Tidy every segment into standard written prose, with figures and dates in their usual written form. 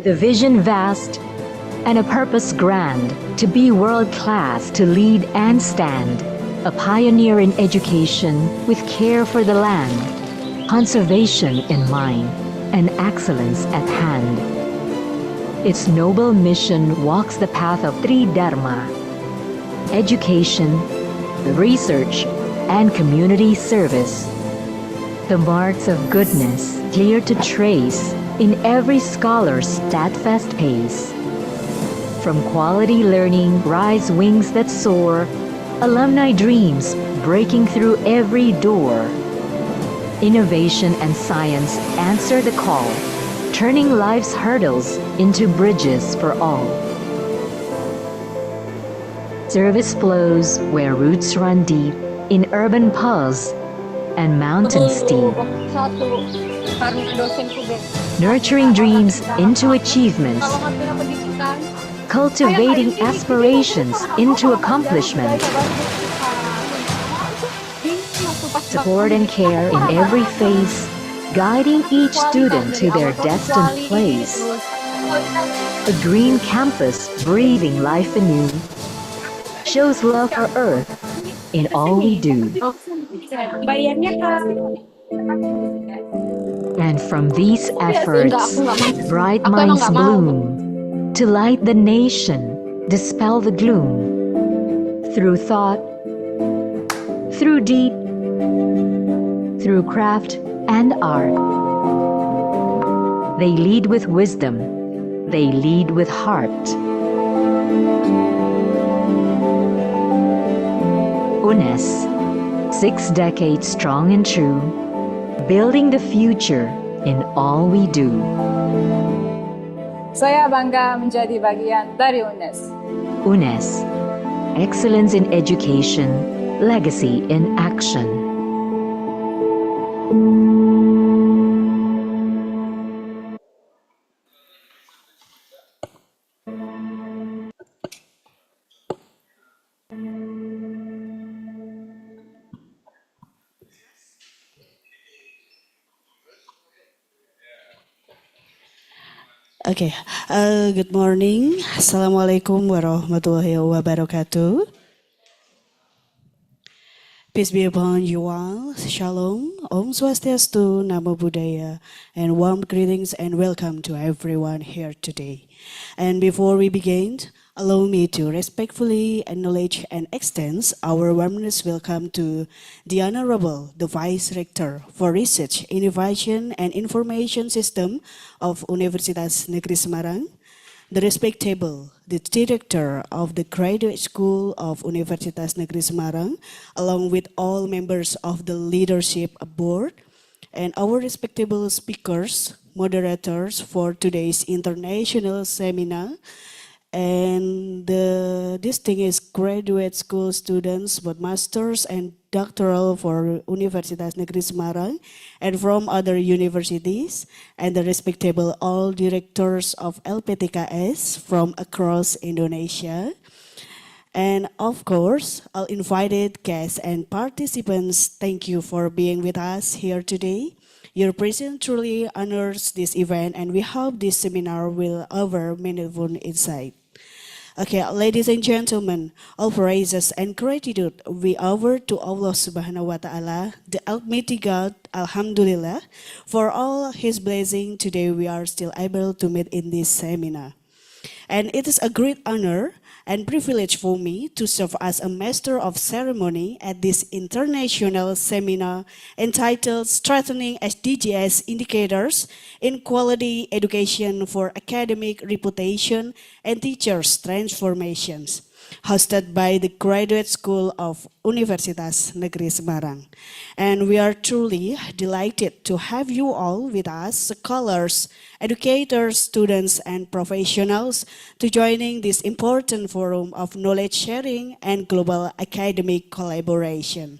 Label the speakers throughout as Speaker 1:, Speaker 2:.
Speaker 1: With a vision vast and a purpose grand, to be world-class, to lead and stand, a pioneer in education with care for the land, conservation in mind, and excellence at hand. Its noble mission walks the path of Tridharma: education, research, and community service. The marks of goodness clear to trace in every scholar's steadfast pace. From quality learning rise wings that soar, alumni dreams breaking through every door. Innovation and science answer the call, turning life's hurdles into bridges for all. Service flows where roots run deep, in urban pulse and mountain steep. Nurturing dreams into achievements, cultivating aspirations into accomplishment. Support and care in every phase, guiding each student to their destined place. A green campus breathing life anew shows love for Earth in all we do. And from these efforts, bright minds bloom to light the nation, dispel the gloom. Through thought, through deed, through craft and art. They lead with wisdom, they lead with heart. UNES, 6 decades strong and true, building the future in all we do.
Speaker 2: Saya bangga menjadi bagian dari UNES.
Speaker 1: UNES, excellence in education, legacy in action.
Speaker 3: Okay, good morning. Assalamualaikum warahmatullahi wabarakatuh. Peace be upon you all. Shalom, Om Swastiastu, Namo Buddhaya, and warm greetings and welcome to everyone here today. And before we begin, allow me to respectfully acknowledge and extend our warmest welcome to the Honorable, the Vice Rector for Research, Innovation and Information System of Universitas Negeri Semarang, the respectable, the Director of the Graduate School of Universitas Negeri Semarang, along with all members of the Leadership Board, and our respectable speakers, moderators for today's international seminar, and the distinguished graduate school students, both masters and doctoral for Universitas Negeri Semarang and from other universities, and the respectable all directors of LPTKS from across Indonesia. And of course, all invited guests and participants, thank you for being with us here today. Your presence truly honors this event, and we hope this seminar will offer meaningful insight. Okay, ladies and gentlemen, all praises and gratitude we offer to Allah Subhanahu wa Ta'ala, the Almighty God, Alhamdulillah, for all His blessing. Today we are still able to meet in this seminar. And it is a great honor and privilege for me to serve as a master of ceremony at this international seminar entitled Strengthening SDGs Indicators in Quality Education for Academic Reputation and Teachers Transformations, hosted by the Graduate School of Universitas Negeri Semarang. And we are truly delighted to have you all with us, scholars, educators, students, and professionals, to joining this important forum of knowledge sharing and global academic collaboration.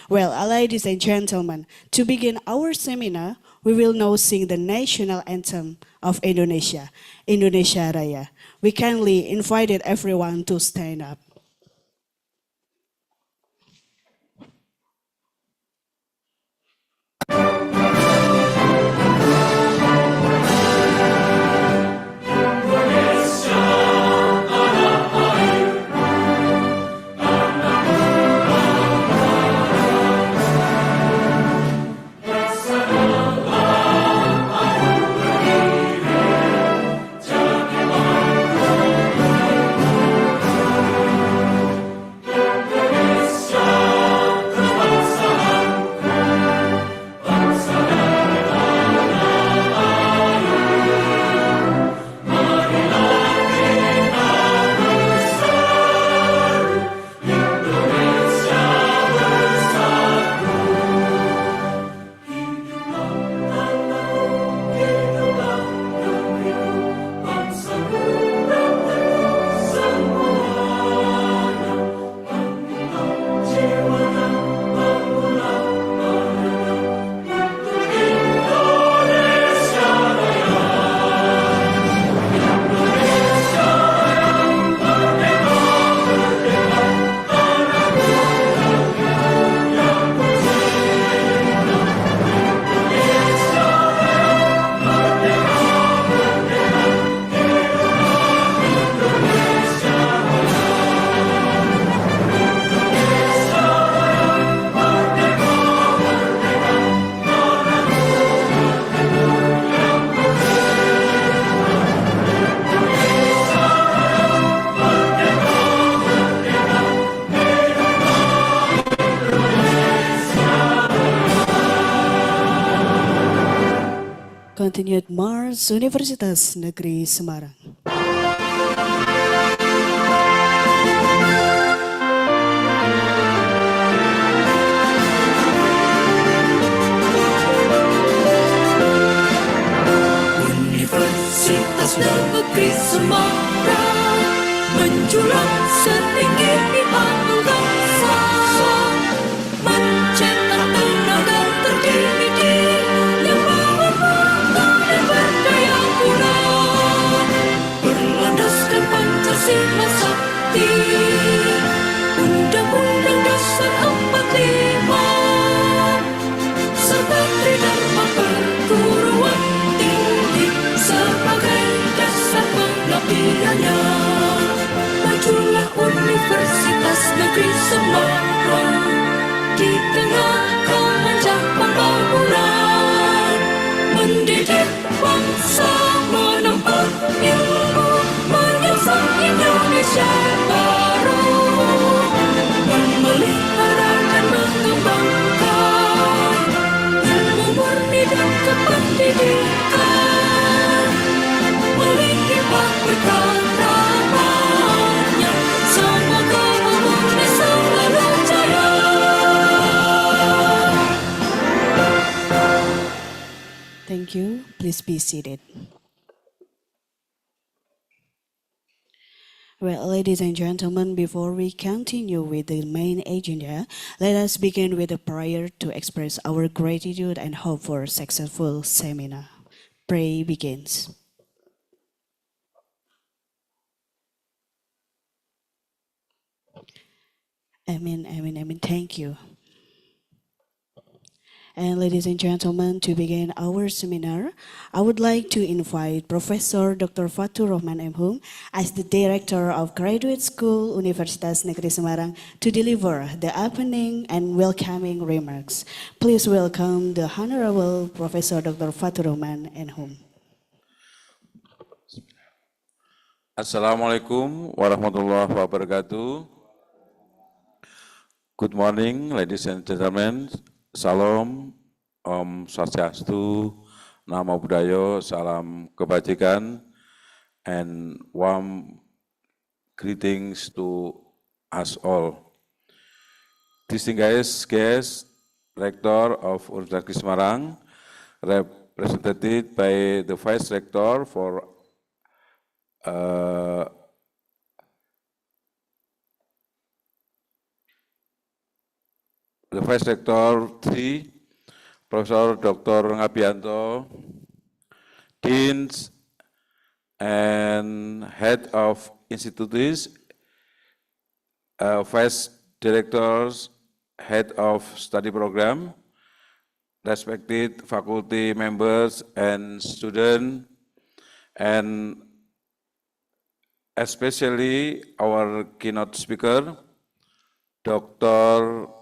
Speaker 3: Well, ladies and gentlemen, to begin our seminar, we will now sing the national anthem of Indonesia, Indonesia Raya. We kindly invited everyone to stand up. continued March Universitas Negeri Semarang.
Speaker 4: Universitas Negeri Semarang menjulang setinggi di angkasa, mencetak tenaga terdidik yang berbangga dan berdaya guna, berlandaskan Pancasila sakti, Undang-Undang Dasar 45, serta Tridharma perguruan tinggi sebagai dasar pengabdiannya. Majulah Universitas Negeri Semarang di tengah kemeja pembangunan, mendidik bangsa menempuh ilmu, menyongsong Indonesia baru, memelihara dan mengembangkan ilmu murni dan kependidikan, melimpah berkaramanya. Semoga umurnya selalu jaya.
Speaker 3: Thank you. Please be seated. Well, ladies and gentlemen, before we continue with the main agenda, let us begin with a prayer to express our gratitude and hope for a successful seminar. Pray begins. Amen, amen, amen. Thank you. And ladies and gentlemen, to begin our seminar, I would like to invite Professor Dr. Fatur Rahman M.Hum as the Director of Graduate School Universitas Negeri Semarang to deliver the opening and welcoming remarks. Please welcome the Honorable Professor Dr. Fatur Rahman M.Hum.
Speaker 5: Assalamualaikum warahmatullahi wabarakatuh. Good morning, ladies and gentlemen. Salam, Om Swastiastu, Namo Buddhaya, salam kebajikan, and warm greetings to us all. Distinguished guests, Rector of Universitas Semarang, represented by the Vice Rector for the Vice Rector 3, Profesor Dr. Ngabianto, Deans and Head of Institutes, Vice Directors, Head of Study Program, respected faculty members and students, and especially our keynote speaker, Dr.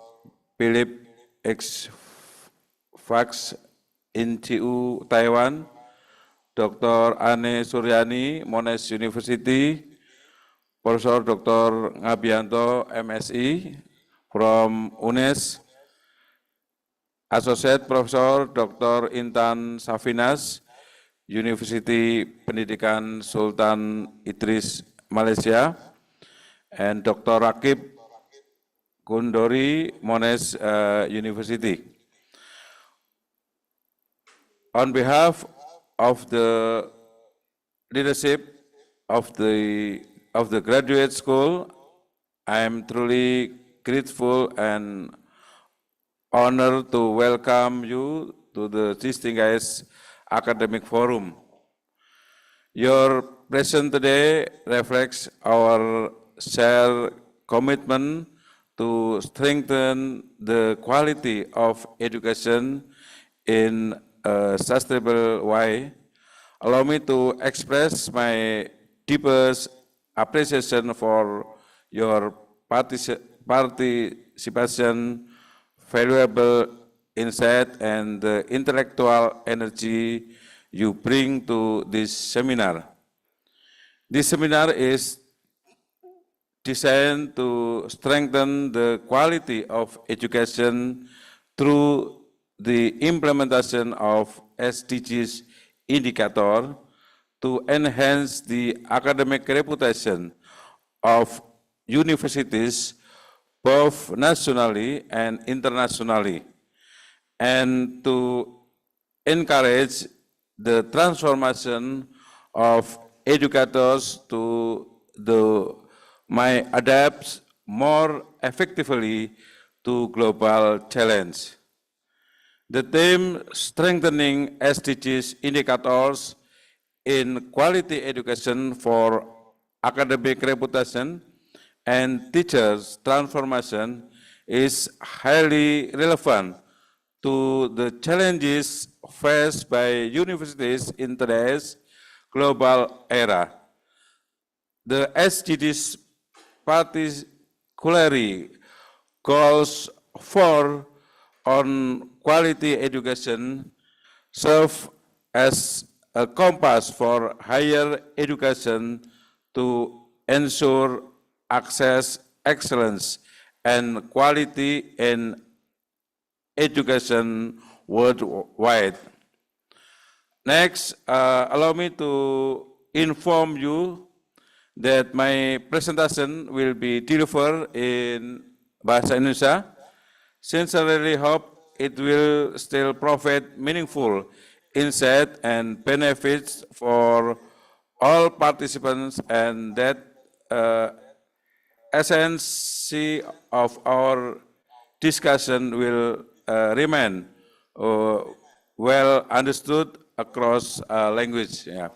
Speaker 5: Philip X. Fax in TU Taiwan, Dr. Ane Suryani, Monash University, Professor Dr. Ngabianto, MSI from UNES, Associate Professor Dr. Intan Safinas, University Pendidikan Sultan Idris, Malaysia, and Dr. Rakib Gundori, Monash University. On behalf of the leadership of the graduate school, I am truly grateful and honored to welcome you to the distinguished academic forum. Your presence today reflects our shared commitment to strengthen the quality of education in a sustainable way. Allow me to express my deepest appreciation for your participation, valuable insight, and the intellectual energy you bring to this seminar. This seminar is designed to strengthen the quality of education through the implementation of SDGs indicator to enhance the academic reputation of universities both nationally and internationally, and to encourage the transformation of educators to may adapt more effectively to global challenge. The theme strengthening SDGs indicators in quality education for academic reputation and teachers transformation is highly relevant to the challenges faced by universities in today's global era. The SDGs particularly calls for on quality education serve as a compass for higher education to ensure access, excellence, and quality in education worldwide. Next, allow me to inform you that my presentation will be delivered in Bahasa Indonesia. Sincerely hope it will still provide meaningful insight and benefits for all participants, and that essence of our discussion will remain well understood across language. Yeah.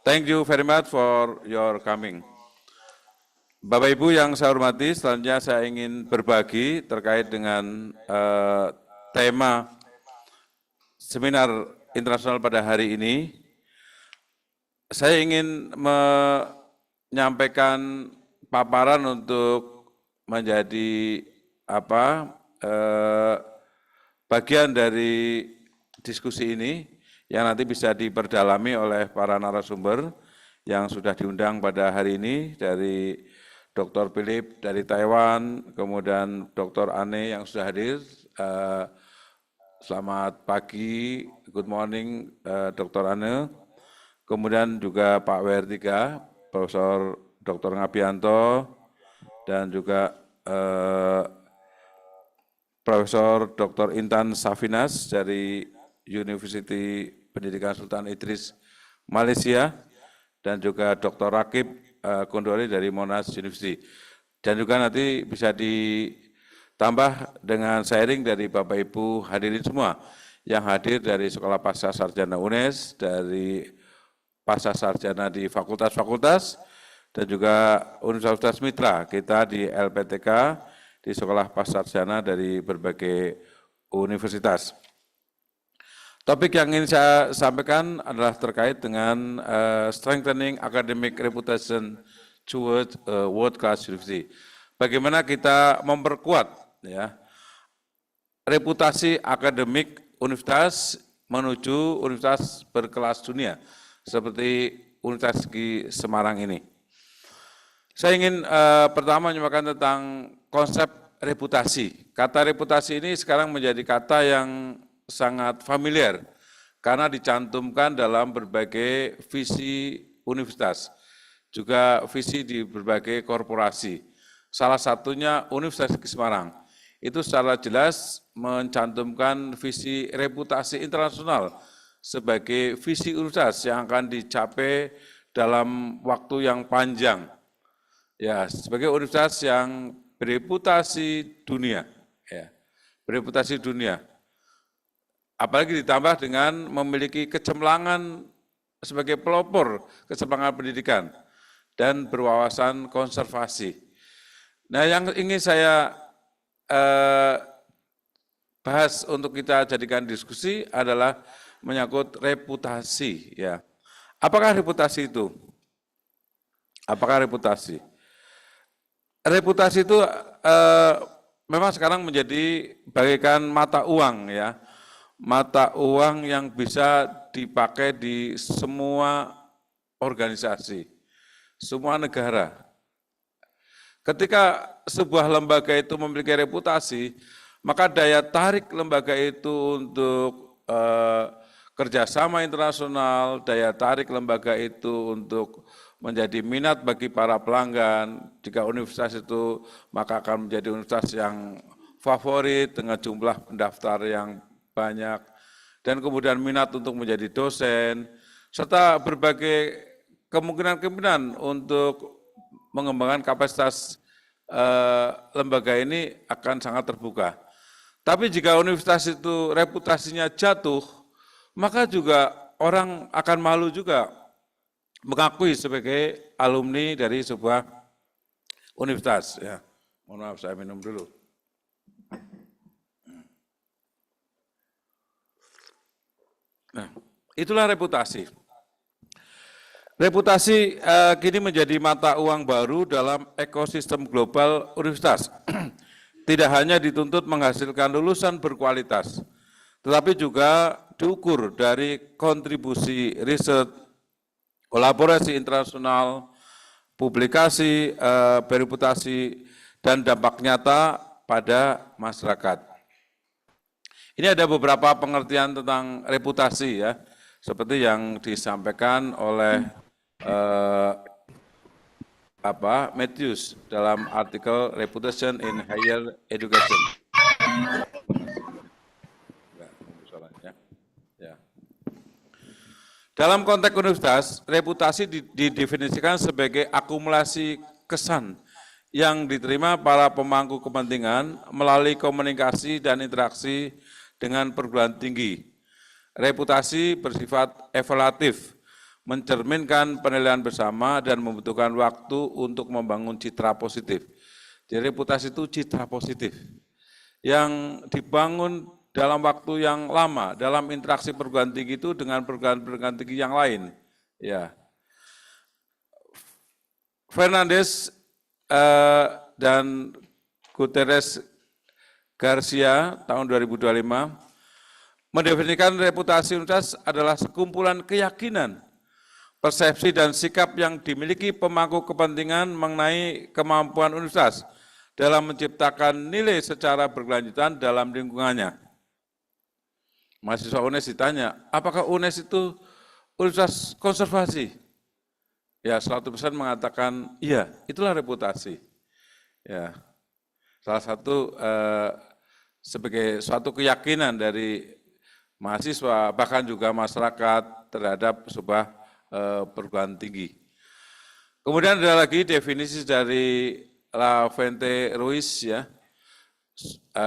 Speaker 5: Thank you very much for your coming. Bapak Ibu yang saya hormati, selanjutnya saya ingin berbagi terkait dengan tema seminar internasional pada hari ini. Saya ingin menyampaikan paparan untuk menjadi bagian dari diskusi ini yang nanti bisa diperdalami oleh para narasumber yang sudah diundang pada hari ini, dari Dr. Philip dari Taiwan, kemudian Dr. Ane yang sudah hadir. Selamat pagi, good morning Dr. Ane. Kemudian juga Pak WR3, Profesor Dr. Ngabianto, dan juga Profesor Dr. Intan Safinas dari University Pendidikan Sultan Idris Malaysia, dan juga Dr. Rakib Kondori dari Monash University. Dan juga nanti bisa ditambah dengan sharing dari Bapak Ibu hadirin semua yang hadir dari Sekolah Pasca Sarjana UNES, dari Pasca Sarjana di fakultas-fakultas, dan juga Universitas Mitra kita di LPTK, di Sekolah Pasca Sarjana dari berbagai universitas. Topik yang ingin saya sampaikan adalah terkait dengan strengthening academic reputation towards world class university. Bagaimana kita memperkuat ya reputasi akademik universitas menuju universitas berkelas dunia seperti Universitas di Semarang ini. Saya ingin pertama menyampaikan tentang konsep reputasi. Kata reputasi ini sekarang menjadi kata yang sangat familiar karena dicantumkan dalam berbagai visi universitas, juga visi di berbagai korporasi. Salah satunya Universitas di Semarang. Itu secara jelas mencantumkan visi reputasi internasional sebagai visi universitas yang akan dicapai dalam waktu yang panjang. Ya, sebagai universitas yang bereputasi dunia, ya, bereputasi dunia. Apalagi ditambah dengan memiliki kecemerlangan sebagai pelopor kecemerlangan pendidikan dan berwawasan konservasi. Nah, yang ingin saya bahas untuk kita jadikan diskusi adalah menyangkut reputasi. Ya, apakah reputasi itu? Apakah reputasi? Reputasi itu memang sekarang menjadi bagaikan mata uang, ya. Mata uang yang bisa dipakai di semua organisasi, semua negara. Ketika sebuah lembaga itu memiliki reputasi, maka daya tarik lembaga itu untuk kerjasama internasional, daya tarik lembaga itu untuk menjadi minat bagi para pelanggan. Jika universitas itu maka akan menjadi universitas yang favorit dengan jumlah pendaftar yang banyak, dan kemudian minat untuk menjadi dosen, serta berbagai kemungkinan-kemungkinan untuk mengembangkan kapasitas lembaga ini akan sangat terbuka. Tapi jika universitas itu reputasinya jatuh, maka juga orang akan malu juga mengakui sebagai alumni dari sebuah universitas. Ya, mohon maaf saya minum dulu. Nah, itulah reputasi. Reputasi kini menjadi mata uang baru dalam ekosistem global universitas. Tidak hanya dituntut menghasilkan lulusan berkualitas, tetapi juga diukur dari kontribusi riset, kolaborasi internasional, publikasi, bereputasi, dan dampak nyata pada masyarakat. Ini ada beberapa pengertian tentang reputasi ya, seperti yang disampaikan oleh Matthews dalam artikel Reputation in Higher Education. Dalam konteks universitas, reputasi didefinisikan sebagai akumulasi kesan yang diterima para pemangku kepentingan melalui komunikasi dan interaksi dengan perguruan tinggi. Reputasi bersifat evaluatif, mencerminkan penilaian bersama dan membutuhkan waktu untuk membangun citra positif. Jadi reputasi itu citra positif yang dibangun dalam waktu yang lama, dalam interaksi perguruan tinggi itu dengan perguruan tinggi yang lain. Ya. Fernandes dan Guterres Garcia tahun 2025 mendefinisikan reputasi universitas adalah sekumpulan keyakinan, persepsi dan sikap yang dimiliki pemangku kepentingan mengenai kemampuan universitas dalam menciptakan nilai secara berkelanjutan dalam lingkungannya. Mahasiswa UNES ditanya, apakah UNES itu universitas konservasi? Ya, 100% mengatakan, iya, itulah reputasi. Ya, salah satu sebagai suatu keyakinan dari mahasiswa, bahkan juga masyarakat terhadap sebuah perguruan tinggi. Kemudian ada lagi definisi dari Lavente Ruiz, ya,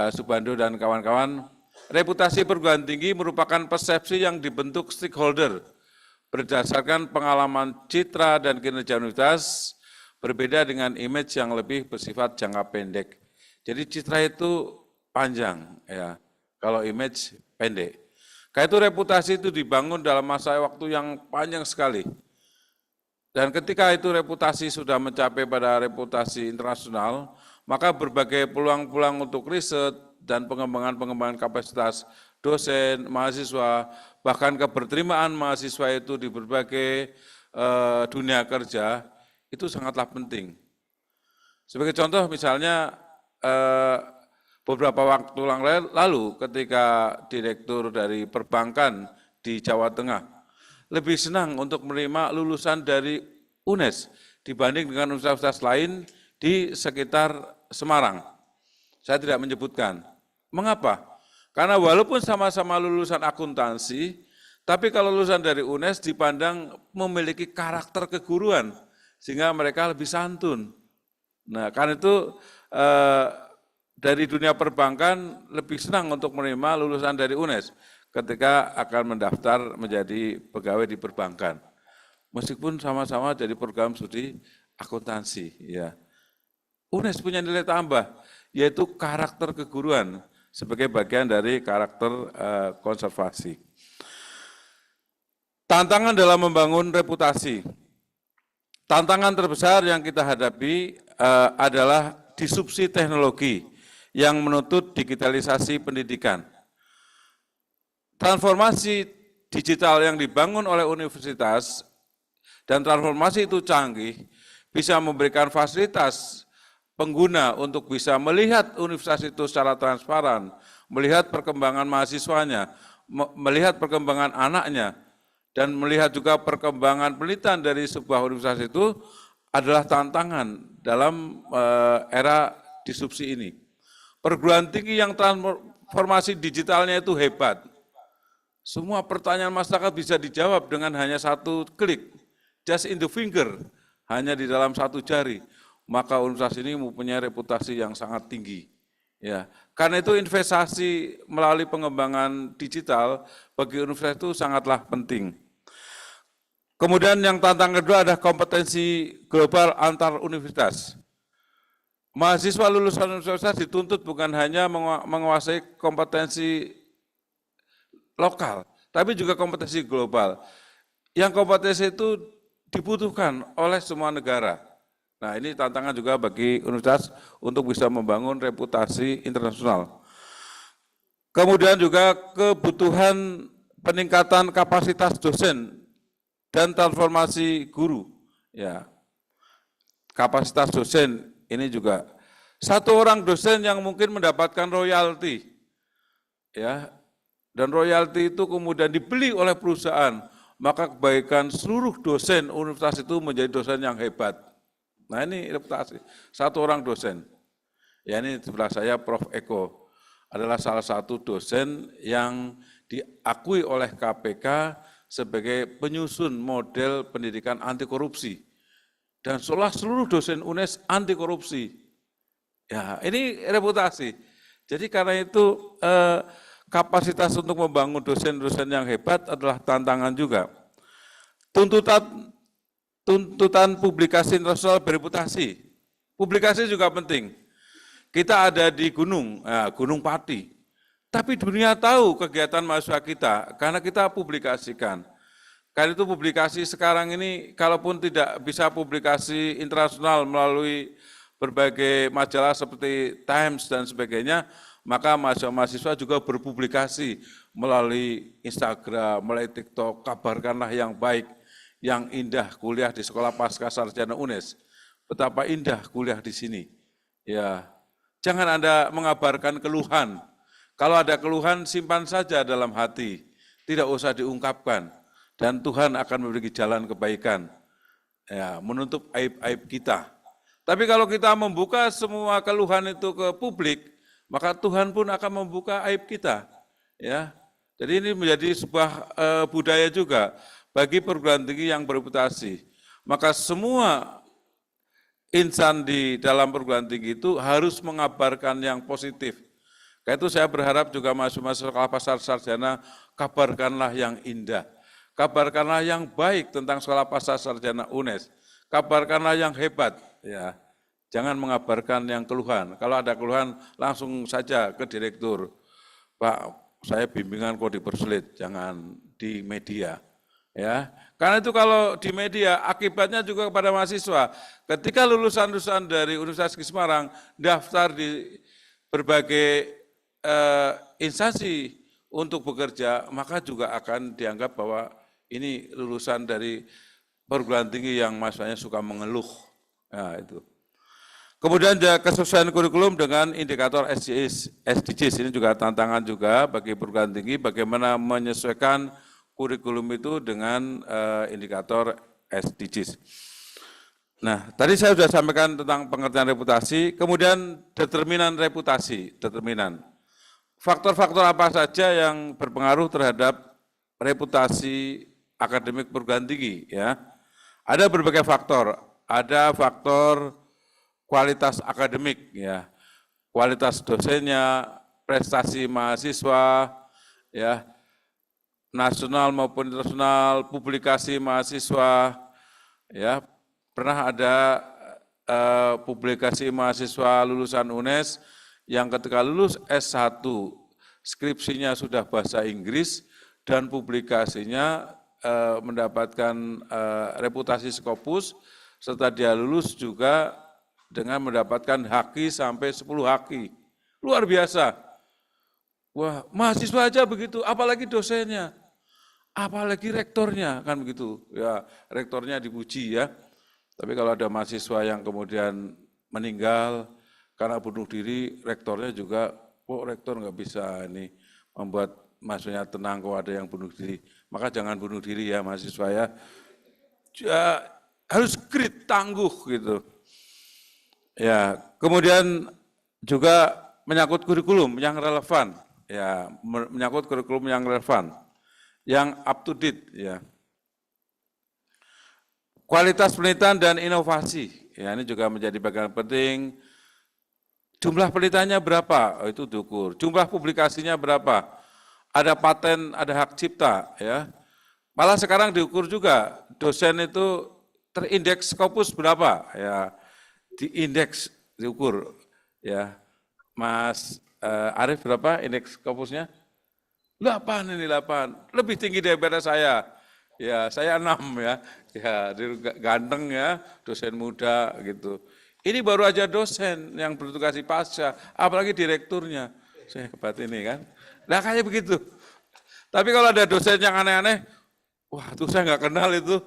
Speaker 5: Subando dan kawan-kawan. Reputasi perguruan tinggi merupakan persepsi yang dibentuk stakeholder berdasarkan pengalaman citra dan kinerja universitas, berbeda dengan image yang lebih bersifat jangka pendek. Jadi citra itu panjang, ya. Kalau image pendek. Karena itu reputasi itu dibangun dalam masa waktu yang panjang sekali. Dan ketika itu reputasi sudah mencapai pada reputasi internasional, maka berbagai peluang-peluang untuk riset dan pengembangan kapasitas dosen, mahasiswa, bahkan keberterimaan mahasiswa itu di berbagai dunia kerja, itu sangatlah penting. Sebagai contoh misalnya, beberapa waktu lalu ketika direktur dari perbankan di Jawa Tengah lebih senang untuk menerima lulusan dari UNES dibanding dengan universitas lain di sekitar Semarang. Saya tidak menyebutkan. Mengapa? Karena walaupun sama-sama lulusan akuntansi, tapi kalau lulusan dari UNES dipandang memiliki karakter keguruan, sehingga mereka lebih santun. Nah, karena itu dari dunia perbankan lebih senang untuk menerima lulusan dari UNES ketika akan mendaftar menjadi pegawai di perbankan. Meskipun sama-sama dari program studi akuntansi, ya. UNES punya nilai tambah, yaitu karakter keguruan sebagai bagian dari karakter konservasi. Tantangan dalam membangun reputasi. Tantangan terbesar yang kita hadapi adalah disrupsi teknologi yang menuntut digitalisasi pendidikan. Transformasi digital yang dibangun oleh universitas dan transformasi itu canggih bisa memberikan fasilitas pengguna untuk bisa melihat universitas itu secara transparan, melihat perkembangan mahasiswanya, melihat perkembangan anaknya dan melihat juga perkembangan penelitian dari sebuah universitas itu adalah tantangan dalam era disrupsi ini. Perguruan tinggi yang transformasi digitalnya itu hebat. Semua pertanyaan masyarakat bisa dijawab dengan hanya satu klik, just in the finger, hanya di dalam satu jari. Maka universitas ini mempunyai reputasi yang sangat tinggi. Ya, karena itu investasi melalui pengembangan digital bagi universitas itu sangatlah penting. Kemudian yang tantangan kedua adalah kompetensi global antar universitas. Mahasiswa lulusan universitas dituntut bukan hanya menguasai kompetensi lokal, tapi juga kompetensi global. Yang kompetensi itu dibutuhkan oleh semua negara. Nah, ini tantangan juga bagi universitas untuk bisa membangun reputasi internasional. Kemudian juga kebutuhan peningkatan kapasitas dosen dan transformasi guru. Ya, kapasitas dosen ini juga satu orang dosen yang mungkin mendapatkan royalti, ya, dan royalti itu kemudian dibeli oleh perusahaan, maka kebaikan seluruh dosen universitas itu menjadi dosen yang hebat. Nah, ini reputasi satu orang dosen. Ya, ini sebelah saya Prof. Eko adalah salah satu dosen yang diakui oleh KPK sebagai penyusun model pendidikan anti korupsi. Dan seolah seluruh dosen UNES anti korupsi. Ya, ini reputasi. Jadi karena itu kapasitas untuk membangun dosen-dosen yang hebat adalah tantangan juga. Tuntutan publikasi internasional bereputasi. Publikasi juga penting. Kita ada di Gunung Pati. Tapi dunia tahu kegiatan mahasiswa kita, karena kita publikasikan. Karena itu publikasi sekarang ini, kalaupun tidak bisa publikasi internasional melalui berbagai majalah seperti Times dan sebagainya, maka mahasiswa juga berpublikasi melalui Instagram, melalui TikTok, kabarkanlah yang baik, yang indah kuliah di Sekolah Pasca Sarjana UNES. Betapa indah kuliah di sini. Ya, jangan Anda mengabarkan keluhan. Kalau ada keluhan, simpan saja dalam hati, tidak usah diungkapkan, dan Tuhan akan memberi jalan kebaikan, ya, menutup aib-aib kita. Tapi kalau kita membuka semua keluhan itu ke publik, maka Tuhan pun akan membuka aib kita. Ya, jadi ini menjadi sebuah budaya juga bagi perguruan tinggi yang bereputasi. Maka semua insan di dalam perguruan tinggi itu harus mengabarkan yang positif. Karena itu saya berharap juga mahasiswa Sekolah Pasca Sarjana, kabarkanlah yang indah. Kabarkanlah yang baik tentang Sekolah Pasca Sarjana UNES. Kabarkanlah yang hebat. Ya, jangan mengabarkan yang keluhan. Kalau ada keluhan, langsung saja ke direktur. Pak, saya bimbingan kok dipersulit, jangan di media. Ya, karena itu kalau di media, akibatnya juga kepada mahasiswa. Ketika lulusan-lulusan dari Universitas Negeri Semarang daftar di berbagai instansi untuk bekerja, maka juga akan dianggap bahwa ini lulusan dari perguruan tinggi yang mahasiswanya suka mengeluh. Nah, itu. Kemudian kesesuaian kurikulum dengan indikator SDGs, ini juga tantangan juga bagi perguruan tinggi, bagaimana menyesuaikan kurikulum itu dengan indikator SDGs. Nah, tadi saya sudah sampaikan tentang pengertian reputasi, kemudian determinan reputasi, determinan. Faktor-faktor apa saja yang berpengaruh terhadap reputasi akademik perguruan tinggi, ya? Ada berbagai faktor. Ada faktor kualitas akademik, ya, kualitas dosennya, prestasi mahasiswa, ya, nasional maupun internasional, publikasi mahasiswa, ya. Pernah ada publikasi mahasiswa lulusan UNES yang ketika lulus S1, skripsinya sudah bahasa Inggris dan publikasinya mendapatkan reputasi Scopus, serta dia lulus juga dengan mendapatkan haki sampai 10 haki. Luar biasa. Wah, mahasiswa aja begitu, apalagi dosennya, apalagi rektornya, kan begitu. Ya, rektornya dipuji ya. Tapi kalau ada mahasiswa yang kemudian meninggal karena bunuh diri, rektornya juga, rektor nggak bisa ini membuat maksudnya tenang kok ada yang bunuh diri. Maka jangan bunuh diri ya mahasiswa ya. Harus grit, tangguh gitu. Ya, kemudian juga menyangkut kurikulum yang relevan, ya, menyangkut kurikulum yang relevan, yang up to date, ya. Kualitas penelitian dan inovasi, ya ini juga menjadi bagian penting. Jumlah penelitiannya berapa? Oh, itu diukur. Jumlah publikasinya berapa? Ada paten, ada hak cipta, ya. Malah sekarang diukur juga, dosen itu terindeks Scopus berapa, ya. Diindeks, diukur, ya. Mas Arief berapa indeks Scopusnya? 8 ini 8, lebih tinggi daripada saya. Ya, saya 6 ya. Ya, ganteng ya, dosen muda gitu. Ini baru aja dosen yang bertugas di pasca, apalagi direkturnya. Saya hebat ini kan. Nah kayak begitu. Tapi kalau ada dosen yang aneh-aneh, wah itu saya nggak kenal itu.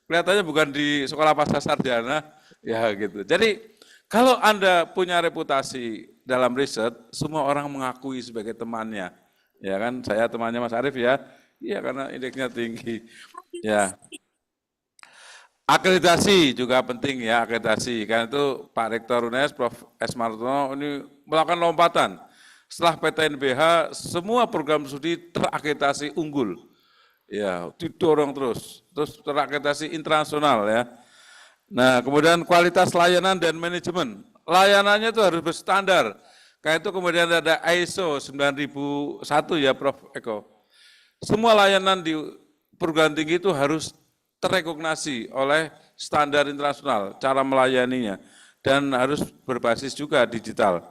Speaker 5: Kelihatannya bukan di sekolah pasca sarjana, ya gitu. Jadi kalau Anda punya reputasi dalam riset, semua orang mengakui sebagai temannya. Ya kan, saya temannya Mas Arief ya. Iya karena indeksnya tinggi. Ya. Akreditasi juga penting ya, akreditasi. Karena itu Pak Rektor UNES, Prof. S. Martono ini melakukan lompatan. Setelah PTNBH, semua program studi terakreditasi unggul. Ya, didorong terus terakreditasi internasional ya. Nah, kemudian kualitas layanan dan manajemen. Layanannya itu harus berstandar. Kayak itu kemudian ada ISO 9001 ya Prof. Eko. Semua layanan di perguruan tinggi itu harus terrekognasi oleh standar internasional, cara melayaninya, dan harus berbasis juga digital.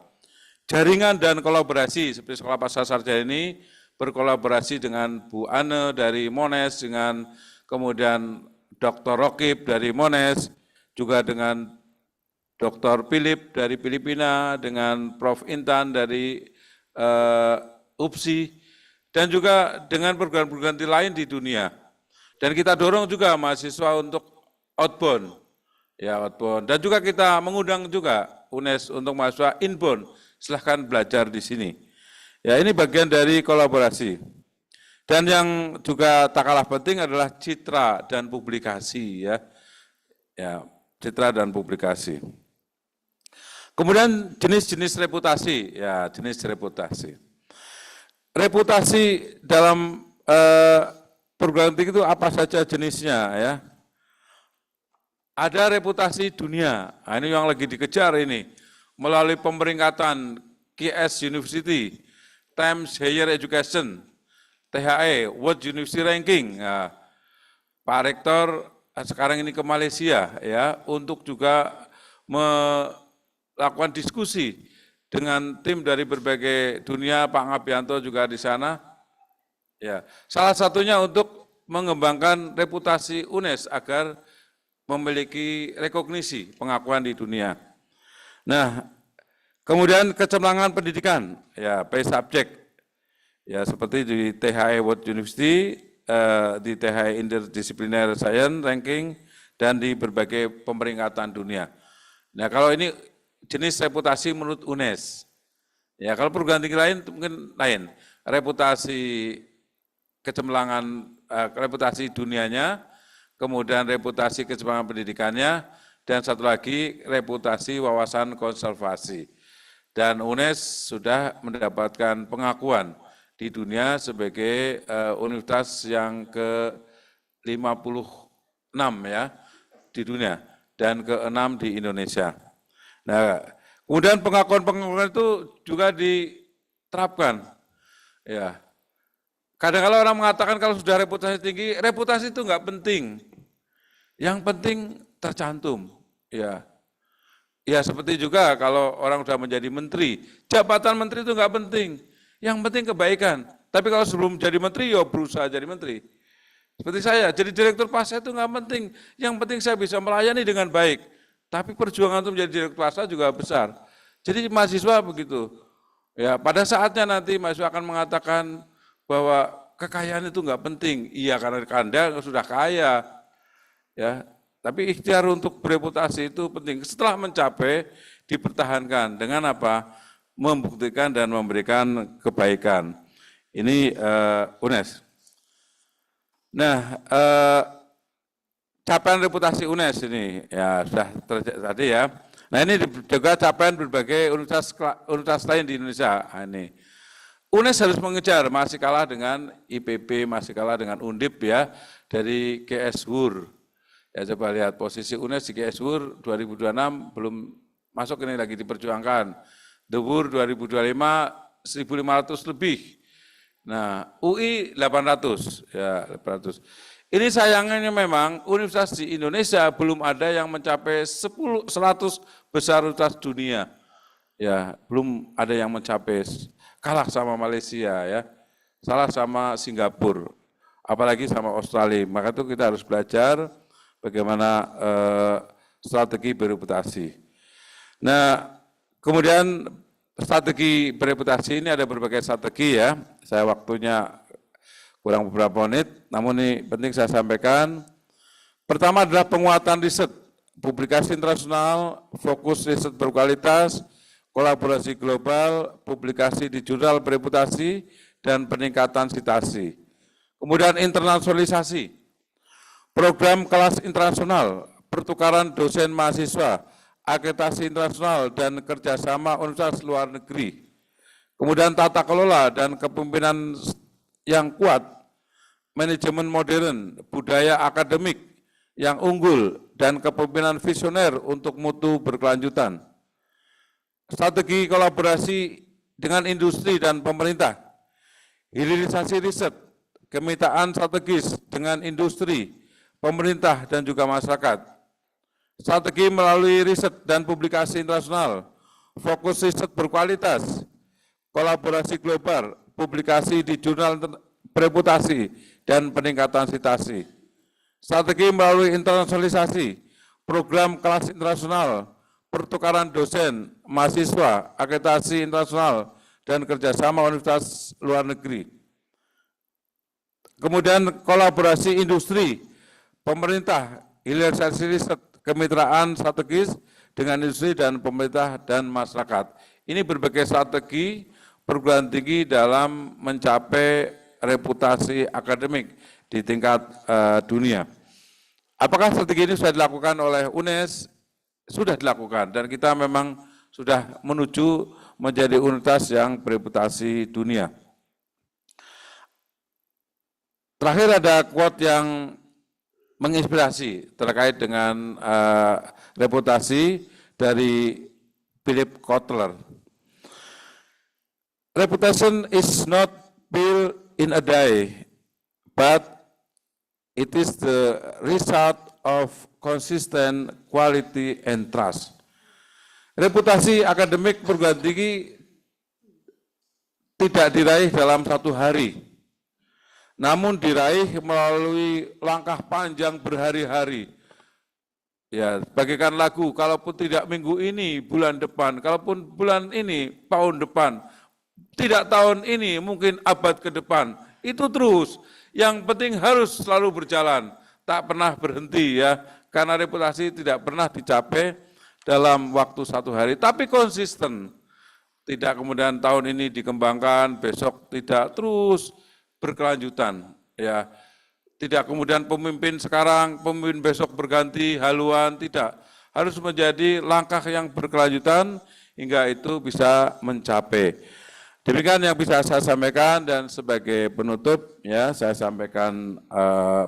Speaker 5: Jaringan dan kolaborasi, seperti Sekolah Pasca Sarjana ini berkolaborasi dengan Bu Ane dari Monash, dengan kemudian Dr. Rokib dari Monash, juga dengan Dr. Philip dari Filipina, dengan Prof. Intan dari UPSI, dan juga dengan perguruan-perguruan tinggi lain di dunia. Dan kita dorong juga mahasiswa untuk outbound, ya outbound. Dan juga kita mengundang juga UNES untuk mahasiswa inbound, silahkan belajar di sini. Ya ini bagian dari kolaborasi. Dan yang juga tak kalah penting adalah citra dan publikasi ya. Ya, citra dan publikasi. Kemudian jenis-jenis reputasi, ya jenis reputasi. Reputasi dalam perguruan tinggi itu apa saja jenisnya ya. Ada reputasi dunia, nah, ini yang lagi dikejar ini, melalui pemeringkatan QS University, Times Higher Education, THE, World University Ranking. Nah, Pak Rektor sekarang ini ke Malaysia ya, untuk juga melakukan diskusi dengan tim dari berbagai dunia, Pak Ngabianto juga di sana. Ya, salah satunya untuk mengembangkan reputasi UNES agar memiliki rekognisi pengakuan di dunia. Nah, kemudian kecemerlangan pendidikan, ya pay subject, ya seperti di THE World University, di THE Interdisciplinary Science Ranking, dan di berbagai pemeringkatan dunia. Nah, kalau ini jenis reputasi menurut UNES. Ya, kalau perguruan tinggi lain mungkin lain. Reputasi kecemerlangan, reputasi dunianya, kemudian reputasi kecemerlangan pendidikannya, dan satu lagi reputasi wawasan konservasi. Dan UNES sudah mendapatkan pengakuan di dunia sebagai universitas yang ke-56 ya di dunia dan ke-6 di Indonesia. Nah, kemudian pengakuan-pengakuan itu juga diterapkan. Ya, kadang-kadang orang mengatakan kalau sudah reputasi tinggi, reputasi itu enggak penting. Yang penting tercantum. Ya, ya seperti juga kalau orang sudah menjadi menteri, jabatan menteri itu enggak penting. Yang penting kebaikan. Tapi kalau sebelum jadi menteri, ya berusaha jadi menteri. Seperti saya, jadi direktur pasca itu enggak penting. Yang penting saya bisa melayani dengan baik. Tapi perjuangan untuk menjadi direktur pasca juga besar. Jadi mahasiswa begitu. Ya, pada saatnya nanti mahasiswa akan mengatakan bahwa kekayaan itu enggak penting. Iya, karena Anda sudah kaya. Ya, tapi ikhtiar untuk bereputasi itu penting. Setelah mencapai, dipertahankan dengan apa? Membuktikan dan memberikan kebaikan. Ini UNES. Nah, capaian reputasi UNES ini ya sudah terjadi tadi ya. Nah ini juga capaian berbagai universitas lain di Indonesia. Nah, ini UNES harus mengejar, masih kalah dengan IPB, masih kalah dengan Undip ya, dari GS-WUR. Ya coba lihat posisi UNES di GS-WUR 2026 belum masuk, ini lagi diperjuangkan. The WUR 2025 1.500 lebih. Nah, UI 800, ya 800. Ini sayangnya memang universitas di Indonesia belum ada yang mencapai 100 besar universitas dunia. Ya, belum ada yang mencapai, kalah sama Malaysia ya, salah sama Singapura, apalagi sama Australia. Maka itu kita harus belajar bagaimana strategi bereputasi. Nah, kemudian strategi bereputasi ini ada berbagai strategi ya. Saya waktunya kurang beberapa menit, namun ini penting saya sampaikan. Pertama adalah penguatan riset, publikasi internasional, fokus riset berkualitas, kolaborasi global, publikasi di jurnal bereputasi, dan peningkatan citasi. Kemudian internasionalisasi, program kelas internasional, pertukaran dosen mahasiswa, akreditasi internasional, dan kerjasama universitas luar negeri. Kemudian tata kelola dan kepemimpinan yang kuat, manajemen modern, budaya akademik yang unggul, dan kepemimpinan visioner untuk mutu berkelanjutan. Strategi kolaborasi dengan industri dan pemerintah, hilirisasi riset, kemitraan strategis dengan industri, pemerintah, dan juga masyarakat. Strategi melalui riset dan publikasi internasional, fokus riset berkualitas, kolaborasi global, publikasi di jurnal bereputasi, dan peningkatan citasi. Strategi melalui internasionalisasi, program kelas internasional, pertukaran dosen, mahasiswa, akreditasi internasional, dan kerjasama universitas luar negeri. Kemudian kolaborasi industri, pemerintah, hilirisasi riset, kemitraan strategis dengan industri dan pemerintah dan masyarakat. Ini berbagai strategi perguruan tinggi dalam mencapai reputasi akademik di tingkat dunia. Apakah strategi ini sudah dilakukan oleh UNES? Sudah dilakukan, dan kita memang sudah menuju menjadi universitas yang bereputasi dunia. Terakhir ada quote yang menginspirasi terkait dengan reputasi dari Philip Kotler. Reputation is not built in a day, but it is the result of consistent quality and trust. Reputasi akademik perguruan tinggi tidak diraih dalam satu hari, namun diraih melalui langkah panjang berhari-hari. Ya, bagaikan lagu, kalaupun tidak minggu ini, bulan depan, kalaupun bulan ini, tahun depan, tidak tahun ini, mungkin abad ke depan, itu terus. Yang penting harus selalu berjalan, tak pernah berhenti ya, karena reputasi tidak pernah dicapai dalam waktu satu hari, tapi konsisten. Tidak kemudian tahun ini dikembangkan, besok tidak, terus berkelanjutan ya, tidak kemudian pemimpin sekarang, pemimpin besok berganti haluan, tidak, harus menjadi langkah yang berkelanjutan hingga itu bisa mencapai. Demikian yang bisa saya sampaikan, dan sebagai penutup ya saya sampaikan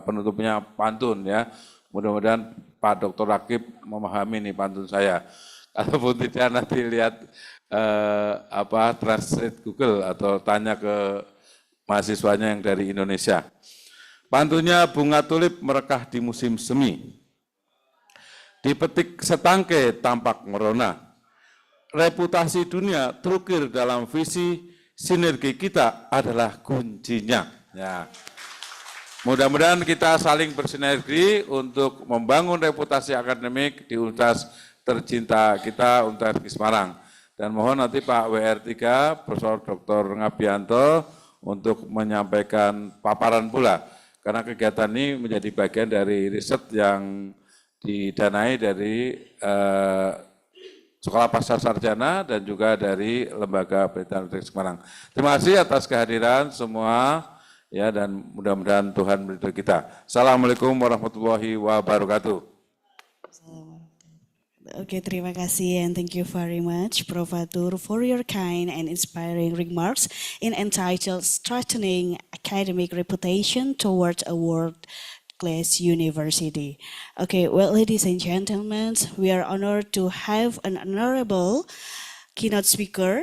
Speaker 5: penutupnya pantun ya, mudah-mudahan Pak Dr. Rakib memahami nih pantun saya. Kalaupun tidak, nanti lihat translate Google atau tanya ke mahasiswanya yang dari Indonesia. Pantunnya, bunga tulip merekah di musim semi, dipetik setangkai tampak merona. Reputasi dunia terukir dalam visi, sinergi kita adalah kuncinya. Ya. Mudah-mudahan kita saling bersinergi untuk membangun reputasi akademik di universitas tercinta kita, Universitas Negeri Semarang. Dan mohon nanti Pak WR3, Profesor Dr. Ngabianto, untuk menyampaikan paparan pula, karena kegiatan ini menjadi bagian dari riset yang didanai dari Sekolah Pasca Sarjana dan juga dari Lembaga Pendidikan Teknik Semarang. Terima kasih atas kehadiran semua ya, dan mudah-mudahan Tuhan meridhoi kita. Assalamualaikum warahmatullahi wabarakatuh.
Speaker 3: Okay, terima kasih and thank you very much, Prof. Fatur, for your kind and inspiring remarks entitled Strengthening Academic Reputation Towards a World-Class University. Okay, well, ladies and gentlemen, we are honored to have an honorable keynote speaker.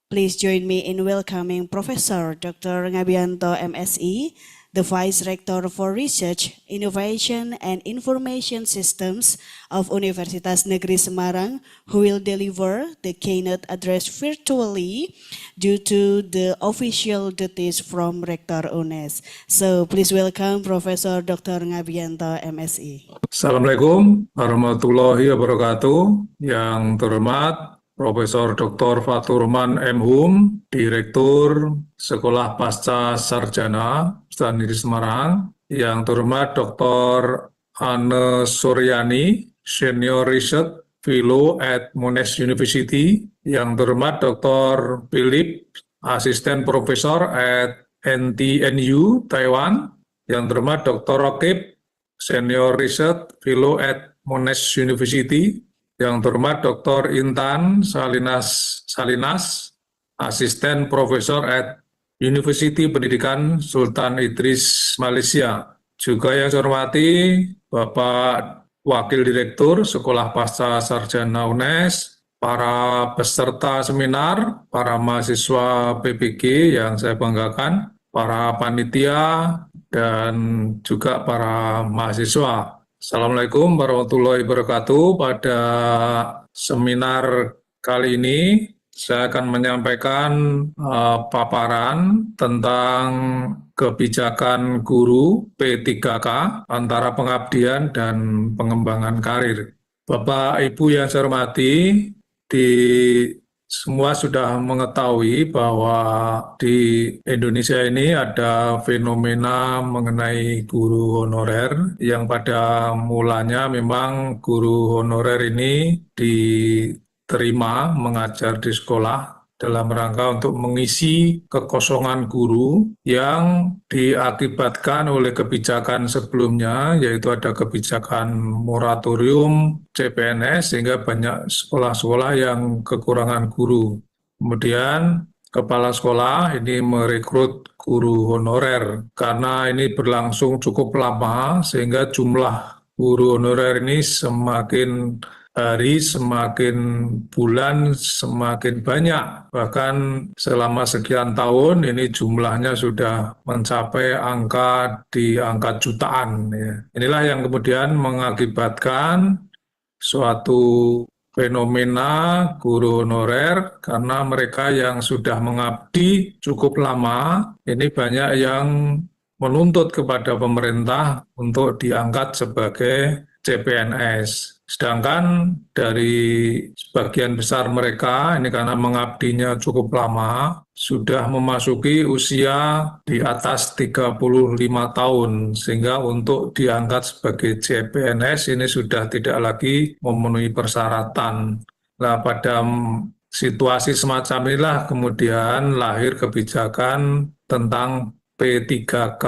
Speaker 3: Please join me in welcoming Professor Dr. Ngabianto, MSI, the Vice Rector for Research, Innovation, and Information Systems of Universitas Negeri Semarang, who will deliver the keynote address virtually due to the official duties from Rector UNES. So please welcome Professor Dr. Ngabianto, MSI.
Speaker 6: Assalamualaikum warahmatullahi wabarakatuh. Yang terhormat Profesor Dr. Faturman M. Hum, Direktur Sekolah Pasca Sarjana Negeri Semarang. Yang terhormat Dr. Anne Suryani, Senior Research Fellow at Monash University. Yang terhormat Dr. Philip, Asisten Profesor at NTNU, Taiwan. Yang terhormat Dr. Rakib, Senior Research Fellow at Monash University. Yang terhormat Dr. Intan Salinas, Asisten Profesor at University Pendidikan Sultan Idris, Malaysia. Juga yang saya hormati Bapak Wakil Direktur Sekolah Pasca Sarjana UNES, para peserta seminar, para mahasiswa PPG yang saya banggakan, para panitia, dan juga para mahasiswa. Assalamualaikum warahmatullahi wabarakatuh. Pada seminar kali ini saya akan menyampaikan paparan tentang kebijakan guru P3K antara pengabdian dan pengembangan karir. Bapak Ibu yang saya hormati, semua sudah mengetahui bahwa di Indonesia ini ada fenomena mengenai guru honorer yang pada mulanya memang guru honorer ini diterima mengajar di sekolah dalam rangka untuk mengisi kekosongan guru yang diakibatkan oleh kebijakan sebelumnya, yaitu ada kebijakan moratorium CPNS sehingga banyak sekolah-sekolah yang kekurangan guru. Kemudian kepala sekolah ini merekrut guru honorer karena ini berlangsung cukup lama sehingga jumlah guru honorer ini semakin hari, semakin bulan, semakin banyak. Bahkan selama sekian tahun ini jumlahnya sudah mencapai di angka jutaan. Ya. Inilah yang kemudian mengakibatkan suatu fenomena guru honorer karena mereka yang sudah mengabdi cukup lama, ini banyak yang menuntut kepada pemerintah untuk diangkat sebagai CPNS. Sedangkan dari sebagian besar mereka, ini karena mengabdinya cukup lama, sudah memasuki usia di atas 35 tahun, sehingga untuk diangkat sebagai CPNS ini sudah tidak lagi memenuhi persyaratan. Nah, pada situasi semacam inilah kemudian lahir kebijakan tentang P3K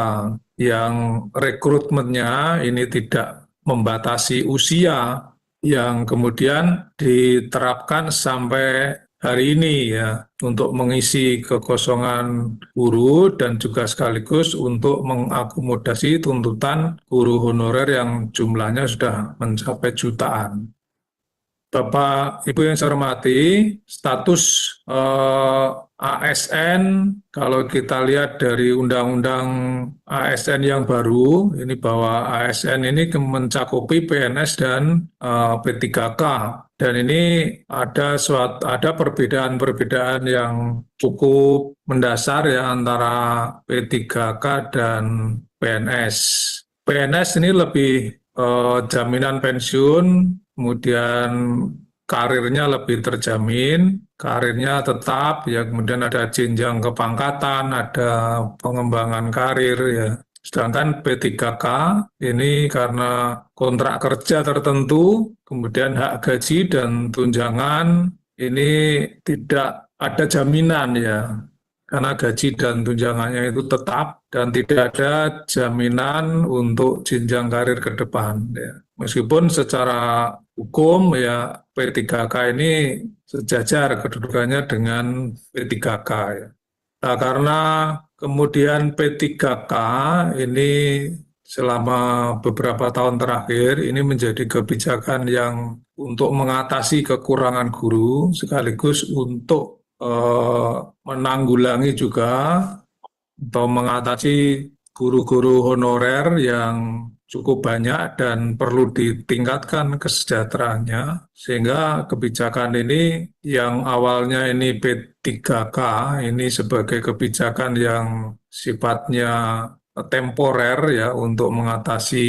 Speaker 6: yang rekrutmennya ini tidak membatasi usia, yang kemudian diterapkan sampai hari ini ya untuk mengisi kekosongan guru dan juga sekaligus untuk mengakomodasi tuntutan guru honorer yang jumlahnya sudah mencapai jutaan. Bapak Ibu yang saya hormati, status ASN, kalau kita lihat dari undang-undang ASN yang baru, ini bahwa ASN ini mencakupi PNS dan P3K. Dan ini ada perbedaan-perbedaan yang cukup mendasar ya antara P3K dan PNS. PNS ini lebih jaminan pensiun, kemudian karirnya lebih terjamin, karirnya tetap, ya kemudian ada jenjang kepangkatan, ada pengembangan karir, ya. Sedangkan P3K ini karena kontrak kerja tertentu, kemudian hak gaji dan tunjangan ini tidak ada jaminan ya, karena gaji dan tunjangannya itu tetap dan tidak ada jaminan untuk jenjang karir ke depan ya. Meskipun secara hukum ya P3K ini sejajar kedudukannya dengan P3K ya. Nah, karena kemudian P3K ini selama beberapa tahun terakhir ini menjadi kebijakan yang untuk mengatasi kekurangan guru sekaligus untuk menanggulangi juga atau mengatasi guru-guru honorer yang cukup banyak dan perlu ditingkatkan kesejahteraannya, sehingga kebijakan ini yang awalnya ini P3K ini sebagai kebijakan yang sifatnya temporer ya untuk mengatasi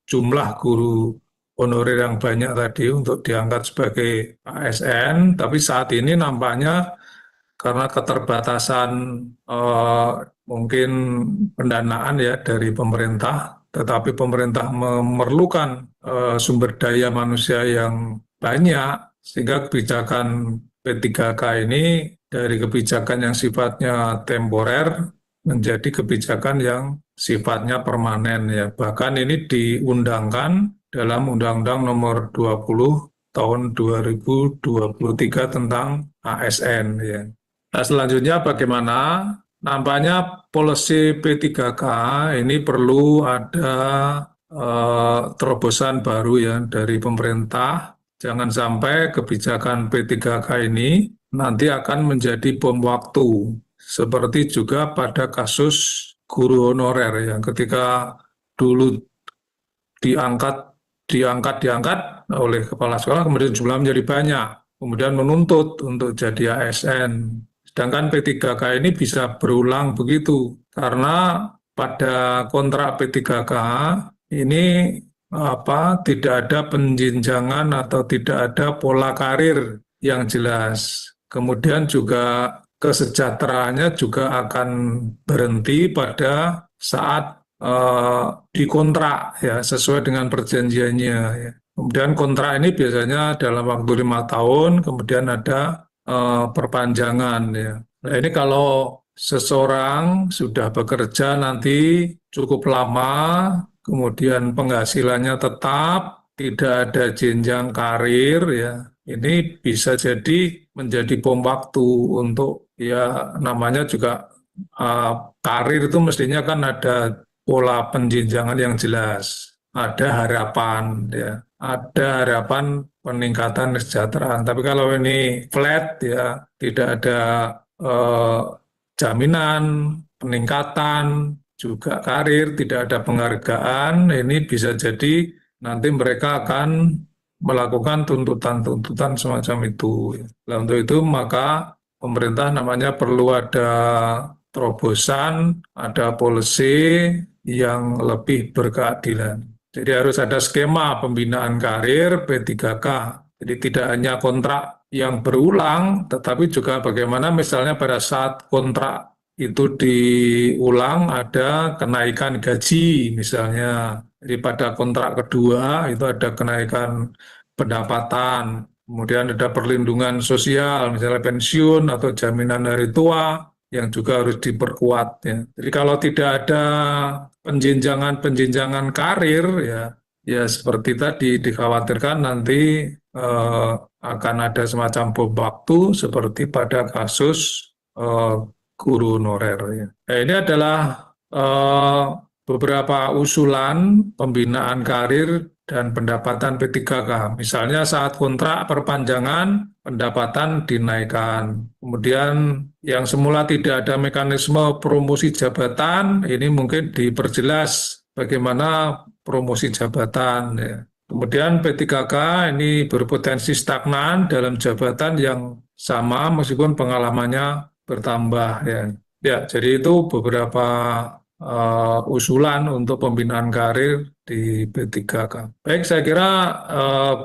Speaker 6: jumlah guru honorer yang banyak tadi untuk diangkat sebagai ASN, tapi saat ini nampaknya karena keterbatasan mungkin pendanaan ya dari pemerintah, tetapi pemerintah memerlukan sumber daya manusia yang banyak, sehingga kebijakan P3K ini dari kebijakan yang sifatnya temporer menjadi kebijakan yang sifatnya permanen ya. Bahkan ini diundangkan dalam Undang-Undang Nomor 20 tahun 2023 tentang ASN ya. Nah, selanjutnya bagaimana? Nampaknya policy P3K ini perlu ada terobosan baru ya dari pemerintah. Jangan sampai kebijakan P3K ini nanti akan menjadi bom waktu. Seperti juga pada kasus guru honorer yang ketika dulu diangkat oleh kepala sekolah, kemudian jumlah menjadi banyak, kemudian menuntut untuk jadi ASN. Sedangkan P3K ini bisa berulang begitu, karena pada kontrak P3K ini tidak ada penjenjangan atau tidak ada pola karir yang jelas. Kemudian juga kesejahteraannya juga akan berhenti pada saat dikontrak ya sesuai dengan perjanjiannya ya. Kemudian kontrak ini biasanya dalam waktu 5 tahun, kemudian ada perpanjangan ya. Nah ini kalau seseorang sudah bekerja nanti cukup lama, kemudian penghasilannya tetap, tidak ada jenjang karir ya, ini bisa jadi menjadi bom waktu untuk ya namanya juga karir itu mestinya kan ada pola penjenjangan yang jelas, ada harapan ya, ada harapan peningkatan kesejahteraan. Tapi kalau ini flat ya, tidak ada jaminan peningkatan juga karir, tidak ada penghargaan, ini bisa jadi nanti mereka akan melakukan tuntutan-tuntutan semacam itu. Nah, untuk itu maka pemerintah namanya perlu ada terobosan, ada policy yang lebih berkeadilan. Jadi harus ada skema pembinaan karir P3K. Jadi tidak hanya kontrak yang berulang, tetapi juga bagaimana misalnya pada saat kontrak itu diulang ada kenaikan gaji misalnya. Jadi pada kontrak kedua itu ada kenaikan pendapatan, kemudian ada perlindungan sosial, misalnya pensiun atau jaminan hari tua yang juga harus diperkuat ya. Jadi kalau tidak ada penjenjangan karir ya seperti tadi dikhawatirkan nanti akan ada semacam bom waktu seperti pada kasus guru honorer ya. Nah, ini adalah beberapa usulan pembinaan karir dan pendapatan P3K. Misalnya saat kontrak perpanjangan, pendapatan dinaikkan. Kemudian yang semula tidak ada mekanisme promosi jabatan, ini mungkin diperjelas bagaimana promosi jabatan. Ya. Kemudian P3K ini berpotensi stagnan dalam jabatan yang sama meskipun pengalamannya bertambah. Ya, jadi itu beberapa usulan untuk pembinaan karir di P3K. Baik, saya kira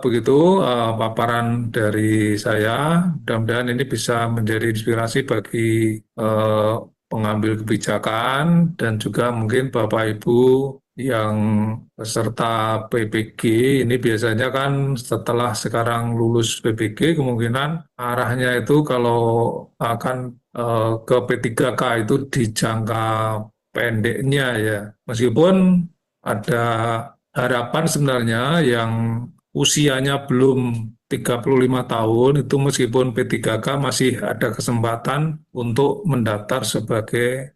Speaker 6: begitu paparan dari saya. Mudah-mudahan ini bisa menjadi inspirasi bagi pengambil kebijakan dan juga mungkin Bapak Ibu yang peserta PPG ini biasanya kan setelah sekarang lulus PPG kemungkinan arahnya itu kalau akan ke P3K itu di jangka pendeknya ya. Meskipun ada harapan sebenarnya yang usianya belum 35 tahun itu meskipun P3K masih ada kesempatan untuk mendaftar sebagai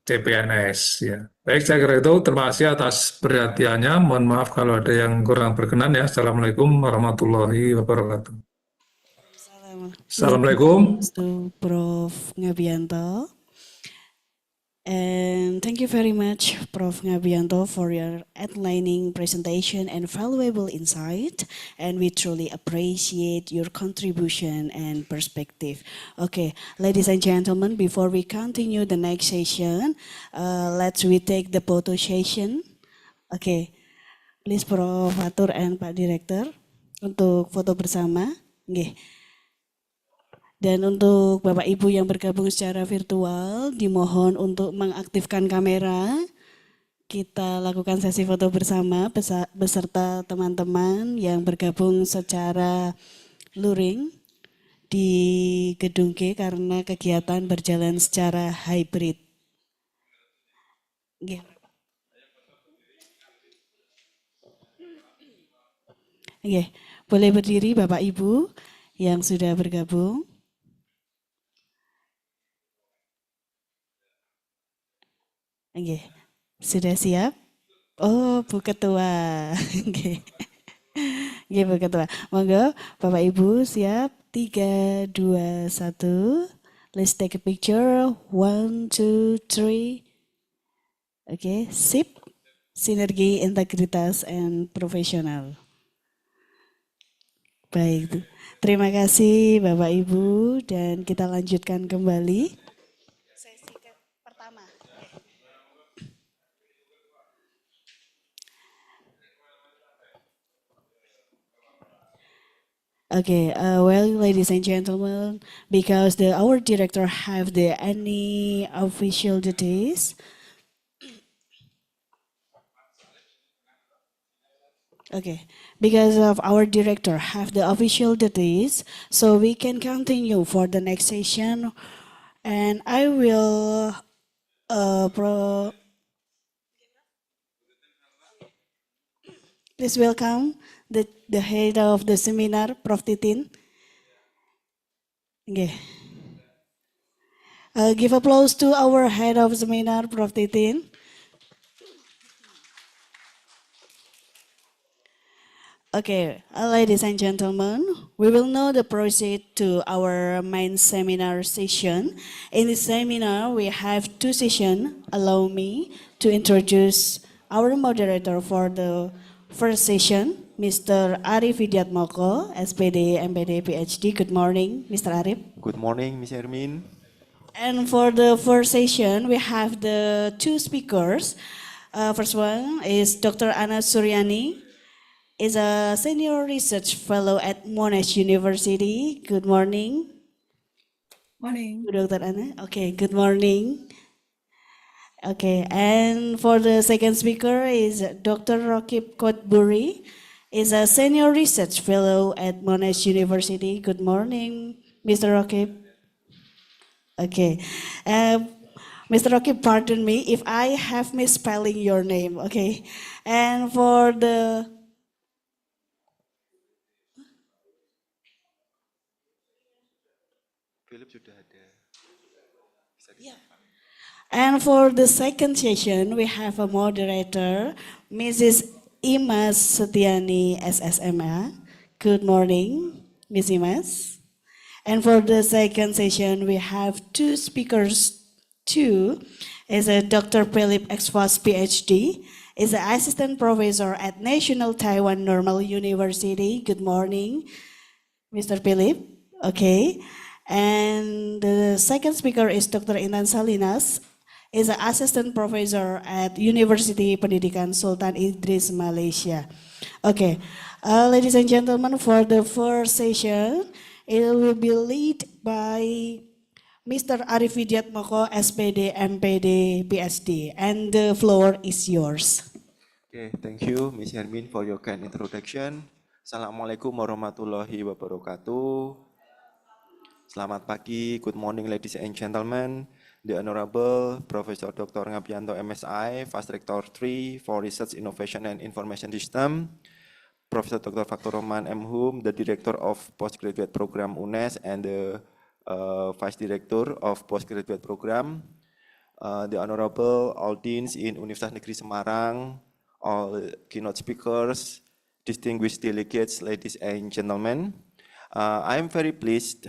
Speaker 6: CPNS ya. Baik, saya kira itu. Terima kasih atas perhatiannya. Mohon maaf kalau ada yang kurang berkenan ya. Assalamualaikum warahmatullahi wabarakatuh. Assalamualaikum.
Speaker 3: To Prof. Ngabianto. And thank you very much, Prof. Ngabianto, for your enlightening presentation and valuable insight. And we truly appreciate your contribution and perspective. Okay, ladies and gentlemen, before we continue the next session, let's take the photo session. Okay, please Prof. Atur and Pak Direktur untuk foto bersama. Okay. Dan untuk Bapak Ibu yang bergabung secara virtual, dimohon untuk mengaktifkan kamera. Kita lakukan sesi foto bersama beserta teman-teman yang bergabung secara luring di gedung G karena kegiatan berjalan secara hybrid. Boleh berdiri Bapak Ibu yang sudah bergabung. Oke, sudah siap? Oh, Bu Ketua. Oke. Oke, Bu Ketua. Monggo, Bapak Ibu siap? 3, 2, 1. Let's take a picture. 1, 2, 3. Oke, sip. Sinergi, integritas, and profesional. Baik, terima kasih Bapak Ibu dan kita lanjutkan kembali. Okay, well, ladies and gentlemen, because our director have any official duties. Okay, because of our director have the official duties, so we can continue for the next session, and I will please welcome the head of the seminar, Prof. Titin. Okay. Give applause to our head of seminar, Prof. Titin. Okay, ladies and gentlemen, we will now proceed to our main seminar session. In this seminar, we have 2 sessions. Allow me to introduce our moderator for the first session, Mr. Arif Widiatmoko, SPD, MPD, PhD. Good morning, Mr. Arif.
Speaker 7: Good morning, Ms. Ermin.
Speaker 3: And for the first session, we have the 2 speakers. First one is Dr. Ana Suryani, is a senior research fellow at Monash University. Good morning.
Speaker 8: Morning.
Speaker 3: Dr. Ana. Okay, good morning. Okay, and for the second speaker is Dr. Rakib Kotburi, is a senior research fellow at Monash University. Good morning, Mr. Rakib. Okay, Mr. Rakib, pardon me if I have misspelling your name. Okay, and for the And for the second session, we have a moderator, Mrs. Imas Setiani, SSMA. Good morning, Ms. Imas. And for the second session, we have 2 speakers too. Is a Dr. Philip Exfos, PhD, is an assistant professor at National Taiwan Normal University. Good morning, Mr. Philip. Okay. And the second speaker is Dr. Intan Salinas, is an assistant professor at University Pendidikan Sultan Idris, Malaysia. Okay, ladies and gentlemen, for the first session, it will be led by Mr. Arif Widiatmoko, SPD, MPD, PSD, and the floor is yours.
Speaker 7: Okay, thank you, Ms. Hermin, for your kind introduction. Assalamualaikum warahmatullahi wabarakatuh. Selamat pagi, good morning, ladies and gentlemen. The Honorable Professor Dr. Ngabianto, MSI, Vice Rector 3 for Research, Innovation, and Information System. Professor Dr. Faktur Rahman M. Hum, the Director of Postgraduate Program UNES and the Vice Director of Postgraduate Program. The Honorable all deans in Universitas Negeri Semarang, all keynote speakers, distinguished delegates, ladies and gentlemen. I am very pleased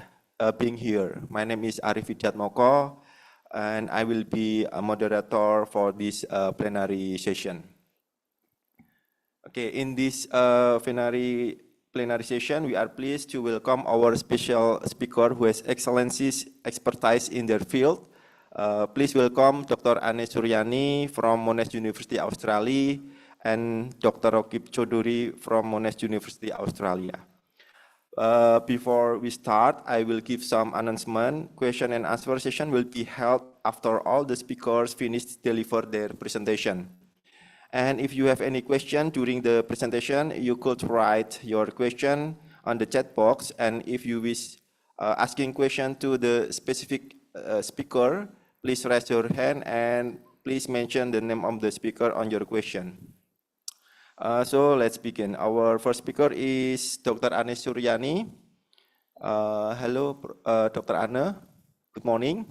Speaker 7: being here. My name is Arif Widiatmoko, and I will be a moderator for this plenary session. Okay, in this plenary session, we are pleased to welcome our special speaker who has expertise in their field. Please welcome Dr. Ane Suryani from Monash University, Australia, and Dr. Rakib Choudhury from Monash University, Australia. Before we start, I will give some announcement. Question and answer session will be held after all the speakers finish deliver their presentation. And if you have any question during the presentation, you could write your question on the chat box. And if you wish asking question to the specific speaker, please raise your hand and please mention the name of the speaker on your question. So let's begin. Our first speaker is Dr. Ane Suryani. Hello, Dr. Ane. Good morning.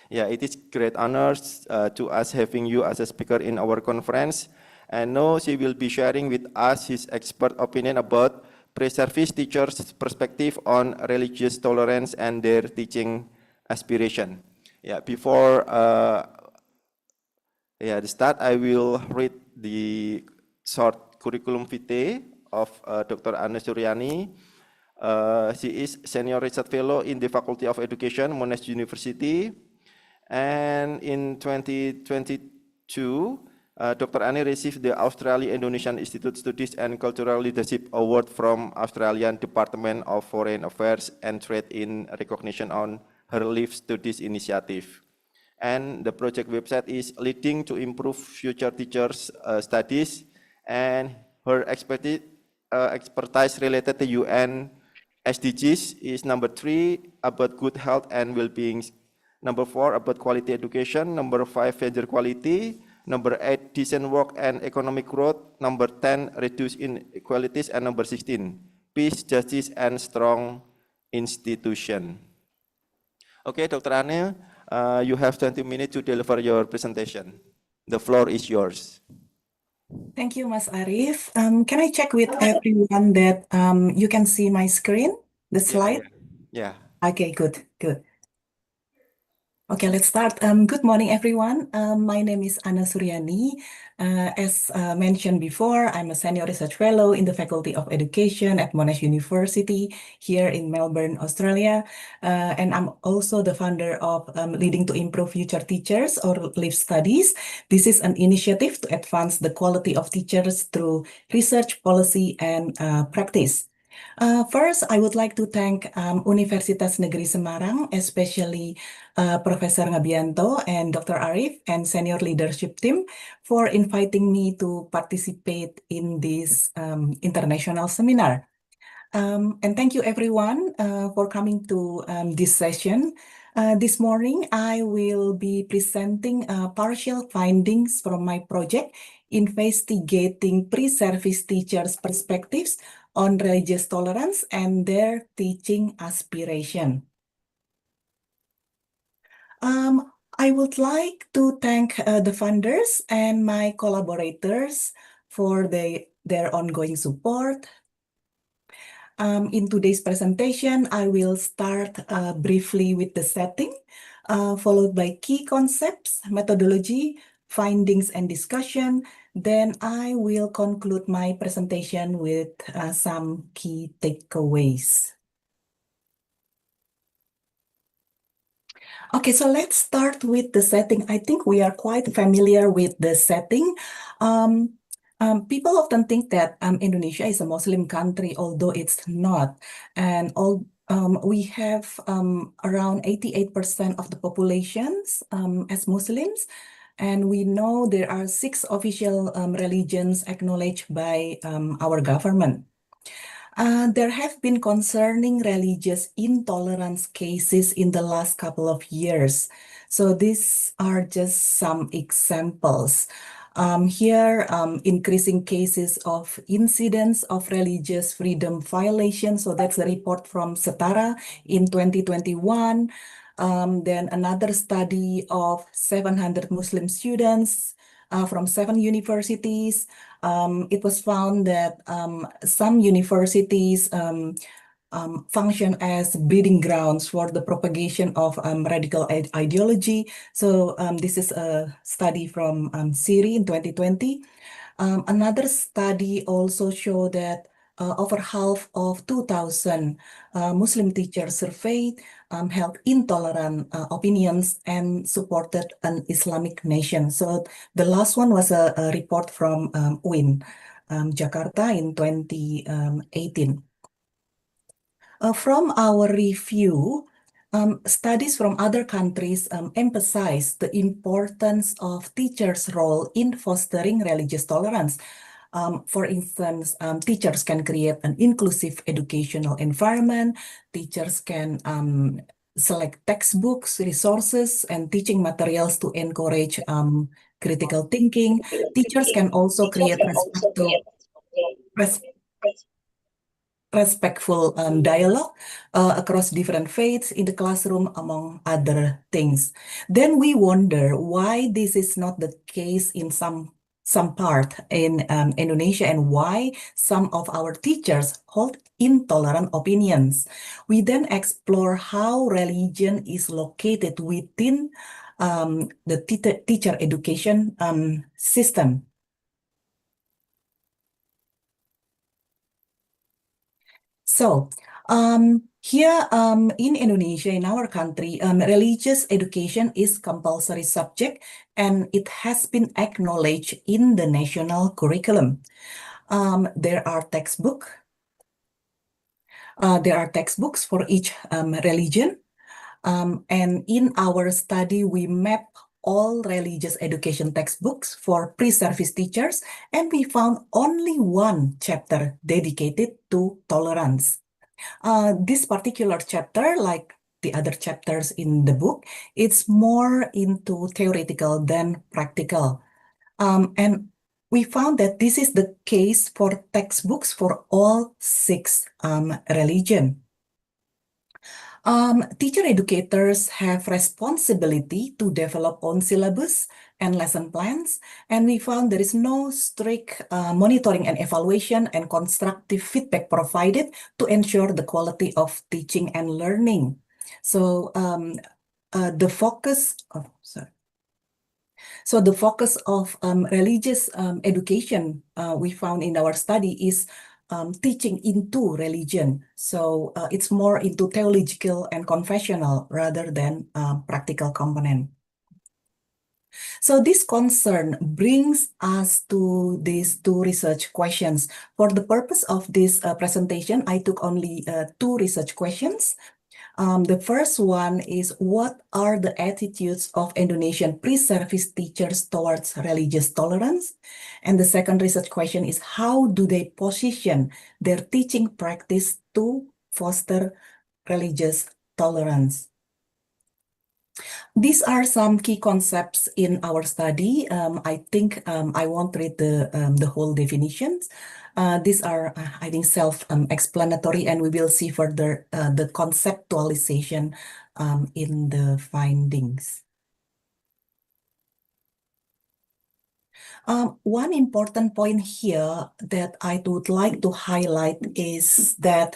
Speaker 7: Yeah, it is great honors to us having you as a speaker in our conference. And now she will be sharing with us his expert opinion about pre-service teachers' perspective on religious tolerance and their teaching aspiration. Yeah, before the start, I will read the short curriculum vitae of Dr. Ane Suryani. She is Senior Research Fellow in the Faculty of Education, Monash University. And in 2022, Dr. Ane received the Australia-Indonesian Institute Studies and Cultural Leadership Award from Australian Department of Foreign Affairs and Trade in recognition on her Life Studies initiative. And the project website is Leading to Improve Future Teachers' Studies, and her expertise related to UN SDGs is number 3, about good health and well-being. Number 4, about quality education. Number 5, gender quality. Number 8, decent work and economic growth. Number 10, reduce inequalities. And number 16, peace, justice, and strong institution. Okay, Dr. Ane, you have 20 minutes to deliver your presentation. The floor is yours.
Speaker 8: Thank you, Mas Arif. Can I check with everyone that you can see my screen, the slide?
Speaker 7: Yeah.
Speaker 8: Okay, good. Okay, let's start. Good morning, everyone. My name is Ana Suryani. As mentioned before, I'm a Senior Research Fellow in the Faculty of Education at Monash University here in Melbourne, Australia. And I'm also the founder of Leading to Improve Future Teachers, or LIFE Studies. This is an initiative to advance the quality of teachers through research, policy, and practice. First, I would like to thank Universitas Negeri Semarang, especially Professor Ngabianto and Dr. Arif and senior leadership team for inviting me to participate in this international seminar. And thank you everyone for coming to this session. This morning, I will be presenting partial findings from my project investigating pre-service teachers' perspectives on religious tolerance and their teaching aspiration. I would like to thank the funders and my collaborators for their ongoing support. In today's presentation, I will start briefly with the setting, followed by key concepts, methodology, findings, and discussion. Then I will conclude my presentation with some key takeaways. Okay, so let's start with the setting. I think we are quite familiar with the setting. People often think that Indonesia is a Muslim country, although it's not. And we have around 88% of the populations as Muslims, and we know there are 6 official religions acknowledged by our government. There have been concerning religious intolerance cases in the last couple of years. So these are just some examples. Here, increasing cases of incidents of religious freedom violations. So that's a report from Setara in 2021. Then another study of 700 Muslim students from 7 universities. It was found that some universities function as breeding grounds for the propagation of radical ideology. So this is a study from Siri in 2020. Another study also showed that over half of 2,000 Muslim teachers surveyed held intolerant opinions and supported an Islamic nation. So the last one was a report from UIN, Jakarta in 2018. From our review, studies from other countries emphasize the importance of teachers' role in fostering religious tolerance. For instance, teachers can create an inclusive educational environment. Teachers can select textbooks, resources, and teaching materials to encourage critical thinking. Teachers can also create respectful dialogue across different faiths in the classroom, among other things. Then we wonder why this is not the case in some part in Indonesia, and why some of our teachers hold intolerant opinions. We then explore how religion is located within the teacher education system. So, here in Indonesia, in our country, religious education is compulsory subject, and it has been acknowledged in the national curriculum. There are textbooks for each religion, and in our study, we map all religious education textbooks for pre-service teachers, and we found only one chapter dedicated to tolerance. This particular chapter, like the other chapters in the book, it's more into theoretical than practical. And we found that this is the case for textbooks for all 6 religions. Teacher educators have responsibility to develop own syllabus and lesson plans, and we found there is no strict monitoring and evaluation and constructive feedback provided to ensure the quality of teaching and learning. So the focus of religious education we found in our study is teaching into religion. So it's more into theological and confessional rather than practical component. So this concern brings us to these 2 research questions. For the purpose of this presentation, I took only 2 research questions. The first one is, what are the attitudes of Indonesian pre-service teachers towards religious tolerance? And the second research question is, how do they position their teaching practice to foster religious tolerance? These are some key concepts in our study. I think I won't read the whole definitions. These are, I think, self-explanatory, and we will see further the conceptualization in the findings. One important point here that I would like to highlight is that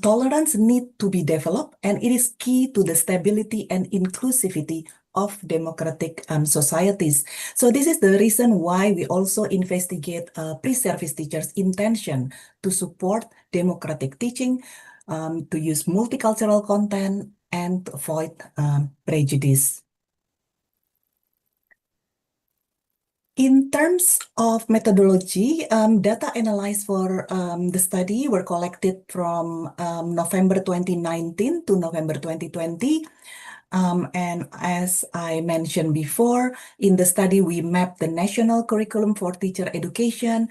Speaker 8: tolerance needs to be developed, and it is key to the stability and inclusivity of democratic societies. So this is the reason why we also investigate pre-service teachers' intention to support democratic teaching, to use multicultural content, and to avoid prejudice. In terms of methodology, data analyzed for the study were collected from November 2019 to November 2020. And as I mentioned before, in the study, we mapped the national curriculum for teacher education,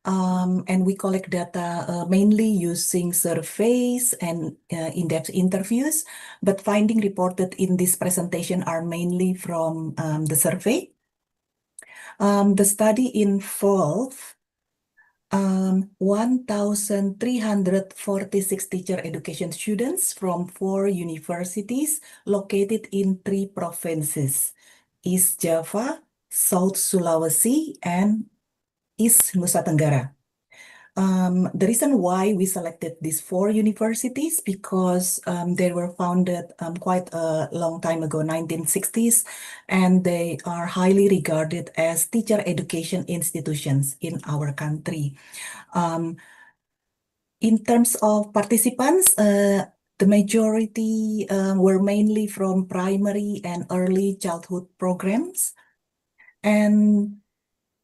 Speaker 8: and we collect data mainly using surveys and in-depth interviews, but findings reported in this presentation are mainly from the survey. The study involved 1,346 teacher education students from 4 universities located in 3 provinces, East Java, South Sulawesi, and East Nusa Tenggara. The reason why we selected these 4 universities because they were founded quite a long time ago, 1960s, and they are highly regarded as teacher education institutions in our country. In terms of participants, the majority were mainly from primary and early childhood programs, and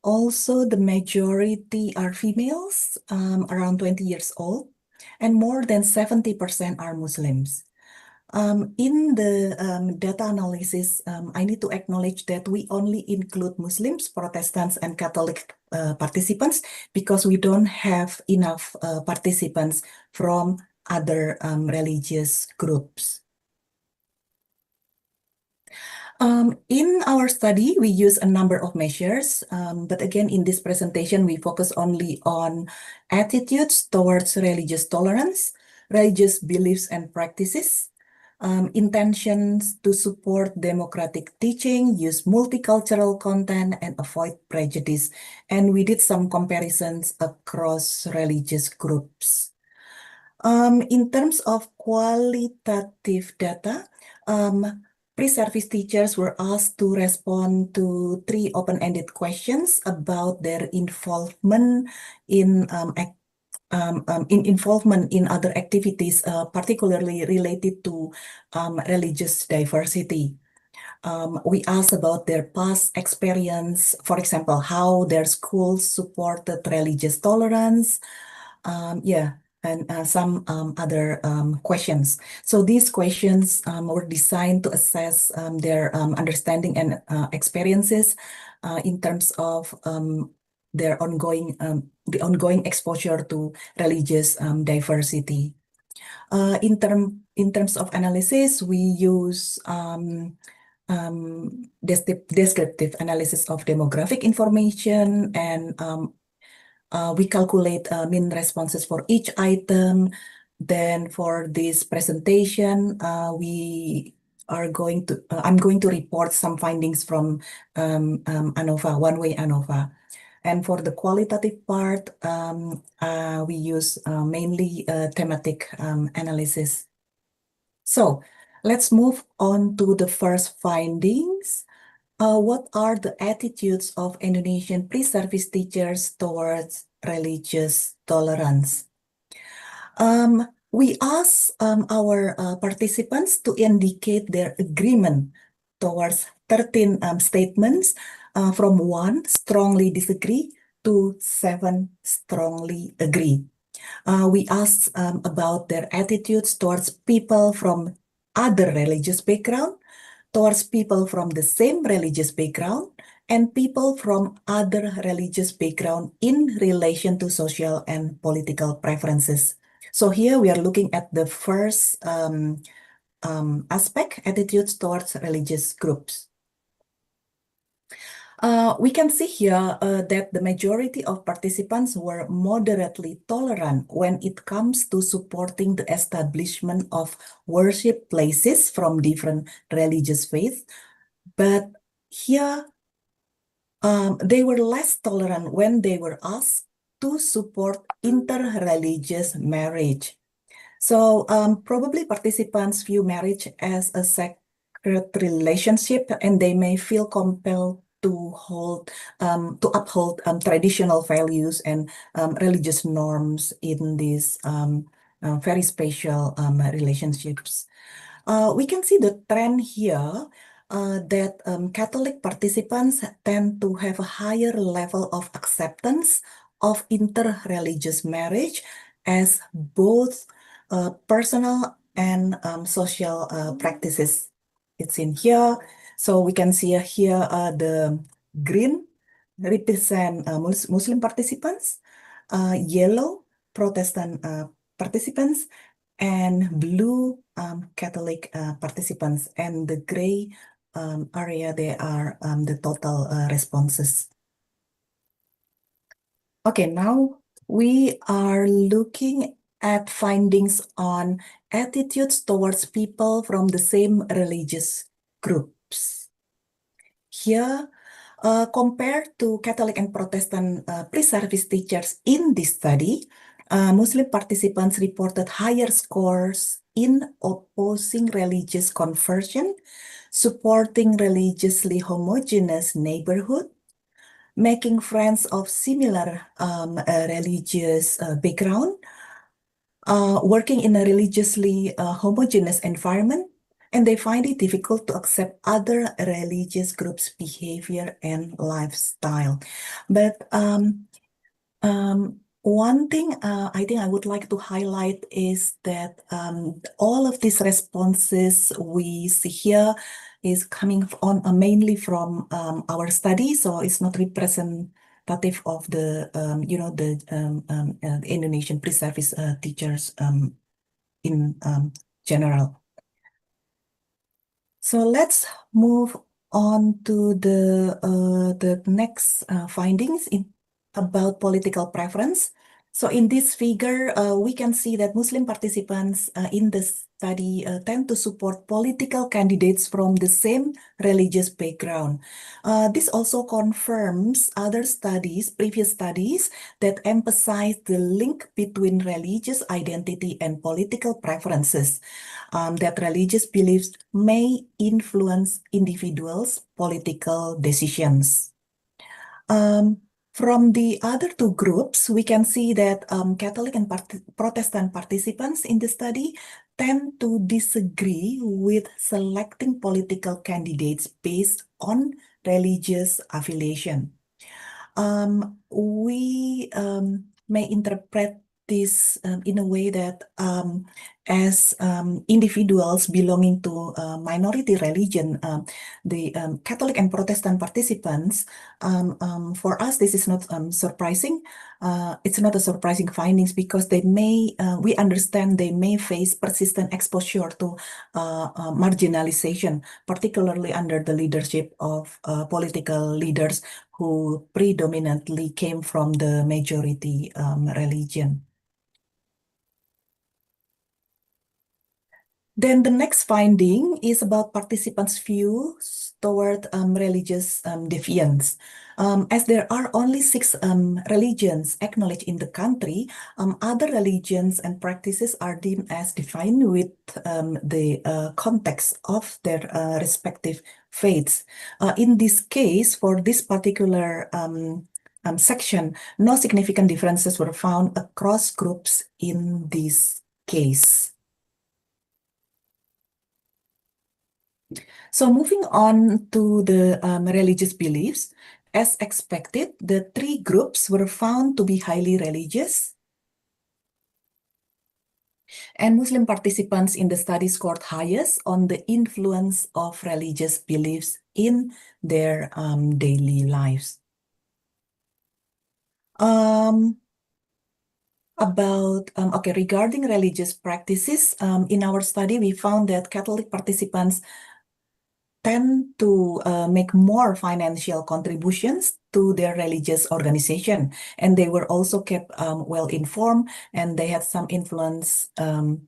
Speaker 8: also, the majority are females, around 20 years old, and more than 70% are Muslims. In the data analysis, I need to acknowledge that we only include Muslims, Protestants, and Catholic participants because we don't have enough participants from other religious groups. In our study, we use a number of measures, but again, in this presentation, we focus only on attitudes towards religious tolerance, religious beliefs and practices, intentions to support democratic teaching, use multicultural content, and avoid prejudice. And we did some comparisons across religious groups. In terms of qualitative data, pre-service teachers were asked to respond to 3 open-ended questions about their involvement in involvement in other activities, particularly related to religious diversity. We asked about their past experience, for example, how their schools supported religious tolerance, and some other questions. So these questions were designed to assess their understanding and experiences in terms of their ongoing the ongoing exposure to religious diversity. In terms of analysis, we use descriptive analysis of demographic information, and we calculate mean responses for each item. Then for this presentation, we are going to I'm going to report some findings from ANOVA, one-way ANOVA. And for the qualitative part, we use mainly thematic analysis. So let's move on to the first findings. What are the attitudes of Indonesian pre-service teachers towards religious tolerance? We asked our participants to indicate their agreement towards 13 statements from 1, strongly disagree, to 7, strongly agree. We asked about their attitudes towards people from other religious background, towards people from the same religious background, and people from other religious background in relation to social and political preferences. So here we are looking at the first aspect, attitudes towards religious groups. We can see here that the majority of participants were moderately tolerant when it comes to supporting the establishment of worship places from different religious faiths. But here, they were less tolerant when they were asked to support interreligious marriage. So probably participants view marriage as a sacred relationship, and they may feel compelled to uphold traditional values and religious norms in these very special relationships. We can see the trend here. that Catholic participants tend to have a higher level of acceptance of interreligious marriage as both personal and social practices. It's in here. So we can see here the green represent Muslim participants, yellow Protestant participants, and blue Catholic participants, and the gray area, they are the total responses. Okay, now we are looking at findings on attitudes towards people from the same religious groups. Here, compared to Catholic and Protestant pre-service teachers in this study, Muslim participants reported higher scores in opposing religious conversion, supporting religiously homogeneous neighborhood, making friends of similar religious background, working in a religiously homogeneous environment, and they find it difficult to accept other religious groups' behavior and lifestyle. But one thing I think I would like to highlight is that all of these responses we see here is coming on mainly from our study, so it's not representative of the the Indonesian pre-service teachers in general. So let's move on to the next findings about political preference. So in this figure, we can see that Muslim participants in the study tend to support political candidates from the same religious background. This also confirms other studies, previous studies, that emphasize the link between religious identity and political preferences, that religious beliefs may influence individuals' political decisions. From the other two groups, we can see that Catholic and Protestant participants in the study tend to disagree with selecting political candidates based on religious affiliation. We may interpret this in a way that as individuals belonging to minority religion, the Catholic and Protestant participants, for us, this is not surprising. It's not a surprising findings because they may, we understand they may face persistent exposure to marginalization, particularly under the leadership of political leaders who predominantly came from the majority religion. Then the next finding is about participants' views toward religious deviance. As there are only 6 religions acknowledged in the country, other religions and practices are deemed as defined with the context of their respective faiths. In this case, for this particular section, no significant differences were found across groups in this case. So moving on to the religious beliefs, as expected, the 3 groups were found to be highly religious, and Muslim participants in the study scored highest on the influence of religious beliefs in their daily lives. Regarding religious practices, in our study, we found that Catholic participants tend to make more financial contributions to their religious organization, and they were also kept well informed, and they had some influence in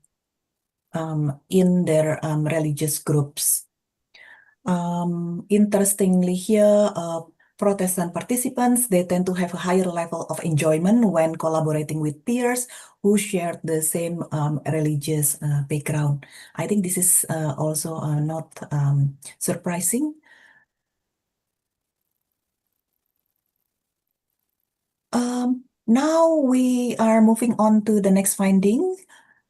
Speaker 8: their religious groups. Interestingly here, Protestant participants, they tend to have a higher level of enjoyment when collaborating with peers who share the same religious background. I think this is also not surprising. Now we are moving on to the next finding,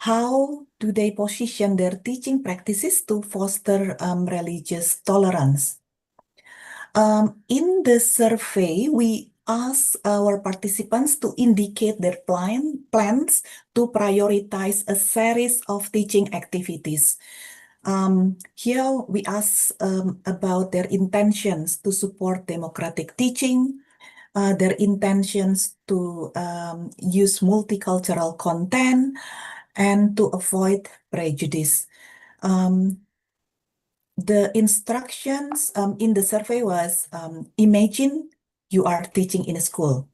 Speaker 8: how do they position their teaching practices to foster religious tolerance? In the survey, we asked our participants to indicate their plans to prioritize a series of teaching activities. Here we ask about their intentions to support democratic teaching, their intentions to use multicultural content, and to avoid prejudice. The instructions in the survey was imagine you are teaching in a school.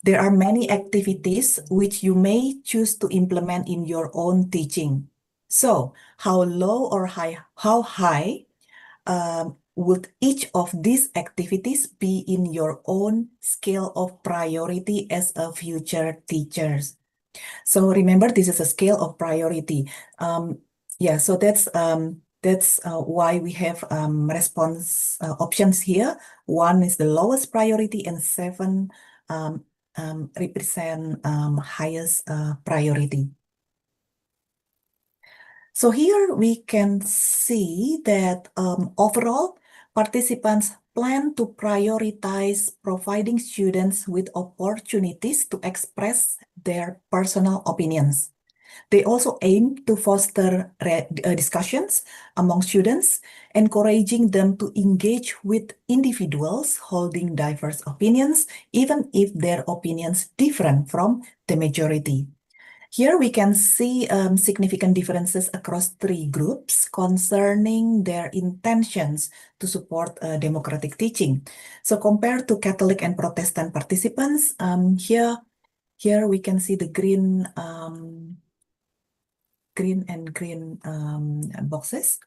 Speaker 8: There are many activities which you may choose to implement in your own teaching. So, how low or how high would each of these activities be in your own scale of priority as a future teachers? So remember, this is a scale of priority. Yeah, so that's why we have response options here. 1 is the lowest priority, and 7 represent highest priority. So here we can see that overall, participants plan to prioritize providing students with opportunities to express their personal opinions. They also aim to foster discussions among students, encouraging them to engage with individuals holding diverse opinions, even if their opinions differ from the majority. Here we can see significant differences across 3 groups concerning their intentions to support democratic teaching. So compared to Catholic and Protestant participants, here we can see the green boxes.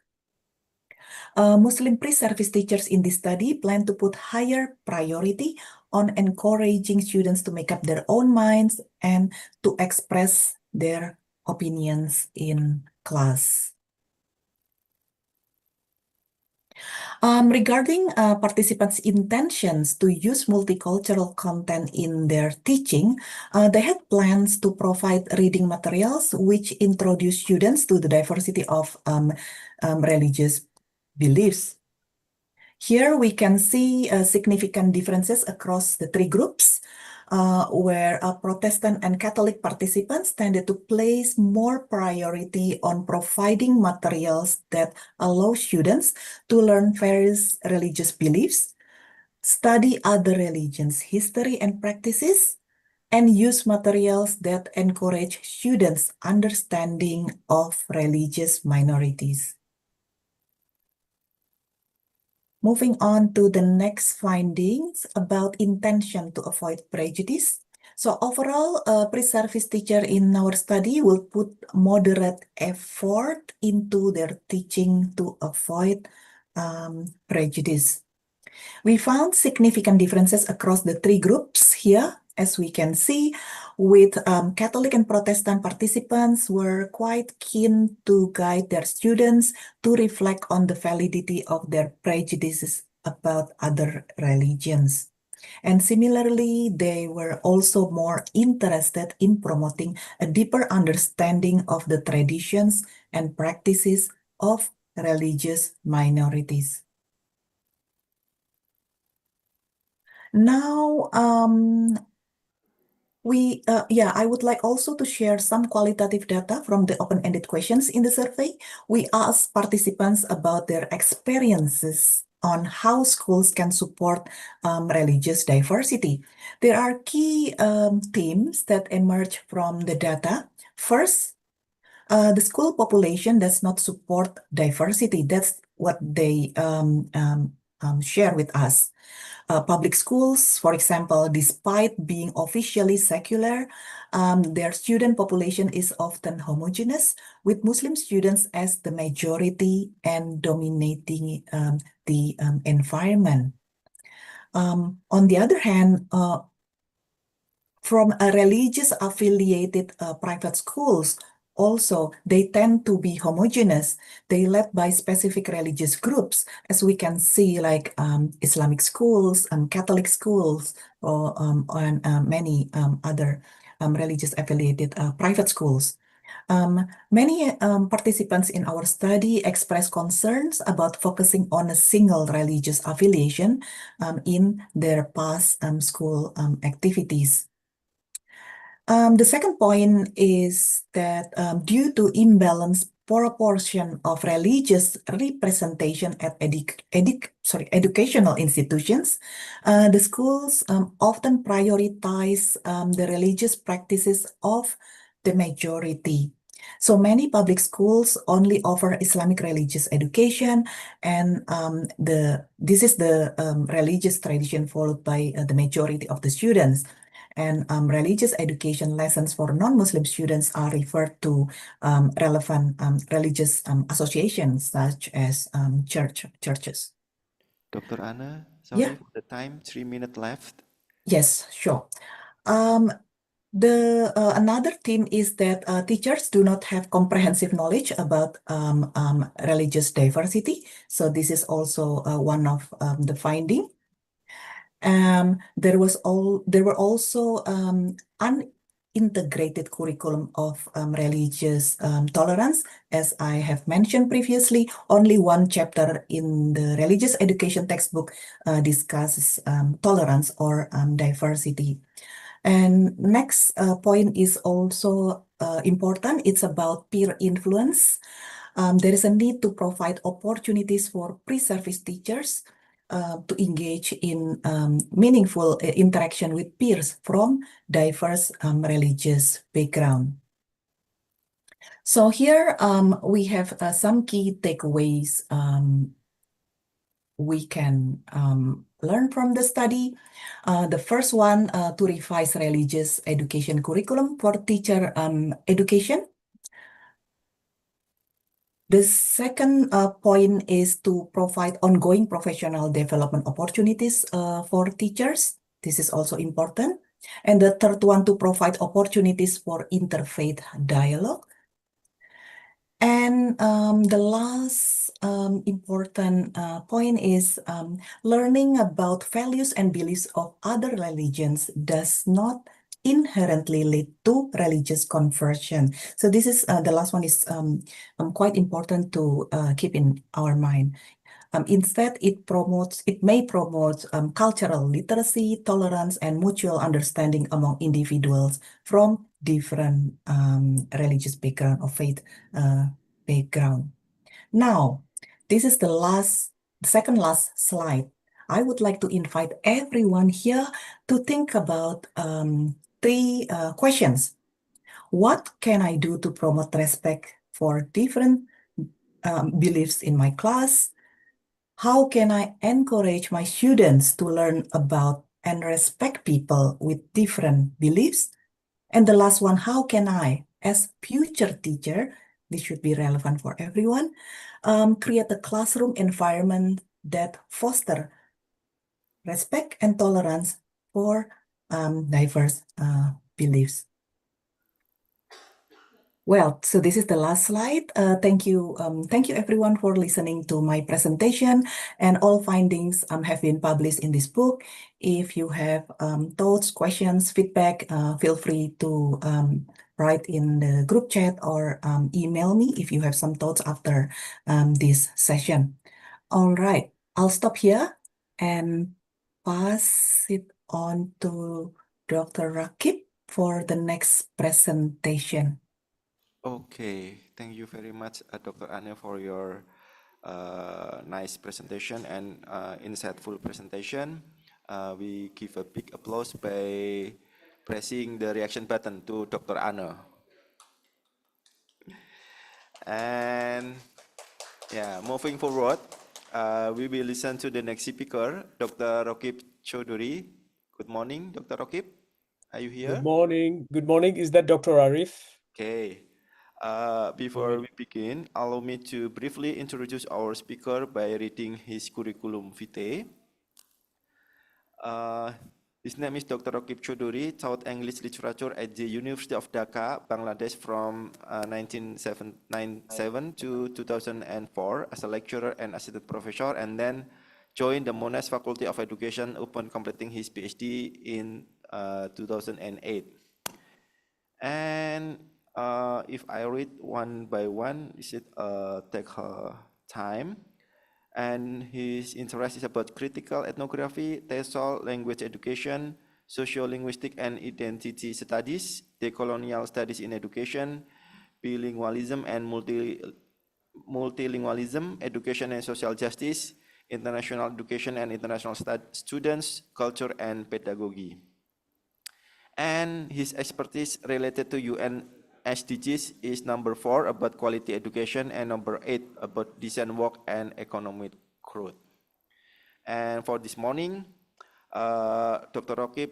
Speaker 8: Muslim pre-service teachers in this study plan to put higher priority on encouraging students to make up their own minds and to express their opinions in class. Regarding participants' intentions to use multicultural content in their teaching, they had plans to provide reading materials which introduce students to the diversity of religious beliefs. Here we can see significant differences across the 3 groups, where Protestant and Catholic participants tended to place more priority on providing materials that allow students to learn various religious beliefs, study other religions' history and practices, and use materials that encourage students' understanding of religious minorities. Moving on to the next findings about intention to avoid prejudice. So overall, a pre-service teacher in our study will put moderate effort into their teaching to avoid prejudice. We found significant differences across the 3 groups here, as we can see, with Catholic and Protestant participants were quite keen to guide their students to reflect on the validity of their prejudices about other religions. And similarly, they were also more interested in promoting a deeper understanding of the traditions and practices of religious minorities. Now, I would like also to share some qualitative data from the open-ended questions in the survey. We asked participants about their experiences on how schools can support religious diversity. There are key themes that emerge from the data. First, the school population does not support diversity. That's what they share with us. Public schools, for example, despite being officially secular, their student population is often homogeneous, with Muslim students as the majority and dominating the environment. On the other hand, from a religious affiliated private schools, also, they tend to be homogeneous. They led by specific religious groups, as we can see, like Islamic schools, Catholic schools, or and many other religious affiliated private schools. Many participants in our study expressed concerns about focusing on a single religious affiliation in their past school activities. The second point is that due to imbalanced proportion of religious representation at educational institutions, the schools often prioritize the religious practices of the majority. So many public schools only offer Islamic religious education, and this is the religious tradition followed by the majority of the students. And religious education lessons for non-Muslim students are referred to relevant religious associations such as churches.
Speaker 7: Dr. Anna,
Speaker 8: Yeah.
Speaker 7: sorry for the time, 3 minutes left.
Speaker 8: Yes, sure. Another theme is that teachers do not have comprehensive knowledge about religious diversity. So this is also one of the finding. There were also unintegrated curriculum of religious tolerance. As I have mentioned previously, only one chapter in the religious education textbook discusses tolerance or diversity. And next point is also important. It's about peer influence. There is a need to provide opportunities for pre-service teachers to engage in meaningful interaction with peers from diverse religious background. So here we have some key takeaways we can learn from the study. The first one, to revise religious education curriculum for teacher education. The second point is to provide ongoing professional development opportunities for teachers. This is also important. And the third one, to provide opportunities for interfaith dialogue. And the last important point is learning about values and beliefs of other religions does not inherently lead to religious conversion. So this is the last one is quite important to keep in our mind. Instead, it may promote cultural literacy, tolerance, and mutual understanding among individuals from different religious background or faith background. Now, this is the second last slide. I would like to invite everyone here to think about three questions. What can I do to promote respect for different beliefs in my class? How can I encourage my students to learn about and respect people with different beliefs? And the last one, how can I, as future teacher, this should be relevant for everyone, create a classroom environment that foster respect and tolerance for diverse beliefs. Well, so this is the last slide. Thank you everyone for listening to my presentation, and all findings have been published in this book. If you have thoughts, questions, feedback, feel free to write in the group chat or email me if you have some thoughts after this session. All right, I'll stop here and pass it on to Dr. Rakib for the next presentation.
Speaker 7: Okay, thank you very much, Dr. Anne, for your nice presentation and insightful presentation. We give a big applause by pressing the reaction button to Dr. Anne. And yeah, moving forward, we will listen to the next speaker, Dr. Rakib Choudhury. Good morning, Dr. Rakib. Are you here?
Speaker 9: Good morning. Good morning. Is that Dr. Arif?
Speaker 7: Okay. Before we begin, allow me to briefly introduce our speaker by reading his curriculum vitae. His name is Dr. Rakib Choudhury, taught English literature at the University of Dhaka, Bangladesh from 1997 to 2004 as a lecturer and assistant professor, and then joined the Monash Faculty of Education upon completing his PhD in 2008. And If I read one by one, it should take time. And his interest is about critical ethnography, TESOL, language education, sociolinguistic and identity studies, decolonial studies in education, bilingualism and multilingualism, education and social justice, international education and international students, culture and pedagogy. And his expertise related to UN SDGs is number 4 about quality education and number 8 about decent work and economic growth. And for this morning, Dr. Rakib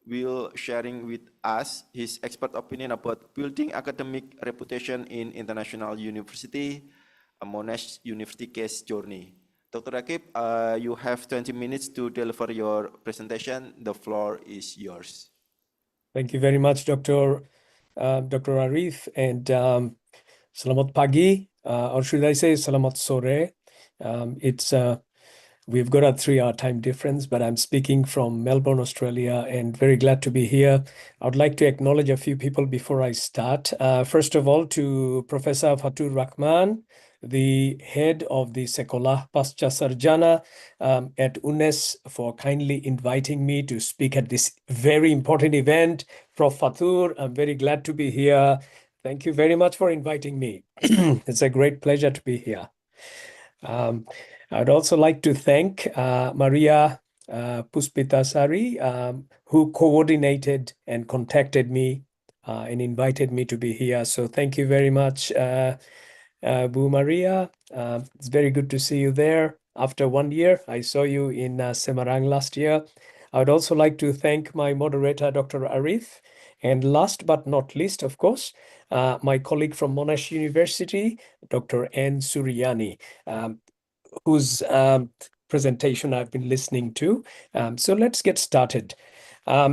Speaker 7: will sharing with us his expert opinion about building academic reputation in international university, a Monash University case journey. Dr. Rakib, you have 20 minutes to deliver your presentation. The floor is yours.
Speaker 9: Thank you very much, Dr. Arif, and selamat pagi, or should I say selamat sore? We've got a 3-hour time difference, but I'm speaking from Melbourne, Australia, and very glad to be here. I would like to acknowledge a few people before I start. First of all, to Professor Fatur Rahman, the head of the Sekolah Pasca Sarjana at UNES, for kindly inviting me to speak at this very important event. Prof. Fatur, I'm very glad to be here. Thank you very much for inviting me. It's a great pleasure to be here. I'd also like to thank Maria Puspitasari, who coordinated and contacted me and invited me to be here. So thank you very much, Bu Maria. It's very good to see you there. After 1 year, I saw you in Semarang last year. I would also like to thank my moderator, Dr. Arif. And last but not least, of course, my colleague from Monash University, Dr. N. Suryani, whose presentation I've been listening to. So let's get started.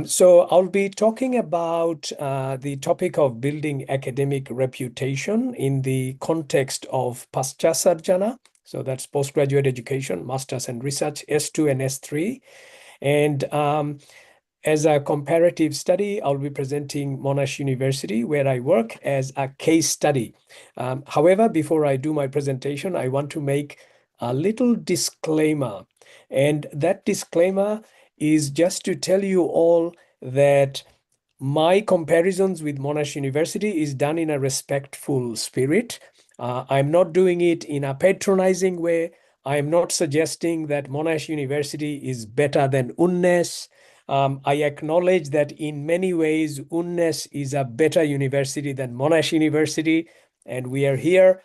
Speaker 9: So I'll be talking about the topic of building academic reputation in the context of Pasca Sarjana. So that's postgraduate education, master's and research, S2 and S3. And as a comparative study, I'll be presenting Monash University, where I work, as a case study. However, before I do my presentation, I want to make a little disclaimer. And that disclaimer is just to tell you all that my comparisons with Monash University is done in a respectful spirit. I'm not doing it in a patronizing way. I am not suggesting that Monash University is better than UNES. I acknowledge that in many ways, UNES is a better university than Monash University, and we are here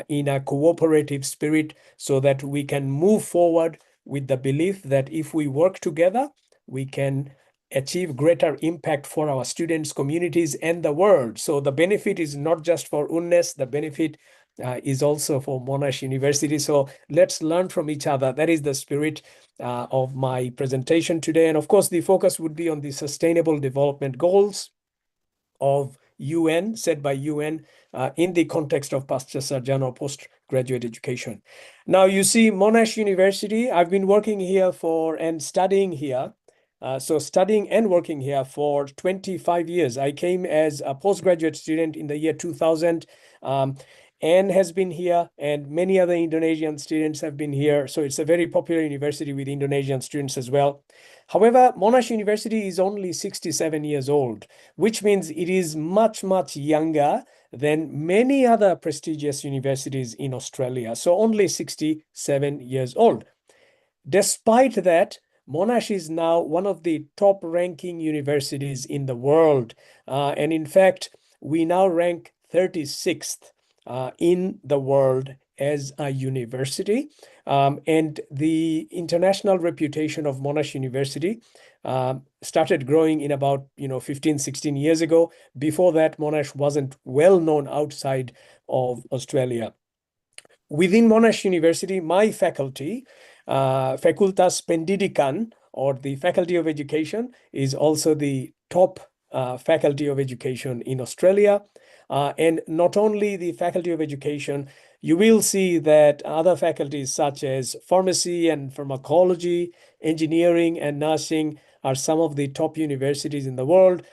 Speaker 9: in a cooperative spirit so that we can move forward with the belief that if we work together, we can achieve greater impact for our students, communities, and the world. So the benefit is not just for UNES, the benefit is also for Monash University. So let's learn from each other. That is the spirit of my presentation today. And of course, the focus would be on the Sustainable Development Goals of UN, set by UN, in the context of Pasca Sarjana or postgraduate education. Now, you see, Monash University, I've been working here and studying here. So studying and working here for 25 years. I came as a postgraduate student in the year 2000. Anne has been here, and many other Indonesian students have been here. So it's a very popular university with Indonesian students as well. However, Monash University is only 67 years old, which means it is much, much younger than many other prestigious universities in Australia. So only 67 years old. Despite that, Monash is now one of the top-ranking universities in the world. And in fact, we now rank 36th in the world as a university. And the international reputation of Monash University started growing in about 15, 16 years ago. Before that, Monash wasn't well known outside of Australia. Within Monash University, my faculty, Fakultas Pendidikan, or the Faculty of Education, is also the top Faculty of Education in Australia. And not only the Faculty of Education, you will see that other faculties such as pharmacy and pharmacology, engineering and nursing are some of the top universities in the world.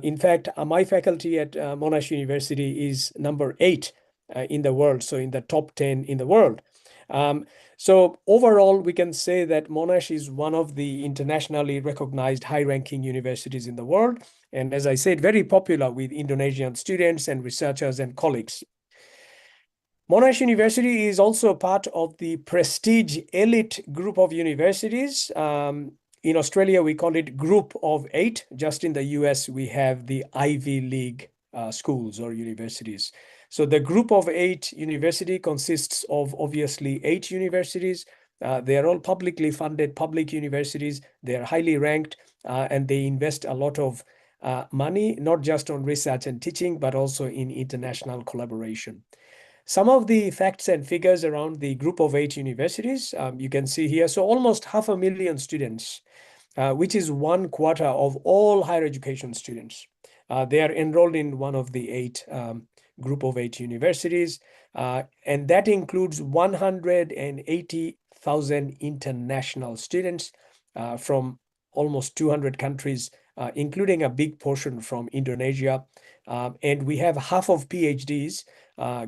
Speaker 9: In fact, my faculty at Monash University is number 8 in the world, so in the top 10 in the world. So overall, we can say that Monash is one of the internationally recognized high-ranking universities in the world. And as I said, very popular with Indonesian students and researchers and colleagues. Monash University is also part of the prestige elite group of universities. In Australia, we call it Group of 8. Just in the US, we have the Ivy League schools or universities. So the Group of 8 university consists of obviously 8 universities. They are all publicly funded public universities. They are highly ranked and they invest a lot of money, not just on research and teaching, but also in international collaboration. Some of the facts and figures around the Group of 8 universities, you can see here. So almost 500,000 students, which is 1/4 of all higher education students. They are enrolled in one of the 8 Group of 8 universities, and that includes 180,000 international students from almost 200 countries, including a big portion from Indonesia. And we have half of PhDs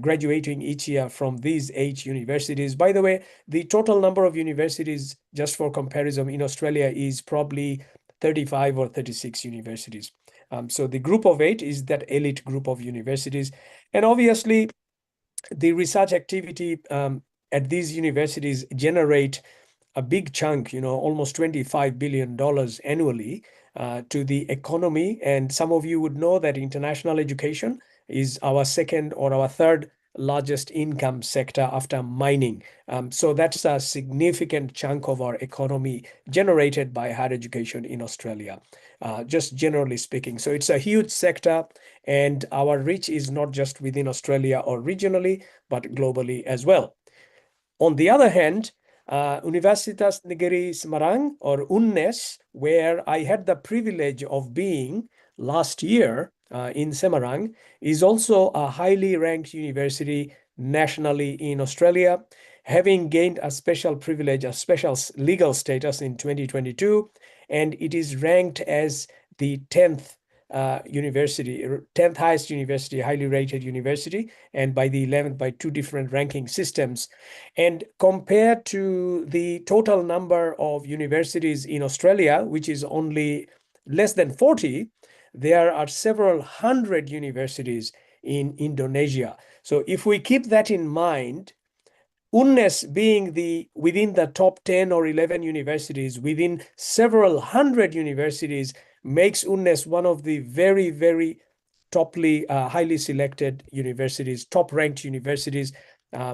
Speaker 9: graduating each year from these 8 universities. By the way, the total number of universities, just for comparison, in Australia is probably 35 or 36 universities. So the Group of 8 is that elite group of universities. And obviously, the research activity at these universities generate a big chunk, almost $25 billion annually to the economy. And some of you would know that international education is our second or our third largest income sector after mining. So that's a significant chunk of our economy generated by higher education in Australia, just generally speaking. So it's a huge sector, and our reach is not just within Australia or regionally, but globally as well. On the other hand, Universitas Negeri Semarang, or UNNES, where I had the privilege of being last year in Semarang, is also a highly ranked university nationally in Australia, having gained a special privilege, a special legal status in 2022, and it is ranked as the 10th university, 10th highest university, highly rated university, and by the 11th by 2 different ranking systems. And compared to the total number of universities in Australia, which is only less than 40, there are several hundred universities in Indonesia. So if we keep that in mind, UNNES being within the top 10 or 11 universities, within several hundred universities, makes UNNES one of the very, very highly selected universities, top-ranked universities,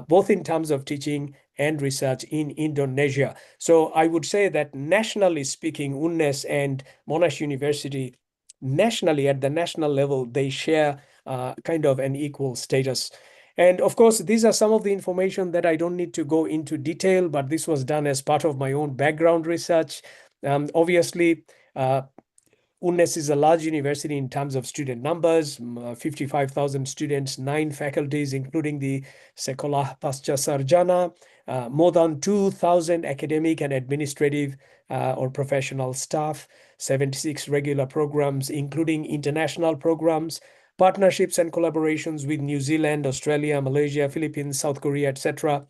Speaker 9: both in terms of teaching and research in Indonesia. So I would say that nationally speaking, UNNES and Monash University, nationally at the national level, they share kind of an equal status. And of course, these are some of the information that I don't need to go into detail, but this was done as part of my own background research. Obviously, UNNES is a large university in terms of student numbers, 55,000 students, 9 faculties, including the Sekolah Pasca Sarjana, more than 2,000 academic and administrative or professional staff, 76 regular programs, including international programs, partnerships and collaborations with New Zealand, Australia, Malaysia, Philippines, South Korea, etc.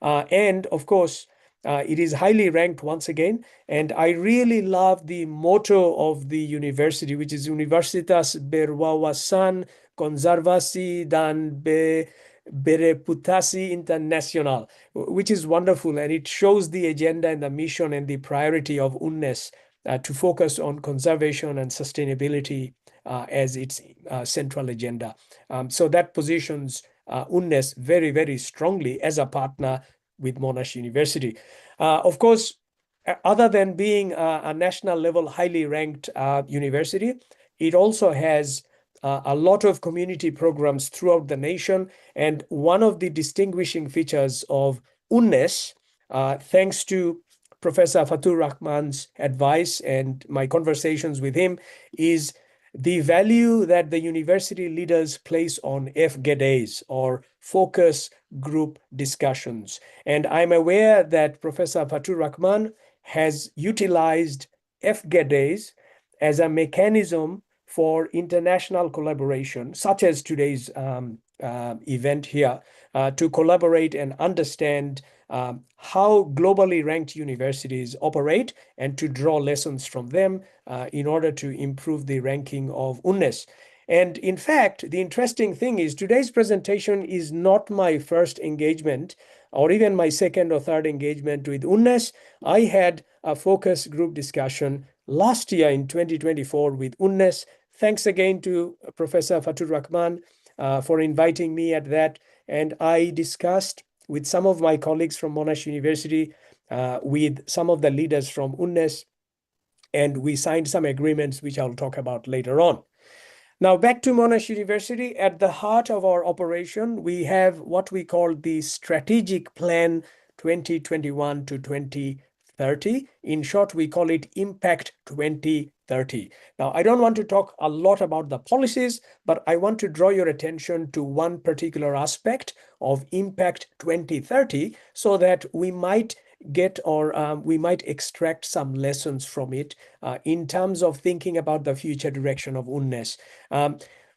Speaker 9: And of course, it is highly ranked once again. And I really love the motto of the university, which is Universitas Berwawasan Konservasi dan Bereputasi Internasional, which is wonderful. And it shows the agenda and the mission and the priority of UNNES to focus on conservation and sustainability as its central agenda. So that positions UNNES very, very strongly as a partner with Monash University. Of course, other than being a national level highly ranked university, it also has a lot of community programs throughout the nation. And one of the distinguishing features of UNNES, thanks to Professor Fatur Rahman's advice and my conversations with him, is the value that the university leaders place on FGDAs, or focus group discussions. And I'm aware that Professor Fatur Rahman has utilized FGADEs as a mechanism for international collaboration, such as today's event here, to collaborate and understand how globally ranked universities operate and to draw lessons from them in order to improve the ranking of UNES. And in fact, the interesting thing is today's presentation is not my first engagement or even my second or third engagement with UNES. I had a focus group discussion last year in 2024 with UNES. Thanks again to Professor Fatur Rahman for inviting me at that. And I discussed with some of my colleagues from Monash University, with some of the leaders from UNES, and we signed some agreements, which I'll talk about later on. Now, back to Monash University. At the heart of our operation, we have what we call the Strategic Plan 2021 to 2030. In short, we call it Impact 2030. Now, I don't want to talk a lot about the policies, but I want to draw your attention to one particular aspect of Impact 2030 so that we might get or we might extract some lessons from it in terms of thinking about the future direction of UNES.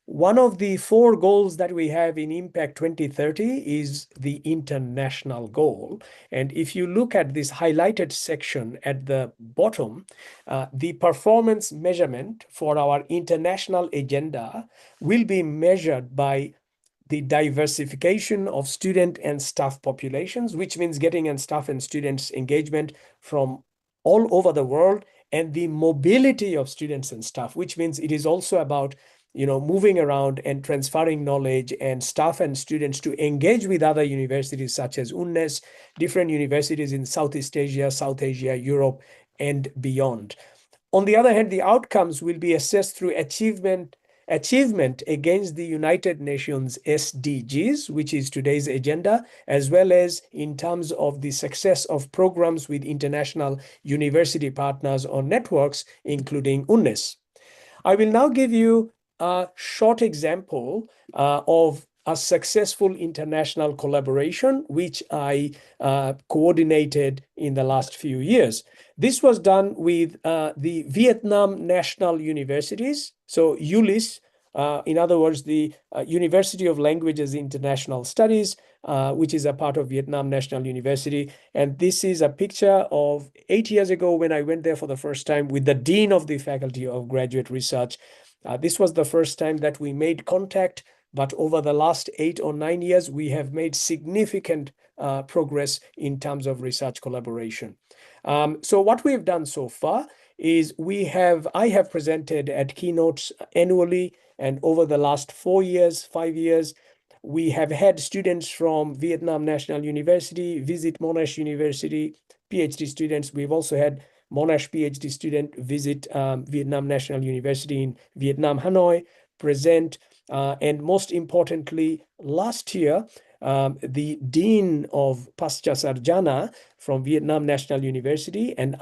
Speaker 9: One of the 4 goals that we have in Impact 2030 is the international goal. And if you look at this highlighted section at the bottom, the performance measurement for our international agenda will be measured by the diversification of student and staff populations, which means getting and staff and students engagement from all over the world, and the mobility of students and staff, which means it is also about moving around and transferring knowledge and staff and students to engage with other universities such as UNES, different universities in Southeast Asia, South Asia, Europe, and beyond. On the other hand, the outcomes will be assessed through achievement against the United Nations SDGs, which is today's agenda, as well as in terms of the success of programs with international university partners or networks, including UNES. I will now give you a short example of a successful international collaboration, which I coordinated in the last few years. This was done with the Vietnam National Universities, so ULIS, in other words, the University of Languages International Studies, which is a part of Vietnam National University. And this is a picture of 8 years ago when I went there for the first time with the Dean of the Faculty of Graduate Research. This was the first time that we made contact, but over the last 8 or 9 years, we have made significant progress in terms of research collaboration. So what we have done so far is I have presented at keynotes annually, and over the last 5 years, we have had students from Vietnam National University visit Monash University, PhD students. We've also had Monash PhD student visit Vietnam National University in Vietnam, Hanoi, present, and most importantly, last year, the Dean of Pasca Sarjana from Vietnam National University and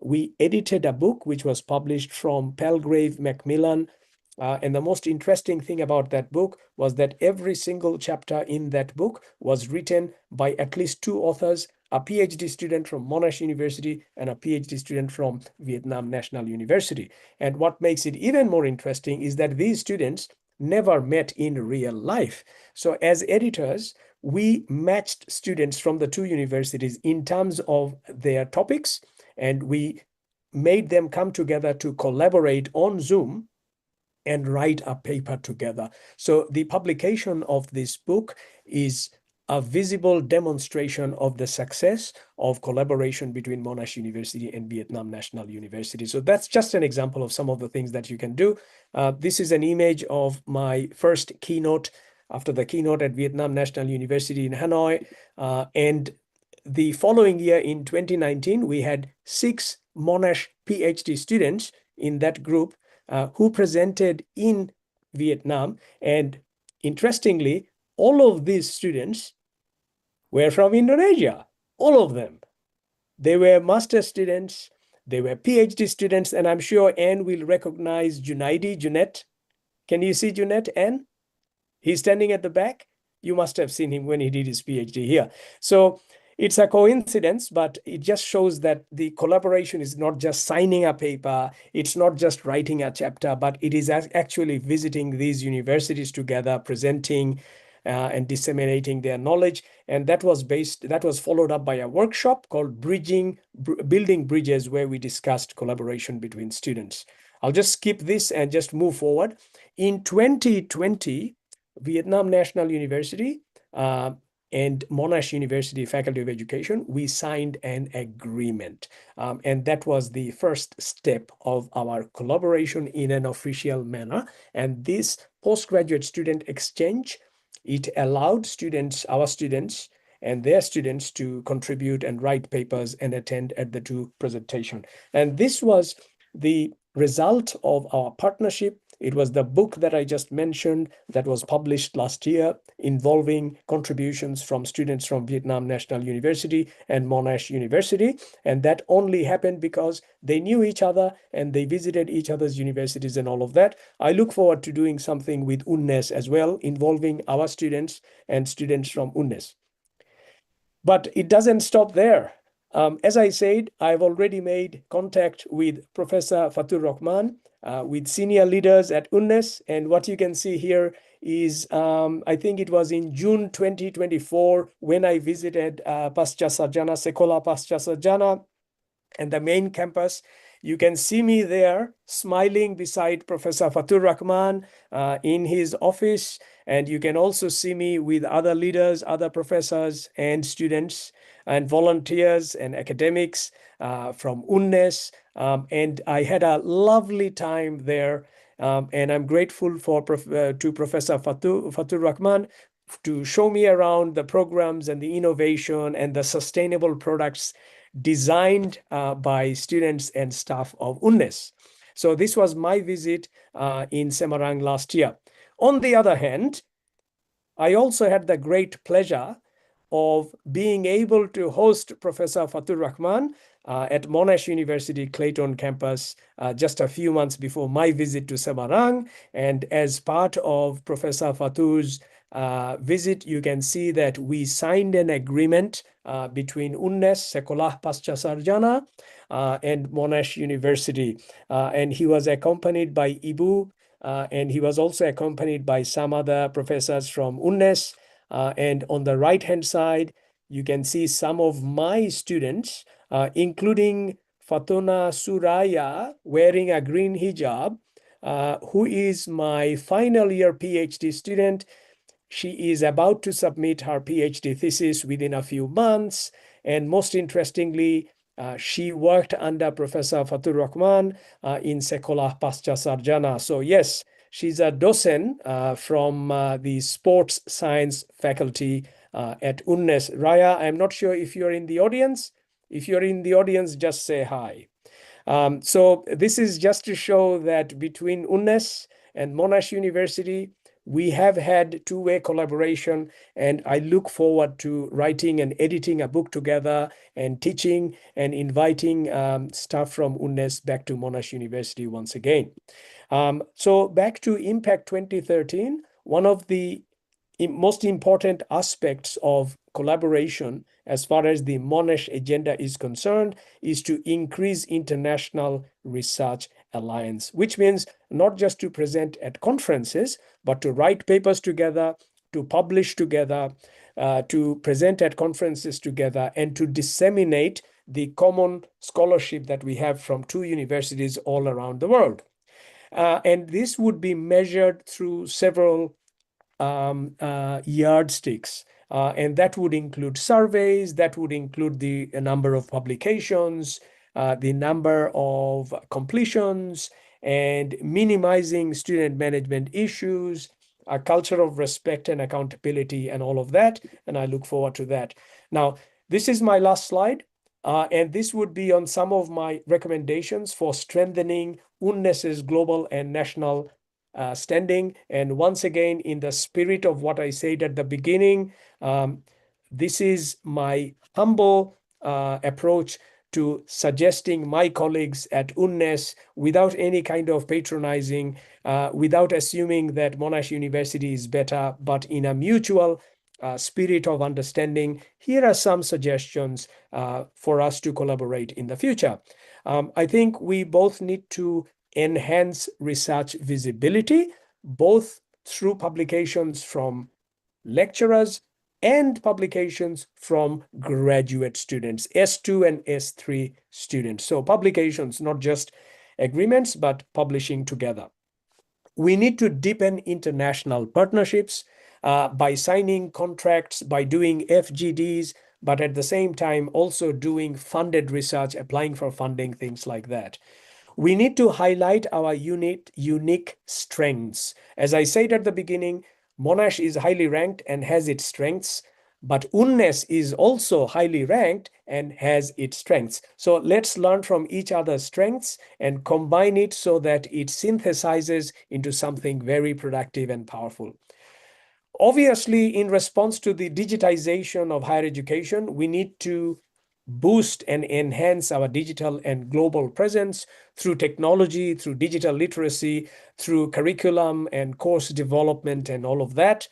Speaker 9: we edited a book which was published from Palgrave Macmillan. And the most interesting thing about that book was that every single chapter in that book was written by at least 2 authors, a PhD student from Monash University and a PhD student from Vietnam National University. And what makes it even more interesting is that these students never met in real life. So as editors, we matched students from the 2 universities in terms of their topics, and we made them come together to collaborate on Zoom and write a paper together. So the publication of this book is a visible demonstration of the success of collaboration between Monash University and Vietnam National University. So that's just an example of some of the things that you can do. This is an image of my first keynote after the keynote at Vietnam National University in Hanoi. And the following year in 2019, we had 6 Monash PhD students in that group who presented in Vietnam. And interestingly, all of these students were from Indonesia, all of them. They were master students, they were PhD students, and I'm sure Anne will recognize Junaid. Can you see Junaid, Anne? He's standing at the back. You must have seen him when he did his PhD here. So it's a coincidence, but it just shows that the collaboration is not just signing a paper, it's not just writing a chapter, but it is actually visiting these universities together, presenting and disseminating their knowledge. And that was followed up by a workshop called Building Bridges, where we discussed collaboration between students. I'll just skip this and just move forward. In 2020, Vietnam National University and Monash University Faculty of Education, we signed an agreement. And that was the first step of our collaboration in an official manner. And this postgraduate student exchange, it allowed students, our students, and their students to contribute and write papers and attend at the two presentation. And this was the result of our partnership. It was the book that I just mentioned that was published last year, involving contributions from students from Vietnam National University and Monash University. And that only happened because they knew each other and they visited each other's universities and all of that. I look forward to doing something with UNNES as well, involving our students and students from UNNES. But it doesn't stop there. As I said, I've already made contact with Professor Fatur Rahman, with senior leaders at UNNES. And what you can see here is, I think it was in June 2024 when I visited Pasca Sarjana, Sekolah Pasca Sarjana, and the main campus. You can see me there smiling beside Professor Fatur Rahman in his office. And you can also see me with other leaders, other professors and students and volunteers and academics from UNNES. And I had a lovely time there. And I'm grateful to Professor Fatur Rahman to show me around the programs and the innovation and the sustainable products designed by students and staff of UNNES. So this was my visit in Semarang last year. On the other hand, I also had the great pleasure of being able to host Professor Fatur Rahman at Monash University Clayton campus just a few months before my visit to Semarang. And as part of Professor Fatur's visit, you can see that we signed an agreement between UNNES, Sekolah Pasca Sarjana, and Monash University. And he was accompanied by Ibu, and he was also accompanied by some other professors from UNNES. And on the right-hand side, you can see some of my students, including Fatona Suraya, wearing a green hijab, who is my final year PhD student. She is about to submit her PhD thesis within a few months. And most interestingly, she worked under Professor Fatur Rahman in Sekolah Pasca Sarjana. So yes, she's a docent from the sports science faculty at UNNES. Raya, I'm not sure if you're in the audience. If you're in the audience, just say hi. So this is just to show that between UNNES and Monash University, we have had two-way collaboration, and I look forward to writing and editing a book together and teaching and inviting staff from UNNES back to Monash University once again. So back to Impact 2013, one of the most important aspects of collaboration as far as the Monash agenda is concerned is to increase international research alliance, which means not just to present at conferences, but to write papers together, to publish together, to present at conferences together, and to disseminate the common scholarship that we have from two universities all around the world. And this would be measured through several yardsticks. And that would include surveys, that would include the number of publications, the number of completions, and minimizing student management issues, a culture of respect and accountability, and all of that. And I look forward to that. Now, this is my last slide. And this would be on some of my recommendations for strengthening UNNES's global and national standing. And once again, in the spirit of what I said at the beginning, this is my humble approach to suggesting my colleagues at UNNES without any kind of patronizing, without assuming that Monash University is better, but in a mutual spirit of understanding, here are some suggestions for us to collaborate in the future. I think we both need to enhance research visibility, both through publications from lecturers and publications from graduate students, S2 and S3 students. So publications, not just agreements, but publishing together. We need to deepen international partnerships by signing contracts, by doing FGDs, but at the same time also doing funded research, applying for funding, things like that. We need to highlight our unique strengths. As I said at the beginning, Monash is highly ranked and has its strengths, but UNNES is also highly ranked and has its strengths. So let's learn from each other's strengths and combine it so that it synthesizes into something very productive and powerful. Obviously, in response to the digitization of higher education, we need to boost and enhance our digital and global presence through technology, through digital literacy, through curriculum and course development and all of that.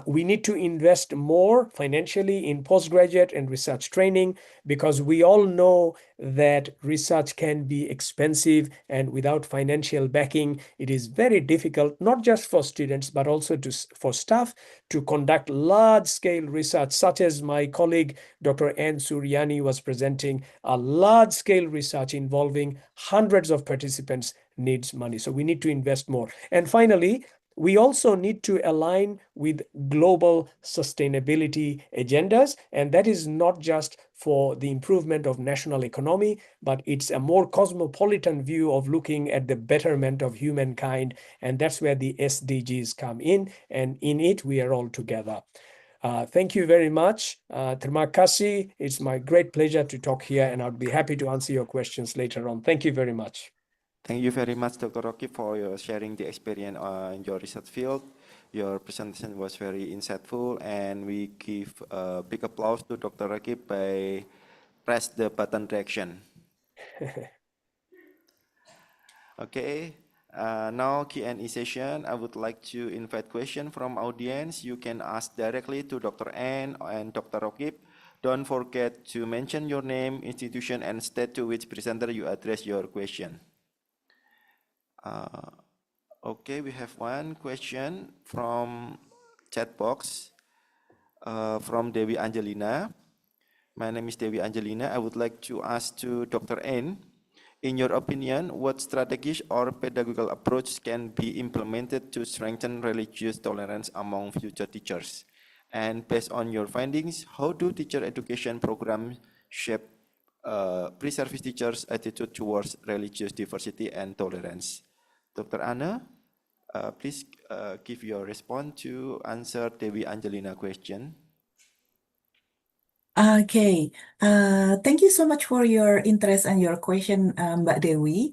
Speaker 9: We need to invest more financially in postgraduate and research training because we all know that research can be expensive, and without financial backing, it is very difficult, not just for students, but also for staff to conduct large-scale research, such as my colleague, Dr. N. Suryani, was presenting. A large-scale research involving hundreds of participants needs money. So we need to invest more. And finally, we also need to align with global sustainability agendas, and that is not just for the improvement of national economy, but it's a more cosmopolitan view of looking at the betterment of humankind, and that's where the SDGs come in, and in it we are all together. Thank you very much. Terima kasih. It's my great pleasure to talk here, and I'll be happy to answer your questions later on. Thank you very much.
Speaker 7: Thank you very much, Dr. Rocky, for your sharing the experience in your research field. Your presentation was very insightful, and we give a big applause to Dr. Rocky by press the button reaction. Okay, now Q&A session. I would like to invite questions from audience. You can ask directly to Dr. N and Dr. Rocky. Don't forget to mention your name, institution, and state to which presenter you address your question. Okay, we have one question from chat box from Dewi Angelina. My name is Dewi Angelina. I would like to ask to Dr. N, in your opinion, what strategies or pedagogical approach can be implemented to strengthen religious tolerance among future teachers? And based on your findings, how do teacher education programs shape pre-service teachers' attitude towards religious diversity and tolerance? Dr. Anna, please give your response to answer Dewi Angelina question.
Speaker 8: Okay, thank you so much for your interest and your question, Mbak Dewi.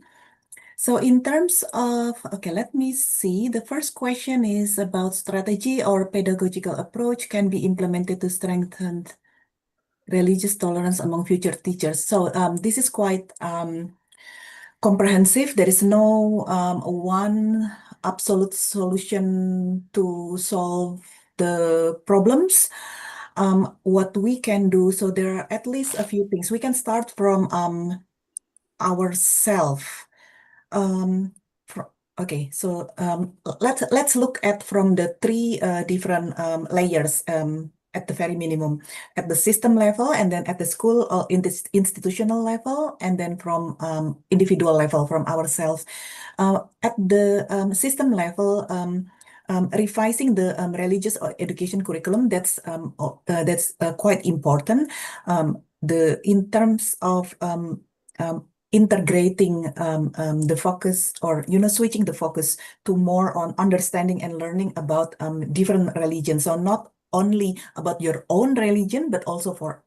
Speaker 8: So in terms of, okay, let me see. The first question is about strategy or pedagogical approach can be implemented to strengthen religious tolerance among future teachers. So this is quite comprehensive. There is no one absolute solution to solve the problems. What we can do, so there are at least a few things. We can start from ourselves. Okay, so let's look at from the three different layers at the very minimum, at the system level, and then at the school or in this institutional level, and then from individual level, from ourselves. At the system level, revising the religious education curriculum, that's quite important. In terms of integrating the focus, or switching the focus to more on understanding and learning about different religions. So not only about your own religion, but also for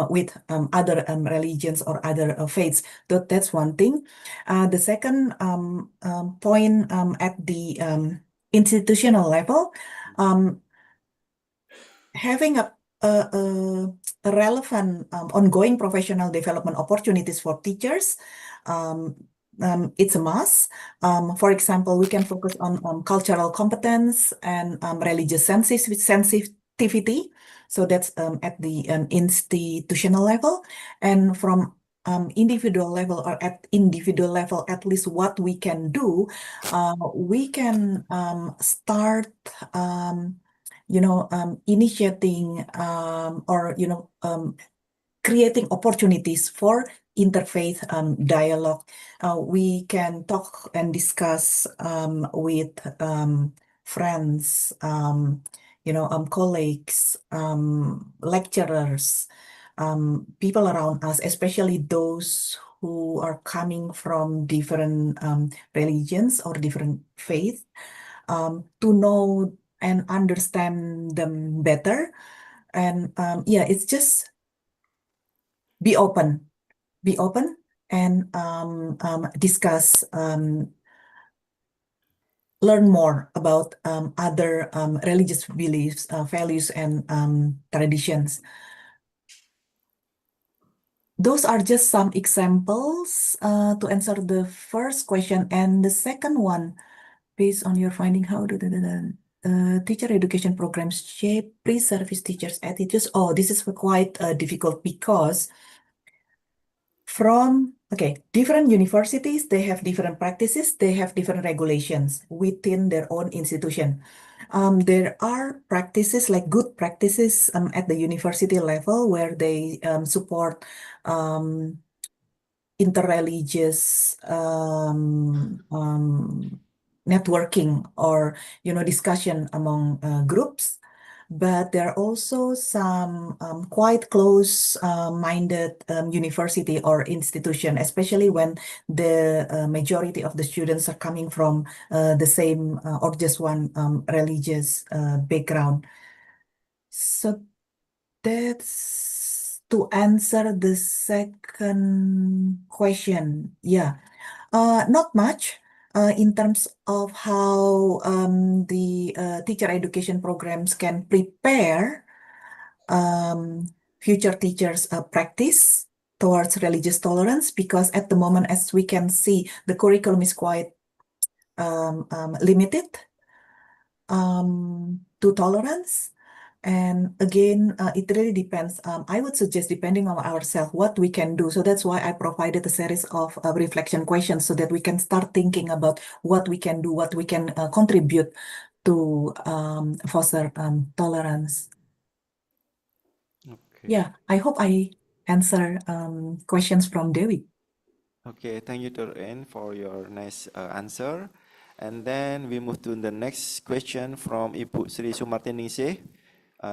Speaker 8: with other religions or other faiths. That's one thing. The second point at the institutional level, having a relevant ongoing professional development opportunities for teachers, it's a must. For example, we can focus on cultural competence and religious activity. So that's at the institutional level, and from individual level or at individual level, at least what we can do, we can start, initiating or creating opportunities for interfaith dialogue. We can talk and discuss with friends, colleagues, lecturers, people around us, especially those who are coming from different religions or different faiths, to know and understand them better. And yeah, it's just be open, and discuss, learn more about other religious beliefs, values, and traditions. Those are just some examples to answer the first question. And the second one, based on your finding, how do the teacher education programs shape pre-service teachers' attitudes? Oh, this is quite difficult because different universities, they have different practices, they have different regulations within their own institution. There are practices, like good practices at the university level, where they support interreligious networking, or discussion among groups. But there are also some quite close-minded university or institution, especially when the majority of the students are coming from the same or just one religious background. So that's to answer the second question. Yeah, not much in terms of how the teacher education programs can prepare future teachers' practice towards religious tolerance, because at the moment, as we can see, the curriculum is quite limited to tolerance. And again, it really depends. I would suggest, depending on ourselves, what we can do. So that's why I provided a series of reflection questions, so that we can start thinking about what we can do, what we can contribute to foster tolerance.
Speaker 7: Okay.
Speaker 8: Yeah, I hope I answer questions from Dewi.
Speaker 7: Okay, thank you, Doreen, for your nice answer. And then we move to the next question from Ibu Sri Sumartiningsih.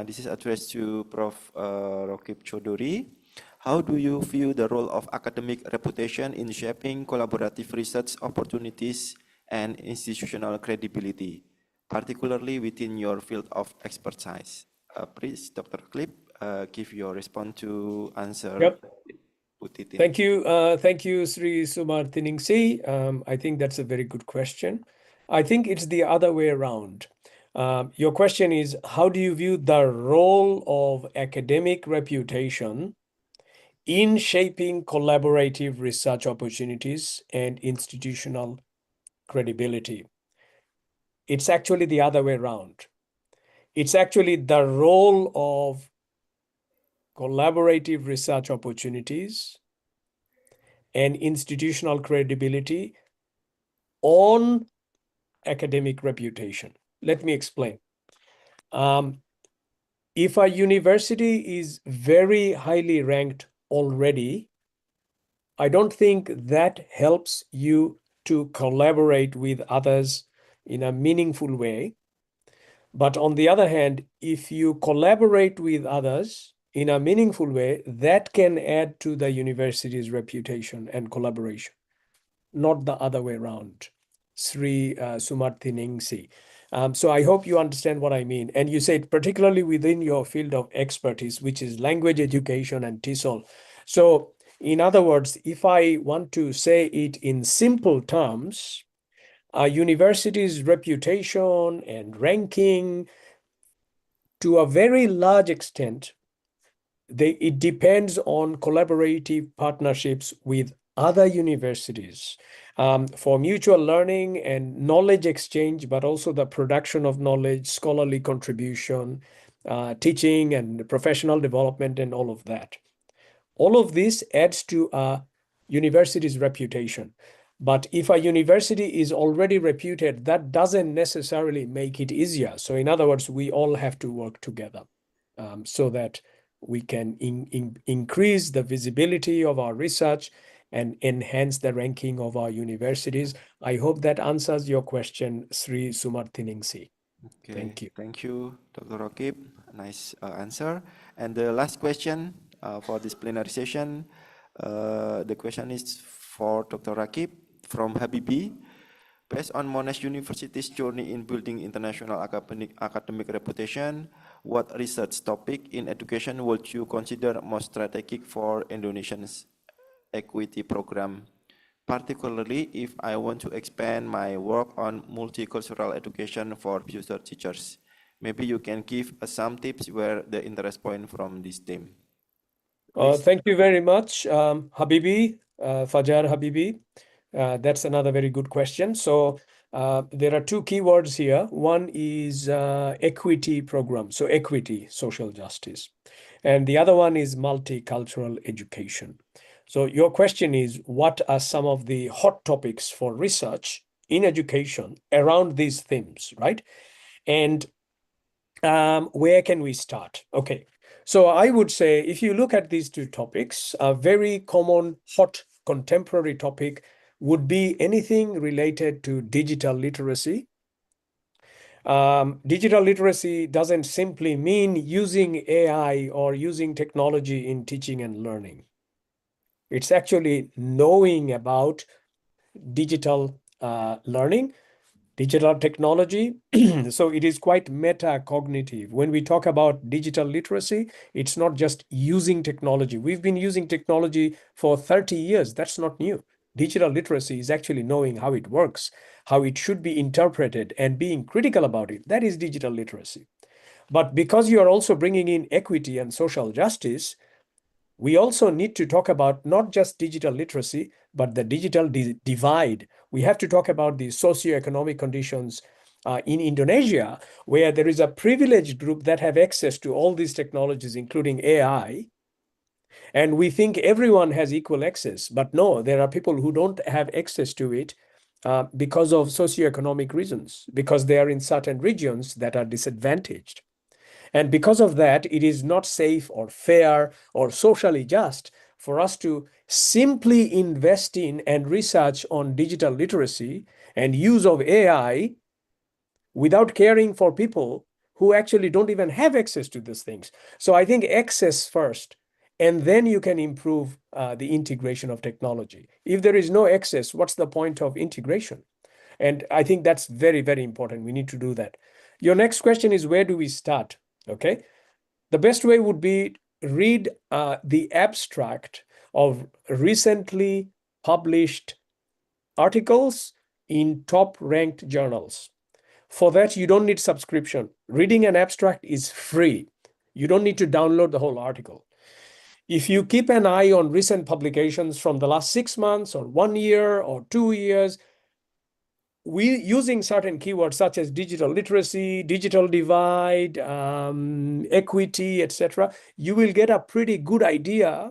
Speaker 7: This is addressed to Prof. Rokib Chodori. How do you view the role of academic reputation in shaping collaborative research opportunities and institutional credibility, particularly within your field of expertise? Please, Dr. Clip, give your response to answer.
Speaker 9: Yep.
Speaker 7: Put it in.
Speaker 9: Thank you, Sri Sumartiningsih. I think that's a very good question. I think it's the other way around. Your question is, how do you view the role of academic reputation in shaping collaborative research opportunities and institutional credibility? It's actually the other way around. It's actually the role of collaborative research opportunities and institutional credibility on academic reputation. Let me explain. If a university is very highly ranked already, I don't think that helps you to collaborate with others in a meaningful way. But on the other hand, if you collaborate with others in a meaningful way, that can add to the university's reputation and collaboration, not the other way around. Sri Sumartiningsih. So I hope you understand what I mean. And you said particularly within your field of expertise, which is language education and TESOL. So in other words, if I want to say it in simple terms, a university's reputation and ranking, to a very large extent, it depends on collaborative partnerships with other universities for mutual learning and knowledge exchange, but also the production of knowledge, scholarly contribution, teaching and professional development and all of that. All of this adds to a university's reputation. But if a university is already reputed, that doesn't necessarily make it easier. So in other words, we all have to work together so that we can increase the visibility of our research and enhance the ranking of our universities. I hope that answers your question, Sri Sumartiningsi.
Speaker 7: Okay,
Speaker 9: Thank you.
Speaker 7: thank you, Dr. Rakib. Nice answer. And the last question for this plenary session, the question is for Dr. Rakib from Habibi. Based on Monash University's journey in building international academic reputation, what research topic in education would you consider most strategic for Indonesia's equity program? Particularly if I want to expand my work on multicultural education for future teachers. Maybe you can give us some tips where the interest point from this theme.
Speaker 9: Thank you very much, Habibi, Fajar Habibi. That's another very good question. So there are two keywords here. One is equity program, so equity, social justice. And the other one is multicultural education. So your question is, what are some of the hot topics for research in education around these themes, right? And where can we start? Okay, so I would say if you look at these two topics, a very common hot contemporary topic would be anything related to digital literacy. Digital literacy doesn't simply mean using AI or using technology in teaching and learning. It's actually knowing about digital learning, digital technology. So it is quite metacognitive. When we talk about digital literacy, it's not just using technology. We've been using technology for 30 years. That's not new. Digital literacy is actually knowing how it works, how it should be interpreted, and being critical about it. That is digital literacy. But because you are also bringing in equity and social justice, we also need to talk about not just digital literacy, but the digital divide. We have to talk about the socioeconomic conditions in Indonesia, where there is a privileged group that have access to all these technologies, including AI. And we think everyone has equal access, but no, there are people who don't have access to it because of socioeconomic reasons, because they are in certain regions that are disadvantaged. And because of that, it is not safe or fair or socially just for us to simply invest in and research on digital literacy and use of AI without caring for people who actually don't even have access to these things. So I think access first, and then you can improve the integration of technology. If there is no access, what's the point of integration? And I think that's very, very important. We need to do that. Your next question is, where do we start? Okay. The best way would be read the abstract of recently published articles in top-ranked journals. For that, you don't need subscription. Reading an abstract is free. You don't need to download the whole article. If you keep an eye on recent publications from the last 6 months or 1 year or 2 years, we using certain keywords such as digital literacy, digital divide, equity, etc., you will get a pretty good idea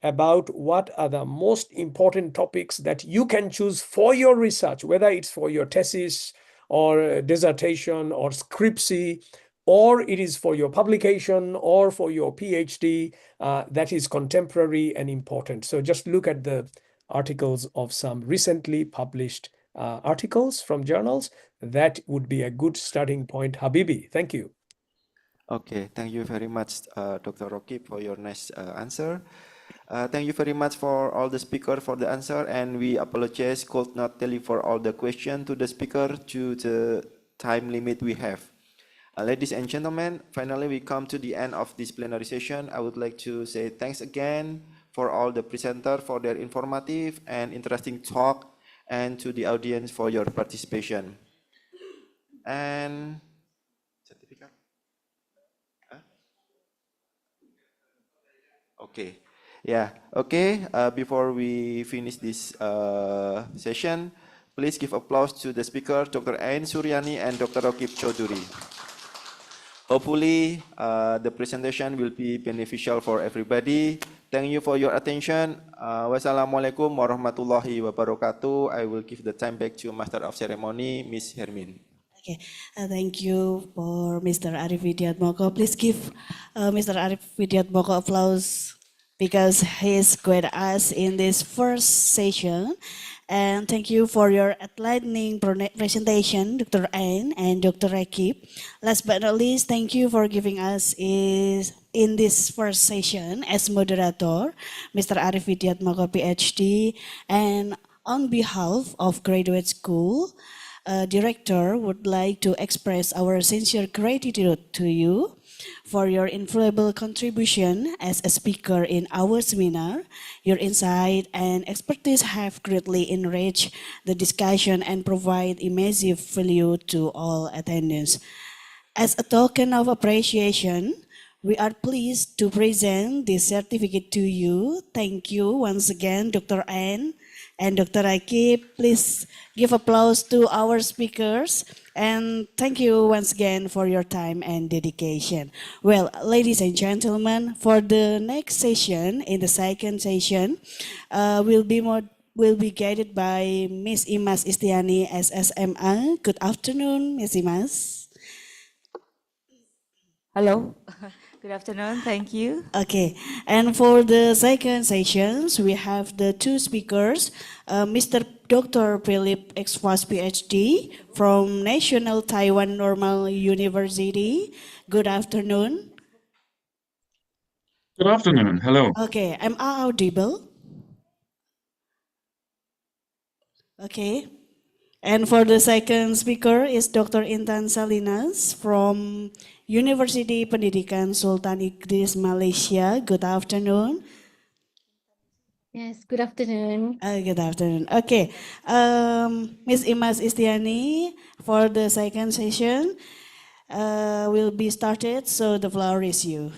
Speaker 9: about what are the most important topics that you can choose for your research, whether it's for your thesis or dissertation or scriptsy, or it is for your publication or for your PhD, that is contemporary and important. So just look at the articles of some recently published articles from journals. That would be a good starting point, Habibi. Thank you.
Speaker 7: Okay, thank you very much, Dr. Rakib, for your nice answer. Thank you very much for all the speaker for the answer, and we apologize could not deliver all the questions to the speaker due to the time limit we have. Ladies and gentlemen, finally we come to the end of this plenary session. I would like to say thanks again for all the presenters for their informative and interesting talk, and to the audience for your participation. And certificate? Huh? Okay. Yeah, okay. Before we finish this session, please give applause to the speaker, Dr. Ain Suryani and Dr. Rakib Chaudhuri. Hopefully, the presentation will be beneficial for everybody. Thank you for your attention. Wassalamualaikum warahmatullahi wabarakatuh. I will give the time back to Master of Ceremony, Miss Hermin.
Speaker 3: Okay, thank you for Mr. Arif Widiatmoko. Please give Mr. Arif Widiatmoko applause because he is with us in this first session. And thank you for your enlightening presentation, Dr. Anne and Dr. Rakib. Last but not least, thank you for giving us in this first session as moderator, Mr. Arif Widiatmoko, PhD. And on behalf of Graduate School, Director would like to express our sincere gratitude to you for your invaluable contribution as a speaker in our seminar. Your insight and expertise have greatly enriched the discussion and provide immersive value to all attendees. As a token of appreciation, we are pleased to present this certificate to you. Thank you once again, Dr. Anne and Dr. Akib. Please give applause to our speakers. And thank you once again for your time and dedication. Well, ladies and gentlemen, for the next session, in the second session, will be guided by Miss Imas Istiani, SSMA. Good afternoon, Miss Imas.
Speaker 10: Hello. Good afternoon. Thank you.
Speaker 3: Okay, and for the second sessions, we have the two speakers, Mr. Dr. Philip Exwas, PhD from National Taiwan Normal University. Good afternoon.
Speaker 11: Good afternoon. Hello.
Speaker 3: Okay, am I audible? Okay. And for the second speaker is Dr. Intan Salinas from University Pendidikan Sultan Idris, Malaysia. Good afternoon.
Speaker 12: Yes, good afternoon.
Speaker 3: Good afternoon. Okay, Ms. Imas Istiani for the second session will be started, so the floor is you.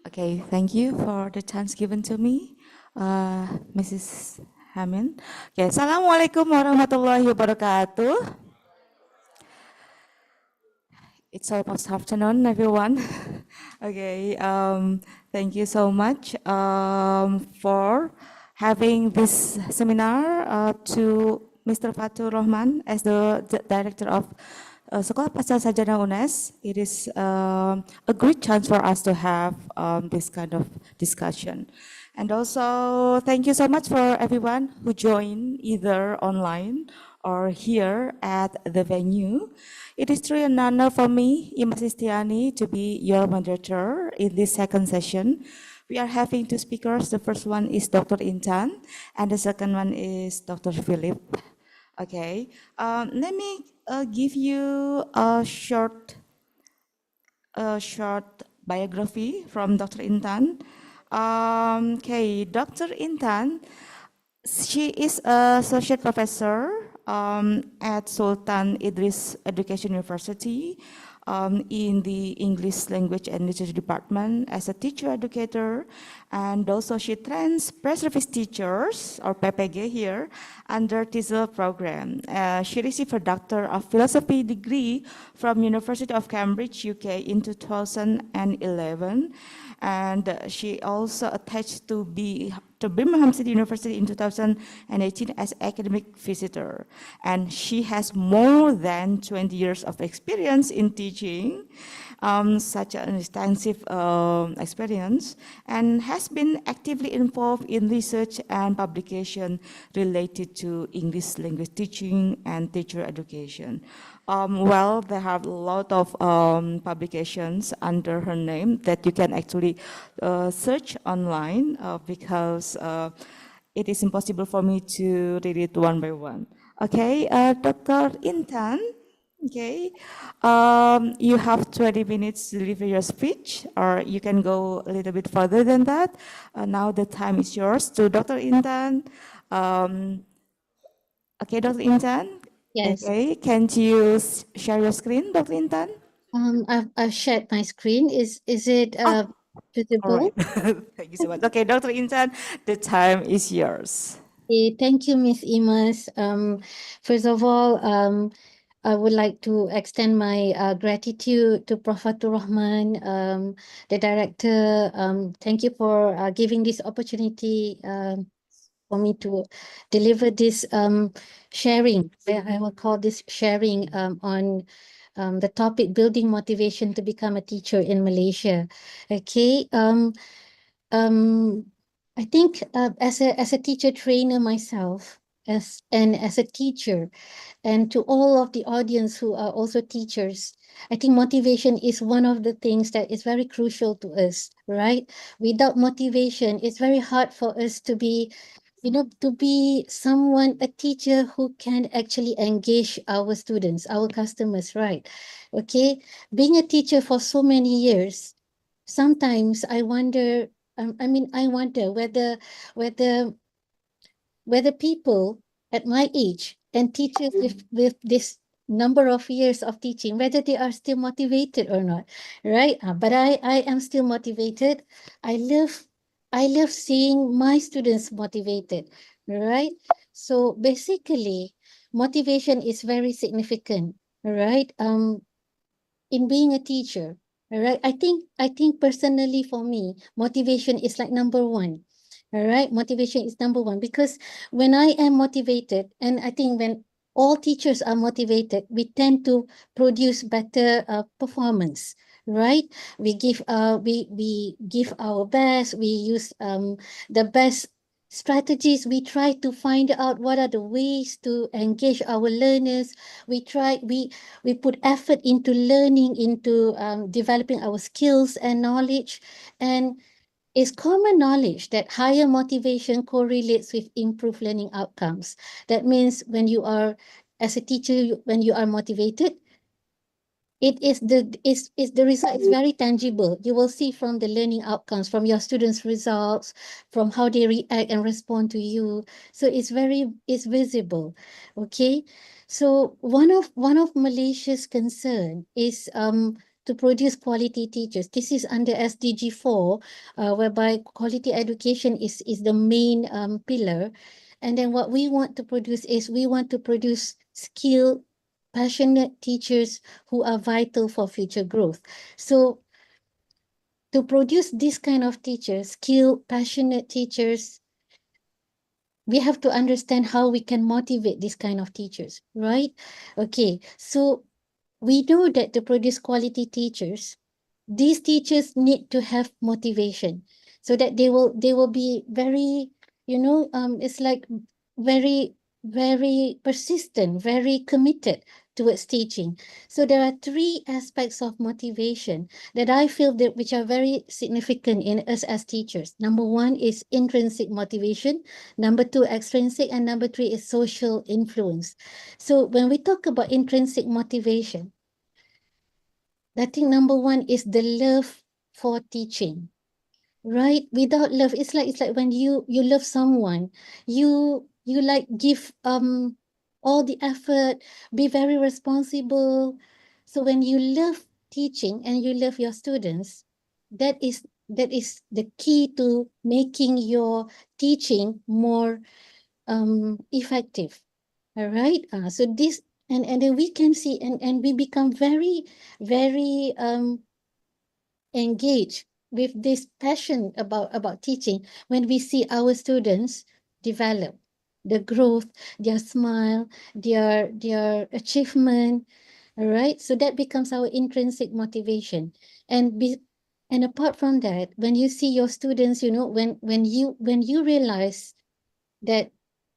Speaker 10: Okay, thank you for the chance given to me, Mrs. Hamin. Okay, Assalamualaikum warahmatullahi wabarakatuh. It's almost afternoon, everyone. Okay, thank you so much for having this seminar to Mr. Fatur Rahman as the director of Sekolah Pasca Sarjana UNES. It is a great chance for us to have this kind of discussion. And also, thank you so much for everyone who joined either online or here at the venue. It is truly an honor for me, Imas Istiani, to be your moderator in this second session. We are having two speakers. The first one is Dr. Intan, and the second one is Dr. Philip. Okay, let me give you a short biography from Dr. Intan. Okay, Dr. Intan, she is an associate professor at Sultan Idris Education University in the English Language and Literature Department as a teacher educator, and also she trains pre-service teachers or PPG here under TESOL program. She received her Doctor of Philosophy degree from University of Cambridge, UK in 2011. And she also attached to Birmingham City University in 2018 as academic visitor. And she has more than 20 years of experience in teaching, such an extensive experience, and has been actively involved in research and publication related to English language teaching and teacher education. Well, there have a lot of publications under her name that you can actually search online because it is impossible for me to read it one by one. Okay, Dr. Intan, okay, you have 20 minutes to deliver your speech, or you can go a little bit further than that. Now the time is yours to Dr. Intan. Okay, Dr. Intan.
Speaker 12: Yes.
Speaker 10: Okay, can you share your screen, Dr. Intan?
Speaker 12: I've shared my screen. Is it
Speaker 10: All
Speaker 12: visible?
Speaker 10: right. Thank you so much. Okay, Dr. Intan, the time is yours.
Speaker 12: Okay, thank you, Miss Imas. First of all, I would like to extend my gratitude to Prof. Fatur Rahman, the director. Thank you for giving this opportunity for me to deliver this sharing. I will call this sharing on the topic building motivation to become a teacher in Malaysia. Okay. I think as a teacher trainer myself, as a teacher, and to all of the audience who are also teachers, I think motivation is one of the things that is very crucial to us, right? Without motivation, it's very hard for us to be, to be someone, a teacher who can actually engage our students, our customers, right? Okay, being a teacher for so many years, sometimes I wonder, I wonder whether whether people at my age and teachers with this number of years of teaching, whether they are still motivated or not, right? But I am still motivated. I love seeing my students motivated, right? So basically, motivation is very significant, right? In being a teacher, all right? I think personally for me, motivation is like number one. All right, motivation is number one because when I am motivated, and I think when all teachers are motivated, we tend to produce better performance, right? We give our best. We use the best strategies. We try to find out what are the ways to engage our learners. We put effort into learning, into developing our skills and knowledge, and it's common knowledge that higher motivation correlates with improved learning outcomes. That means when you are, as a teacher, when you are motivated, is the result is very tangible. You will see from the learning outcomes, from your students' results, from how they react and respond to you. So it's visible. Okay. So one of Malaysia's concern is to produce quality teachers. This is under SDG 4, whereby quality education is the main pillar. And then what we want to produce is we want to produce skilled, passionate teachers who are vital for future growth. So to produce this kind of teachers, skilled, passionate teachers, we have to understand how we can motivate this kind of teachers, right? Okay, so we know that to produce quality teachers, these teachers need to have motivation so that they will be very, it's like very, very persistent, very committed towards teaching. So there are three aspects of motivation that I feel that which are very significant in us as teachers. Number one is intrinsic motivation, number two extrinsic, and number three is social influence. So when we talk about intrinsic motivation, I think number one is the love for teaching, right? Without love, it's like when you love someone, you like give all the effort, be very responsible. So when you love teaching and you love your students, that is the key to making your teaching more effective. All right. So this and then we can see and we become very, very engaged with this passion about teaching when we see our students develop the growth, their smile, their achievement. All right. So that becomes our intrinsic motivation. And apart from that, when you see your students, when you realize that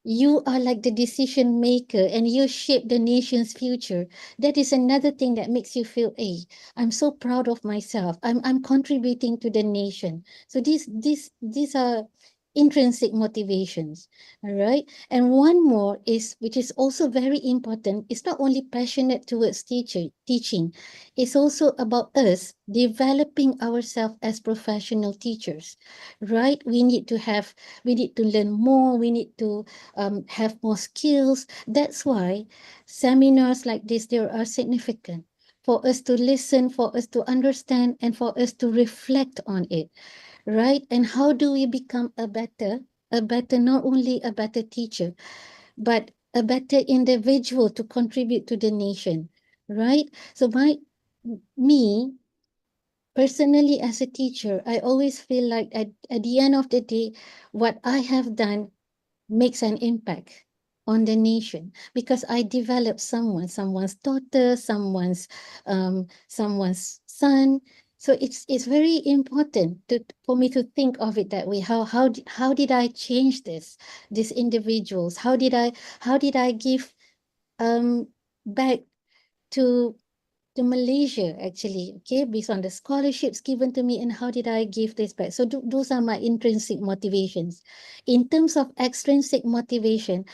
Speaker 12: you are like the decision maker and you shape the nation's future, that is another thing that makes you feel, hey, I'm so proud of myself. I'm contributing to the nation. So these are intrinsic motivations. All right. And one more is, which is also very important, it's not only passionate towards teaching, it's also about us developing ourselves as professional teachers. Right. We need to learn more. We need to have more skills. That's why seminars like this, they are significant for us to listen, for us to understand, and for us to reflect on it, right? And how do we become not only a better teacher, but a better individual to contribute to the nation, right? So me, personally as a teacher, I always feel like at the end of the day, what I have done makes an impact on the nation because I develop someone's daughter, someone's son. So it's very important for me to think of it that way. How did I change these individuals? How did I give back to Malaysia actually, okay, based on the scholarships given to me and how did I give this back? So those are my intrinsic motivations. In terms of extrinsic motivation,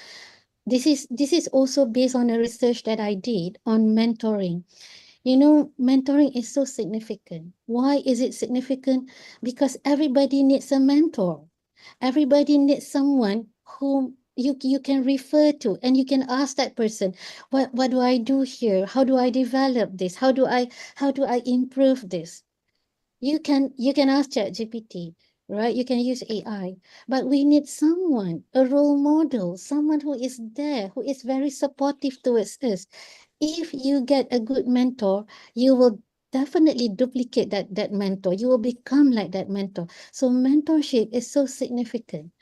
Speaker 12: this is also based on a research that I did on mentoring. You know, mentoring is so significant. Why is it significant? Because everybody needs a mentor. Everybody needs someone whom you can refer to and you can ask that person, what do I do here? How do I develop this? How do I improve this? You can ask ChatGPT, right? You can use AI, but we need someone, a role model, someone who is there, who is very supportive towards us. If you get a good mentor, you will definitely duplicate that mentor. You will become like that mentor. So mentorship is so significant.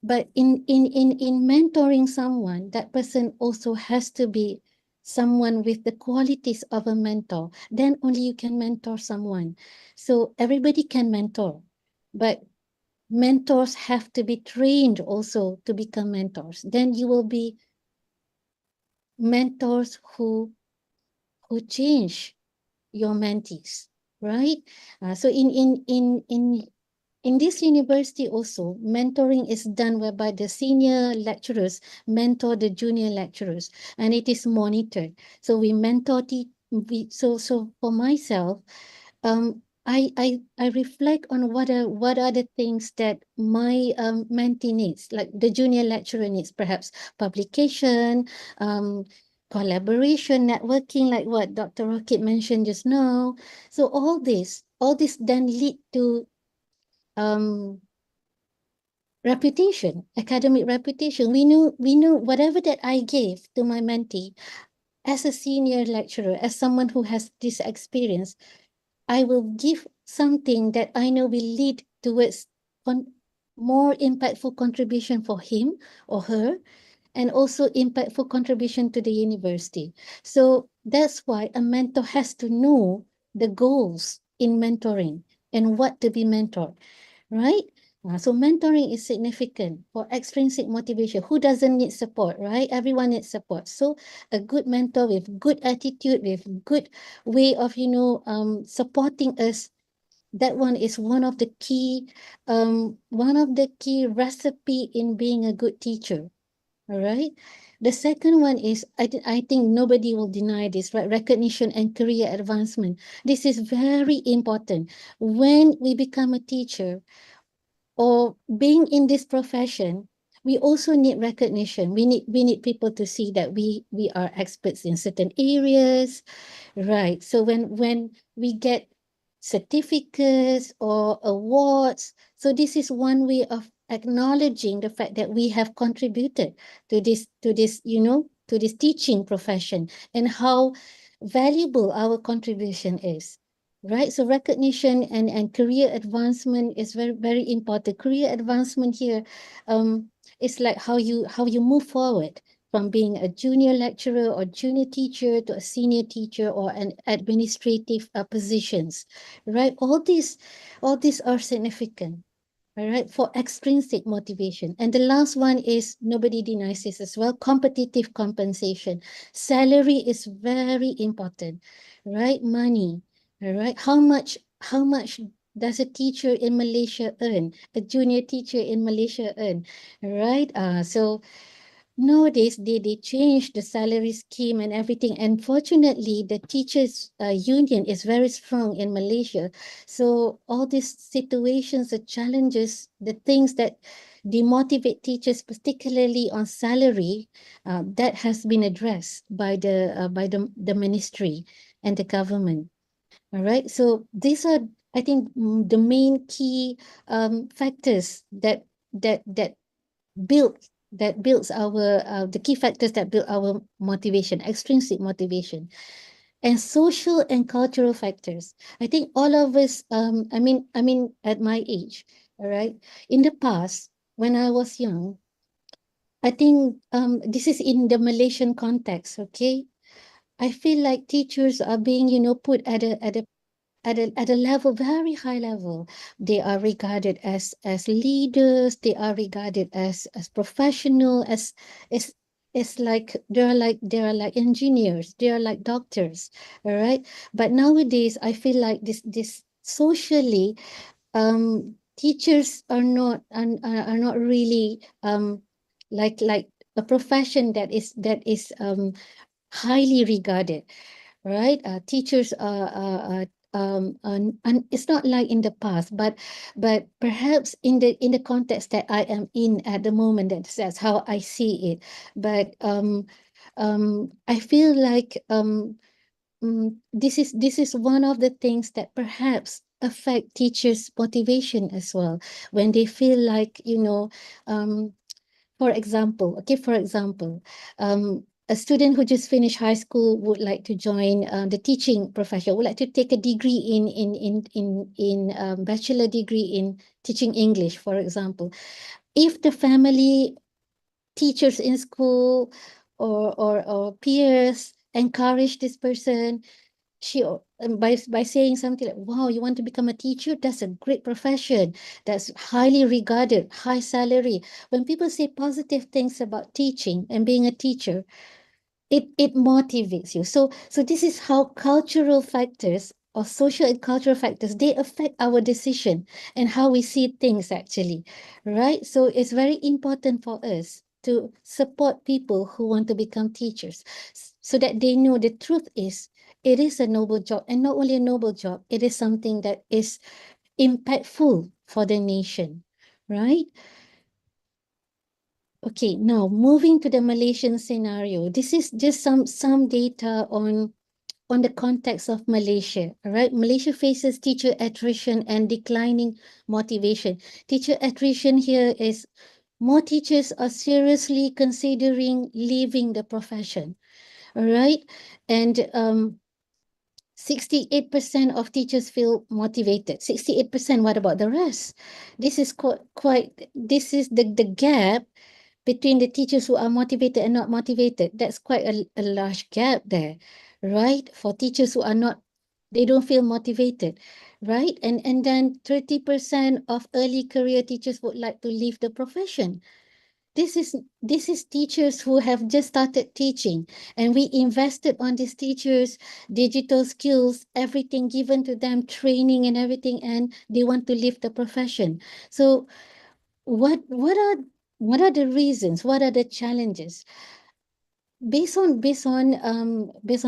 Speaker 12: But in mentoring someone, that person also has to be someone with the qualities of a mentor. Then only you can mentor someone. So everybody can mentor, but mentors have to be trained also to become mentors. Then you will be mentors who change your mentees, right? So in this university also, mentoring is done whereby the senior lecturers mentor the junior lecturers, and it is monitored. So we mentor so for myself, I reflect on what are the things that my mentee needs, like the junior lecturer needs, perhaps publication, collaboration, networking, like what Dr. Rakib mentioned just now. So all this then lead to reputation, academic reputation. We know whatever that I gave to my mentee as a senior lecturer, as someone who has this experience, I will give something that I know will lead towards more impactful contribution for him or her, and also impactful contribution to the university. So that's why a mentor has to know the goals in mentoring and what to be mentored, right? So mentoring is significant for extrinsic motivation. Who doesn't need support, right? Everyone needs support. So a good mentor with good attitude, with good way of, supporting us, that one is one of the key recipe in being a good teacher. All right. The second one is, I think nobody will deny this, right? Recognition and career advancement. This is very important. When we become a teacher or being in this profession, we also need recognition. We need people to see that we are experts in certain areas, right? So when we get certificates or awards, so this is one way of acknowledging the fact that we have contributed to this teaching profession and how valuable our contribution is. Right, so recognition and career advancement is very, very important. Career advancement here is like how you move forward from being a junior lecturer or junior teacher to a senior teacher or an administrative positions, right? All these are significant, all right, for extrinsic motivation. And the last one is, nobody denies this as well, competitive compensation. Salary is very important, right? Money, all right? How much does a teacher in Malaysia earn? A junior teacher in Malaysia earn, right? So nowadays, they changed the salary scheme and everything. And fortunately, the teachers' union is very strong in Malaysia. So all these situations, the challenges, the things that demotivate teachers, particularly on salary, that has been addressed by the ministry and the government. All right. So these are, I think, the main key factors that build that builds our the key factors that build our motivation, extrinsic motivation, and social and cultural factors. I think all of us, I mean, at my age, all right, in the past when I was young, I think this is in the Malaysian context, okay? I feel like teachers are being, put at a level, very high level. They are regarded as leaders. They are regarded as professional, as like they are like engineers. They are like doctors. All right. But nowadays, I feel like this socially, teachers are not really like a profession that is highly regarded, right? Teachers and it's not like in the past, but perhaps in the context that I am in at the moment, that's how I see it. But I feel like this is one of the things that perhaps affect teachers' motivation as well, when they feel like, for example, a student who just finished high school would like to join the teaching profession, would like to take a degree in bachelor degree in teaching English, for example. If the family, teachers in school, or peers encourage this person, by saying something like, wow, you want to become a teacher? That's a great profession. That's highly regarded, high salary. When people say positive things about teaching and being a teacher, it motivates you. So this is how cultural factors, or social and cultural factors, they affect our decision and how we see things, actually, right? So it's very important for us to support people who want to become teachers, so that they know the truth is, it is a noble job, and not only a noble job, it is something that is impactful for the nation, right? Okay, now moving to the Malaysian scenario. This is just some data on the context of Malaysia. All right, Malaysia faces teacher attrition and declining motivation. Teacher attrition here is more teachers are seriously considering leaving the profession. All right, and 68% of teachers feel motivated. 68%. What about the rest? This is quite. This is the gap between the teachers who are motivated and not motivated. That's quite a large gap there, right? For teachers who are not, they don't feel motivated, right? And then 30% of early career teachers would like to leave the profession. This is teachers who have just started teaching, and we invested on these teachers, digital skills, everything given to them, training and everything, and they want to leave the profession. So what are the reasons? What are the challenges? Based on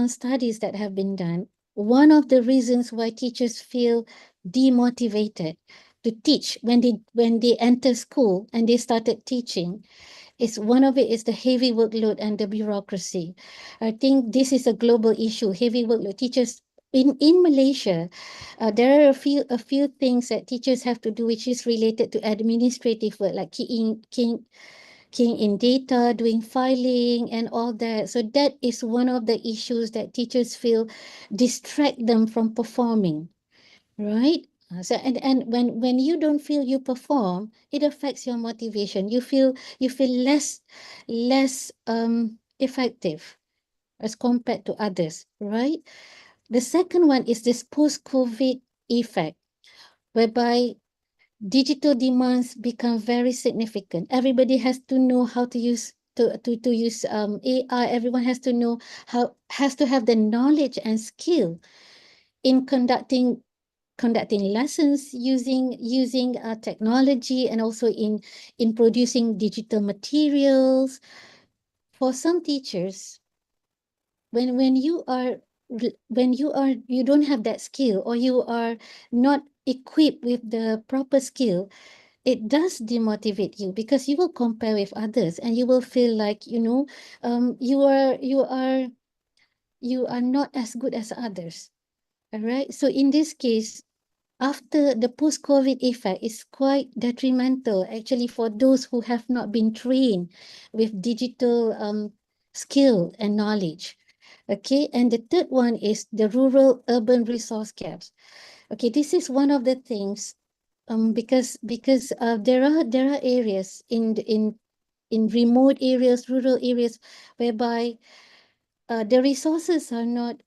Speaker 12: studies that have been done, one of the reasons why teachers feel demotivated to teach when they enter school and they started teaching, is one of it is the heavy workload and the bureaucracy. I think this is a global issue. Heavy workload. Teachers in Malaysia, there are a few things that teachers have to do, which is related to administrative work, like keying in data, doing filing, and all that. So that is one of the issues that teachers feel distract them from performing, right? So and when you don't feel you perform, it affects your motivation. You feel less effective as compared to others, right? The second one is this post-COVID effect, whereby digital demands become very significant. Everybody has to know how to use AI. Everyone has to have the knowledge and skill in conducting lessons using technology, and also in producing digital materials. For some teachers, when you don't have that skill, or you are not equipped with the proper skill, it does demotivate you, because you will compare with others, and you will feel like, you are not as good as others. All right. So in this case, after the post-COVID effect is quite detrimental actually for those who have not been trained with digital skill and knowledge. Okay, and the third one is the rural-urban resource gaps. Okay, this is one of the things because there are areas in remote areas, rural areas, whereby the resources are not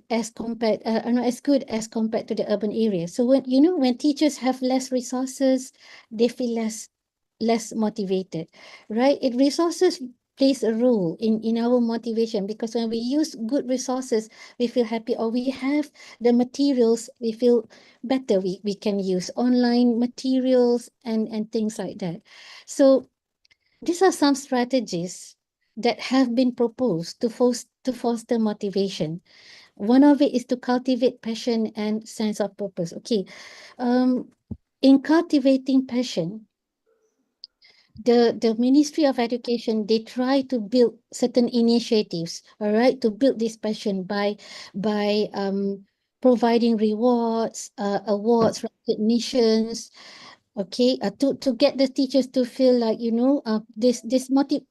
Speaker 12: as compared are not as good as compared to the urban areas. So when teachers have less resources, they feel less motivated, right? Resources plays a role in our motivation, because when we use good resources, we feel happy, or we have the materials, we feel better. We can use online materials and things like that. So these are some strategies that have been proposed to foster motivation. One of it is to cultivate passion and sense of purpose. Okay, in cultivating passion, the Ministry of Education, they try to build certain initiatives, all right, to build this passion by providing rewards, awards, recognitions, okay, to get the teachers to feel like, this motive,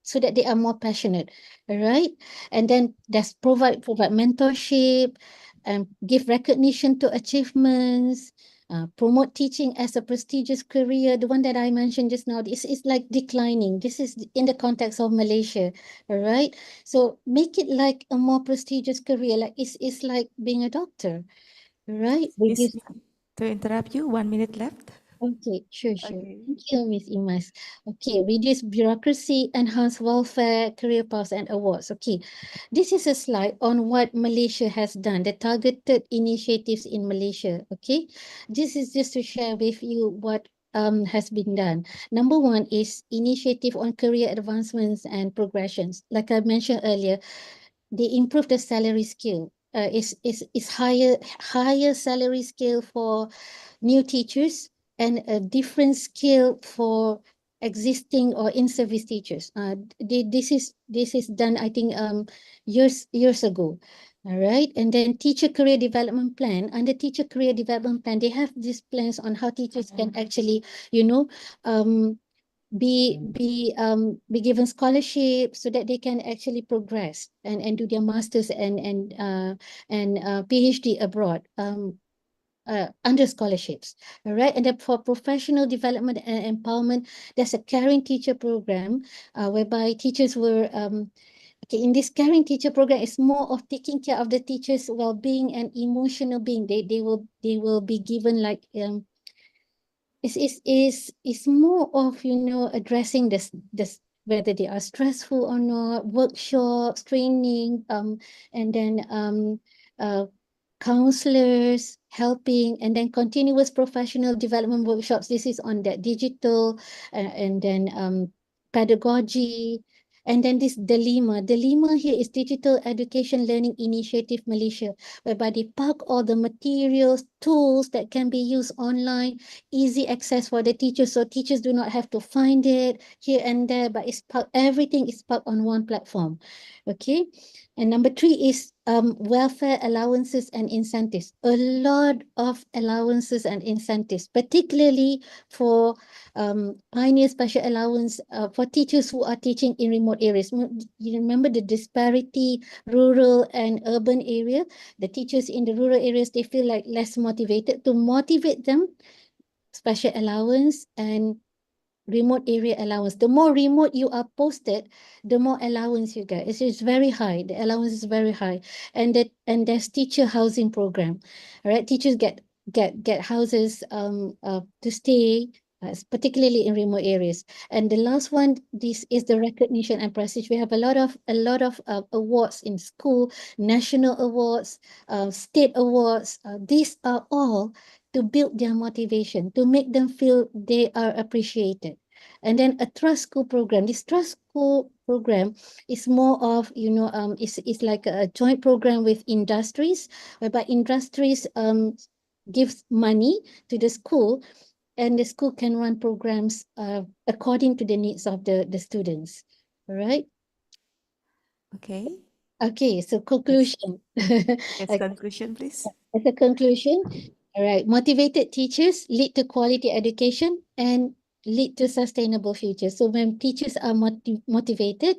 Speaker 12: so that they are more passionate, all right. And then that's provide mentorship and give recognition to achievements, promote teaching as a prestigious career. The one that I mentioned just now, this is like declining. This is in the context of Malaysia, all right. So make it like a more prestigious career, like it's like being a doctor, right?
Speaker 10: Miss, to interrupt you, 1 minute left.
Speaker 12: Okay, sure.
Speaker 10: Okay.
Speaker 12: Thank you, Miss Imas. Okay, reduce bureaucracy, enhance welfare, career paths, and awards. Okay, this is a slide on what Malaysia has done, the targeted initiatives in Malaysia. Okay, this is just to share with you what has been done. Number one is initiative on career advancements and progressions. Like I mentioned earlier, they improve the salary scale. Is higher salary scale for new teachers and a different scale for existing or in-service teachers. This is done, I think, years ago. All right, and then teacher career development plan. Under teacher career development plan, they have these plans on how teachers can actually, um, be given scholarship so that they can actually progress and do their masters and PhD abroad. Under scholarships, all right. And then for professional development and empowerment, there's a caring teacher program, whereby teachers were okay, in this caring teacher program, it's more of taking care of the teachers' well-being and emotional being. They will be given like is more of addressing this whether they are stressful or not, workshops, training, and then counselors helping, and then continuous professional development workshops. This is on that digital, and then pedagogy. And then this DELIMA here is Digital Education Learning Initiative Malaysia, whereby they park all the materials, tools that can be used online, easy access for the teachers, so teachers do not have to find it here and there, but everything is parked on one platform. Okay. And number 3 is welfare allowances and incentives. A lot of allowances and incentives, particularly for pioneer special allowance for teachers who are teaching in remote areas. You remember the disparity, rural and urban area? The teachers in the rural areas, they feel like less motivated. To motivate them, special allowance and remote area allowance. The more remote you are posted, the more allowance you get. It's very high. The allowance is very high. And there's teacher housing program. All right, teachers get houses to stay, particularly in remote areas. And the last one, this is the recognition and prestige. We have a lot of awards in school, national awards, state awards. These are all to build their motivation, to make them feel they are appreciated. And then a trust school program. This trust school program is more of, it's like a joint program with industries, whereby industries gives money to the school, and the school can run programs according to the needs of the students. All right.
Speaker 10: Okay.
Speaker 12: Okay, so conclusion.
Speaker 10: Yes,
Speaker 12: Okay.
Speaker 10: conclusion, please.
Speaker 12: As a conclusion, All right. Motivated teachers lead to quality education and lead to sustainable future. So when teachers are motivated,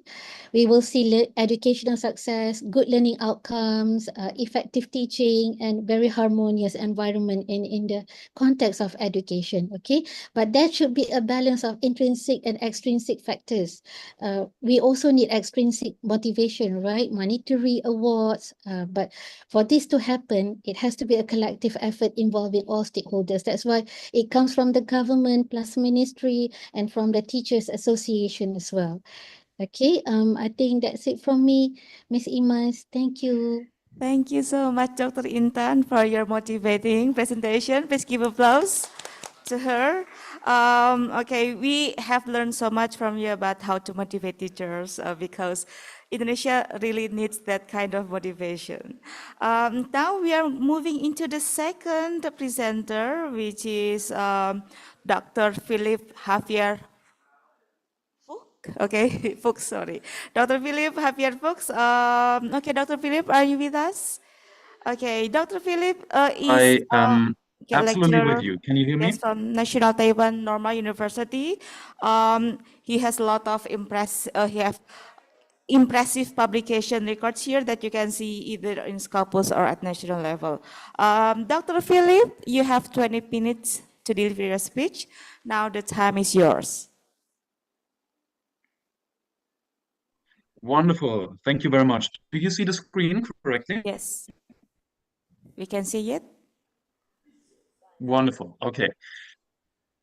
Speaker 12: we will see educational success, good learning outcomes, effective teaching, and very harmonious environment in the context of education. Okay. But there should be a balance of intrinsic and extrinsic factors. We also need extrinsic motivation, right? Monetary awards. But for this to happen, it has to be a collective effort involving all stakeholders. That's why it comes from the government plus ministry and from the Teachers Association as well. Okay, I think that's it from me, Miss Imas. Thank you.
Speaker 10: Thank you so much, Dr. Intan, for your motivating presentation. Please give applause to her. Okay, we have learned so much from you about how to motivate teachers because Indonesia really needs that kind of motivation. Now we are moving into the second presenter, which is Dr. Philip Javier Fuchs. Okay, Fuchs, sorry. Dr. Philip Javier Fuchs. Okay, Dr. Philip, are you with us? Okay, Dr. Philip is
Speaker 11: I am
Speaker 10: okay,
Speaker 11: absolutely with
Speaker 10: lecturer,
Speaker 11: you. Can you hear
Speaker 10: yes,
Speaker 11: me?
Speaker 10: from National Taiwan Normal University. He has a lot of he have impressive publication records here that you can see either in Scopus or at national level. Dr. Philip, you have 20 minutes to deliver your speech. Now the time is yours.
Speaker 11: Wonderful. Thank you very much. Do you see the screen correctly?
Speaker 10: Yes, we can see it.
Speaker 11: Wonderful. Okay.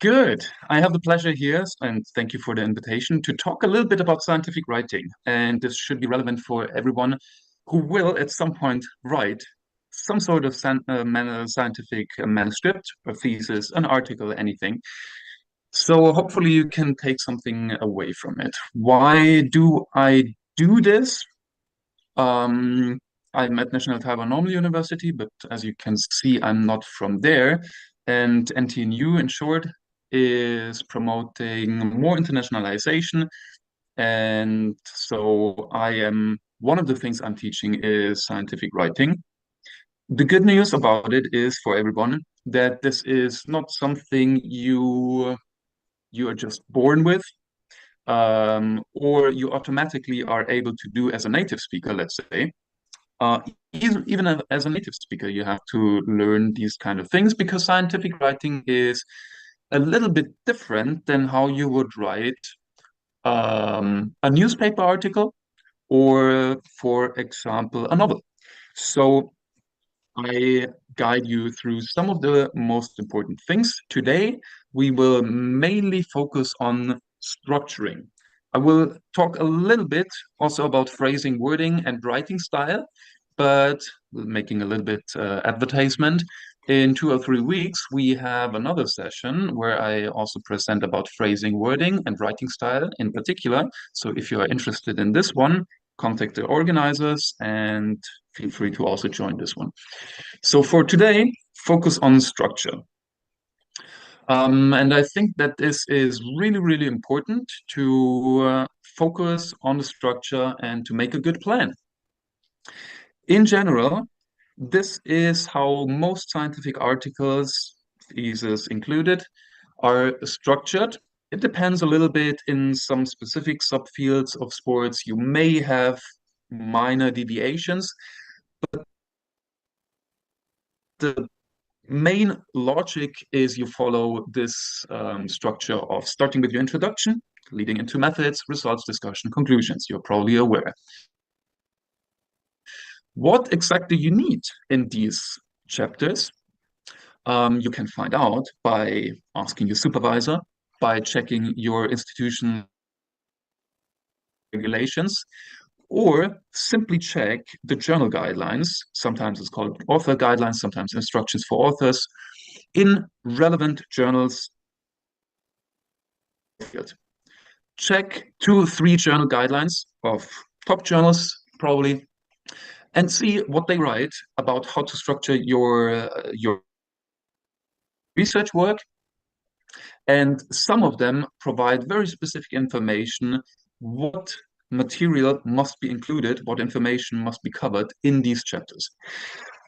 Speaker 11: Good. I have the pleasure here, and thank you for the invitation, to talk a little bit about scientific writing. And this should be relevant for everyone who will at some point write some sort of scientific manuscript or thesis, an article, anything. So hopefully you can take something away from it. Why do I do this? I'm at National Taiwan Normal University, but as you can see, I'm not from there. And NTNU, in short, is promoting more internationalization. And so one of the things I'm teaching is scientific writing. The good news about it is for everyone that this is not something you are just born with, or you automatically are able to do as a native speaker, let's say. Uh, even as a native speaker, you have to learn these kind of things because scientific writing is a little bit different than how you would write a newspaper article or, for example, a novel. So I guide you through some of the most important things. Today, we will mainly focus on structuring. I will talk a little bit also about phrasing, wording, and writing style, but making a little bit advertisement. In 2 or 3 weeks, we have another session where I also present about phrasing, wording, and writing style in particular. So if you are interested in this one, contact the organizers and feel free to also join this one. So for today, focus on structure. And I think that this is really, really important to focus on the structure and to make a good plan. In general, this is how most scientific articles, theses included, are structured. It depends a little bit in some specific subfields of sports. You may have minor deviations, but the main logic is you follow this structure of starting with your introduction, leading into methods, results, discussion, conclusions. You're probably aware. What exactly you need in these chapters, you can find out by asking your supervisor, by checking your institution regulations, or simply check the journal guidelines. Sometimes it's called author guidelines, sometimes instructions for authors, in relevant journals. Check 2 or 3 journal guidelines of top journals, probably, and see what they write about how to structure your research work. And some of them provide very specific information, what material must be included, what information must be covered in these chapters.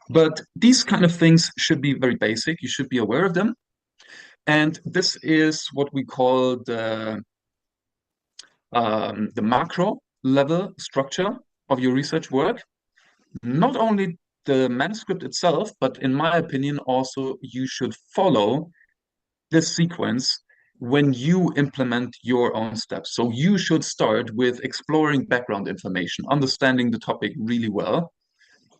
Speaker 11: But these kind of things should be very basic. You should be aware of them. And this is what we call the macro level structure of your research work. Not only the manuscript itself, but in my opinion, also you should follow this sequence when you implement your own steps. So you should start with exploring background information, understanding the topic really well,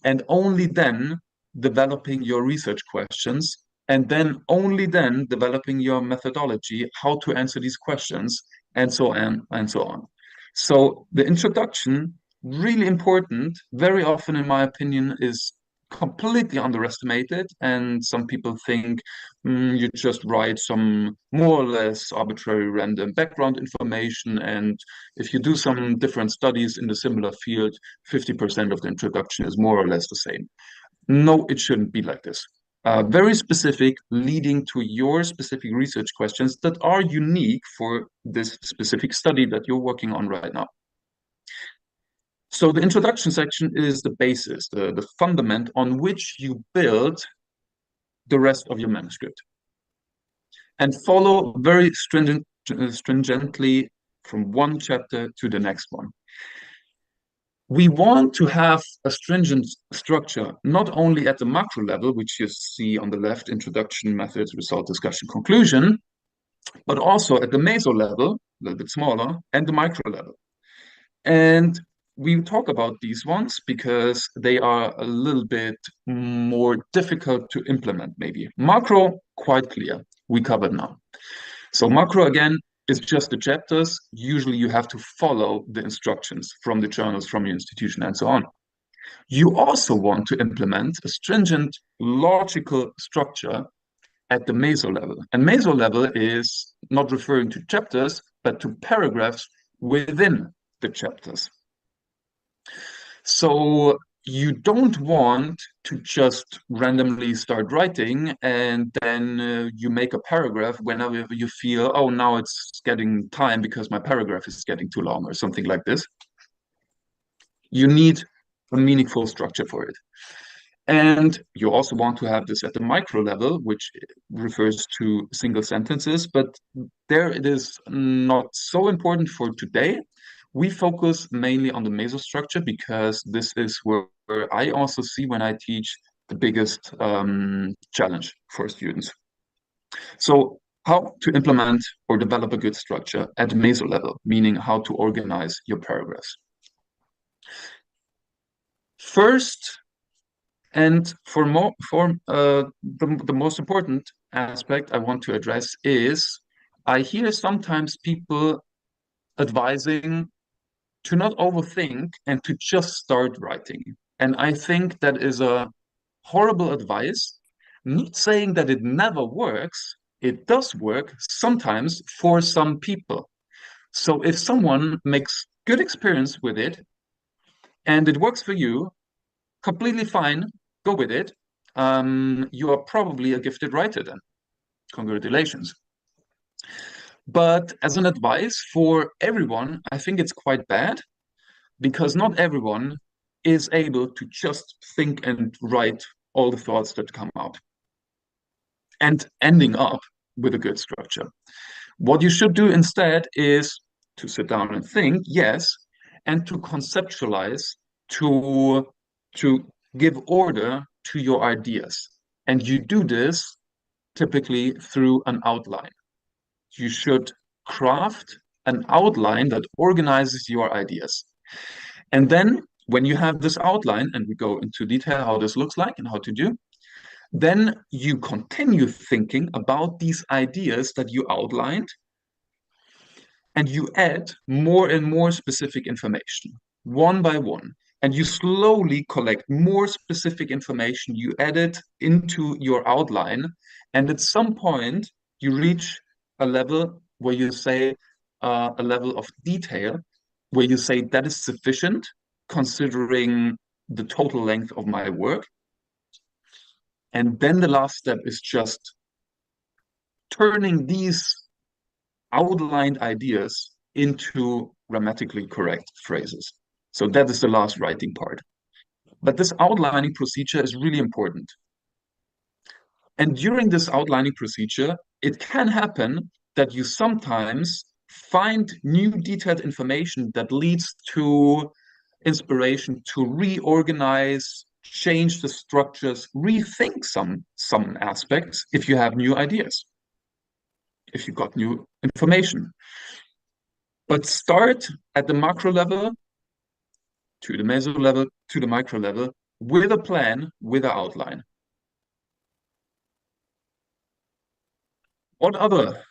Speaker 11: and only then developing your research questions, and then only then developing your methodology, how to answer these questions, and so on and so on. So the introduction, really important, very often in my opinion is completely underestimated, and some people think you just write some more or less arbitrary random background information, and if you do some different studies in the similar field, 50% of the introduction is more or less the same. No, it shouldn't be like this. Very specific, leading to your specific research questions that are unique for this specific study that you're working on right now. So the introduction section is the basis, the fundament on which you build the rest of your manuscript. And follow very stringently from one chapter to the next one. We want to have a stringent structure, not only at the macro level, which you see on the left, introduction, methods, result, discussion, conclusion, but also at the meso level, a little bit smaller, and the micro level. And we talk about these ones because they are a little bit more difficult to implement, maybe. Macro, quite clear, we covered now. So macro, again, is just the chapters. Usually you have to follow the instructions from the journals, from your institution, and so on. You also want to implement a stringent logical structure at the meso level. And meso level is not referring to chapters, but to paragraphs within the chapters. So you don't want to just randomly start writing and then you make a paragraph whenever you feel, oh, now it's getting time because my paragraph is getting too long or something like this. You need a meaningful structure for it. And you also want to have this at the micro level, which refers to single sentences, but there it is not so important for today. We focus mainly on the mesostructure because this is where I also see when I teach the biggest challenge for students. So how to implement or develop a good structure at meso level, meaning how to organize your paragraphs. First, and the most important aspect I want to address is I hear sometimes people advising to not overthink and to just start writing. And I think that is a horrible advice. Not saying that it never works, it does work sometimes for some people. So if someone makes good experience with it and it works for you, completely fine, go with it. You are probably a gifted writer then. Congratulations. But as an advice for everyone, I think it's quite bad because not everyone is able to just think and write all the thoughts that come out and ending up with a good structure. What you should do instead is to sit down and think, yes, and to conceptualize, to give order to your ideas. And you do this typically through an outline. You should craft an outline that organizes your ideas. And then when you have this outline, and we go into detail how this looks like and how to do, then you continue thinking about these ideas that you outlined, and you add more and more specific information, one by one. And you slowly collect more specific information, you add it into your outline, and at some point you reach a level where you say, a level of detail, where you say that is sufficient considering the total length of my work. And then the last step is just turning these outlined ideas into grammatically correct phrases. So that is the last writing part. But this outlining procedure is really important. And during this outlining procedure, it can happen that you sometimes find new detailed information that leads to inspiration to reorganize, change the structures, rethink some aspects if you have new ideas, if you got new information. But start at the macro level, to the meso level, to the micro level, with a plan, with an outline. What other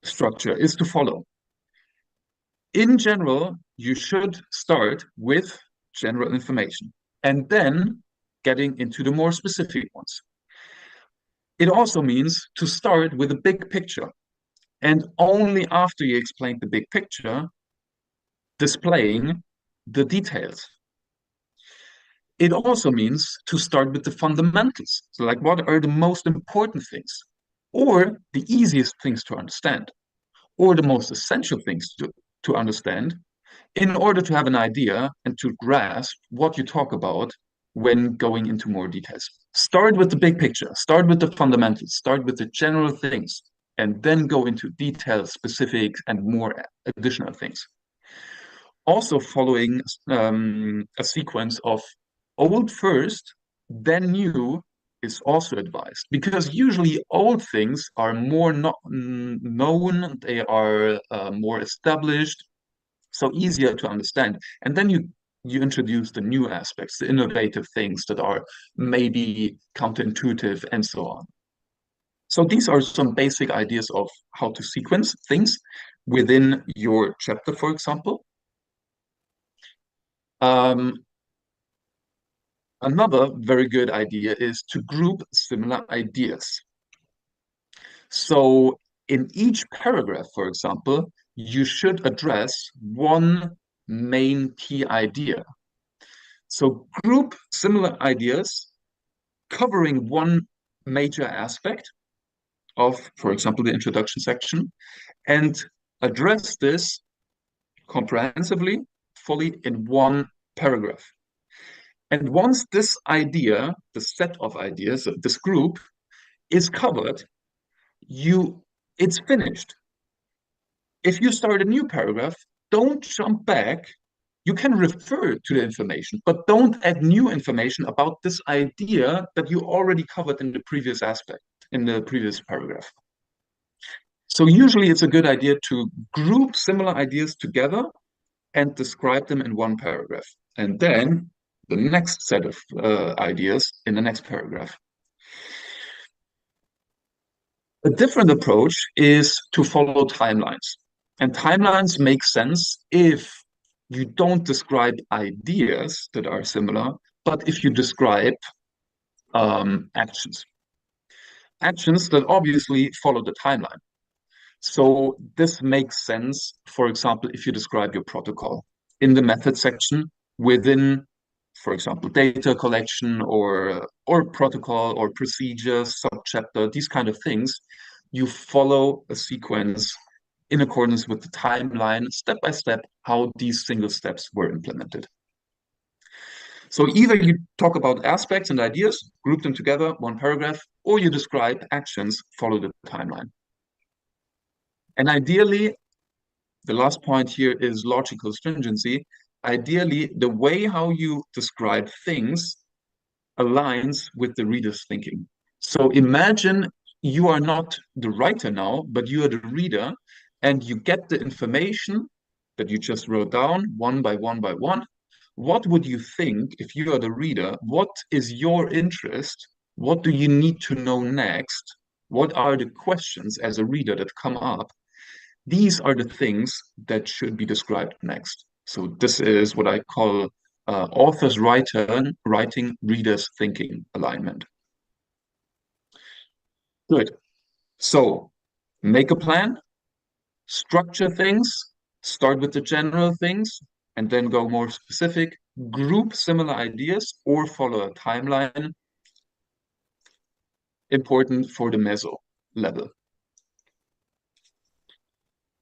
Speaker 11: structure is to follow? In general, you should start with general information and then getting into the more specific ones. It also means to start with a big picture, and only after you explain the big picture, displaying the details. It also means to start with the fundamentals. So like, what are the most important things, or the easiest things to understand, or the most essential things to understand, in order to have an idea and to grasp what you talk about when going into more details. Start with the big picture, start with the fundamentals, start with the general things, and then go into details, specifics, and more additional things. Also following a sequence of old first, then new is also advised, because usually old things are more known, they are more established, so easier to understand. And then you introduce the new aspects, the innovative things that are maybe counterintuitive and so on. So these are some basic ideas of how to sequence things within your chapter, for example. Another very good idea is to group similar ideas. So in each paragraph, for example, you should address one main key idea. So group similar ideas covering one major aspect of, for example, the introduction section, and address this comprehensively, fully in one paragraph. And once this idea, the set of ideas, this group, is covered, it's finished. If you start a new paragraph, don't jump back. You can refer to the information, but don't add new information about this idea that you already covered in the previous aspect, in the previous paragraph. So usually it's a good idea to group similar ideas together and describe them in one paragraph, and then the next set of ideas in the next paragraph. A different approach is to follow timelines. And timelines make sense if you don't describe ideas that are similar, but if you describe actions. Actions that obviously follow the timeline. So this makes sense, for example, if you describe your protocol in the method section within, for example, data collection or protocol or procedure, subchapter, these kind of things, you follow a sequence in accordance with the timeline, step by step, how these single steps were implemented. So either you talk about aspects and ideas, group them together, one paragraph, or you describe actions, follow the timeline. And ideally, the last point here is logical stringency. Ideally, the way how you describe things aligns with the reader's thinking. So imagine you are not the writer now, but you are the reader, and you get the information that you just wrote down one by one by one. What would you think if you are the reader? What is your interest? What do you need to know next? What are the questions as a reader that come up? These are the things that should be described next. So this is what I call author's writing, reader's thinking alignment. Good. So make a plan, structure things, start with the general things, and then go more specific, group similar ideas or follow a timeline. Important for the meso level.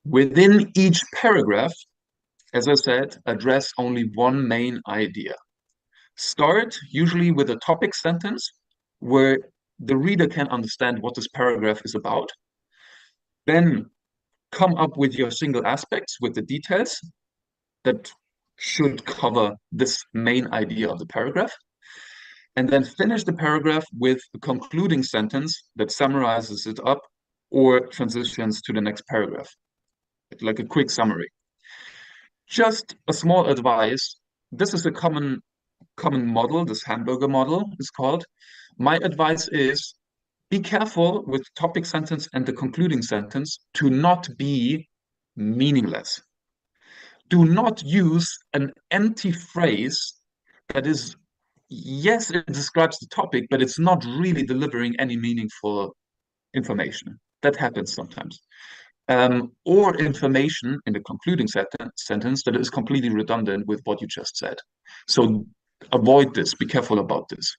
Speaker 11: Within each paragraph, as I said, address only one main idea. start usually with a topic sentence where the reader can understand what this paragraph is about. Then come up with your single aspects with the details that should cover this main idea of the paragraph. And then finish the paragraph with a concluding sentence that summarizes it up or transitions to the next paragraph, like a quick summary. Just a small advice. This is a common model, this hamburger model is called. My advice is be careful with the topic sentence and the concluding sentence to not be meaningless. Do not use an empty phrase that is, yes, it describes the topic, but it's not really delivering any meaningful information. That happens sometimes. Or information in the concluding sentence that is completely redundant with what you just said. So avoid this, be careful about this.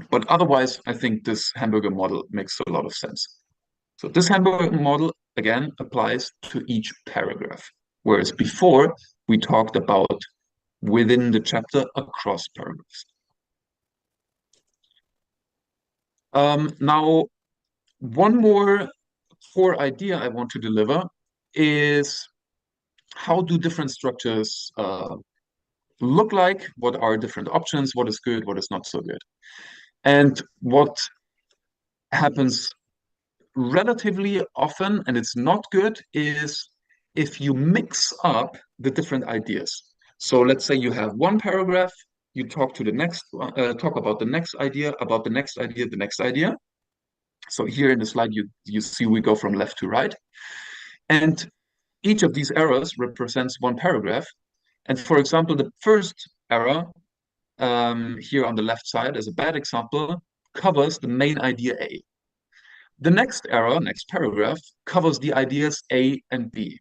Speaker 11: But otherwise, I think this hamburger model makes a lot of sense. So this hamburger model, again, applies to each paragraph, whereas before we talked about within the chapter across paragraphs. Now, one more core idea I want to deliver is how do different structures look like? What are different options? What is good? What is not so good? And what happens relatively often, and it's not good, is if you mix up the different ideas. So let's say you have one paragraph, you talk to the next, talk about the next idea, about the next idea, the next idea. So here in the slide, you see we go from left to right. And each of these arrows represents one paragraph. And for example, the first arrow here on the left side as a bad example covers the main idea A. The next arrow, next paragraph, covers the ideas A and B.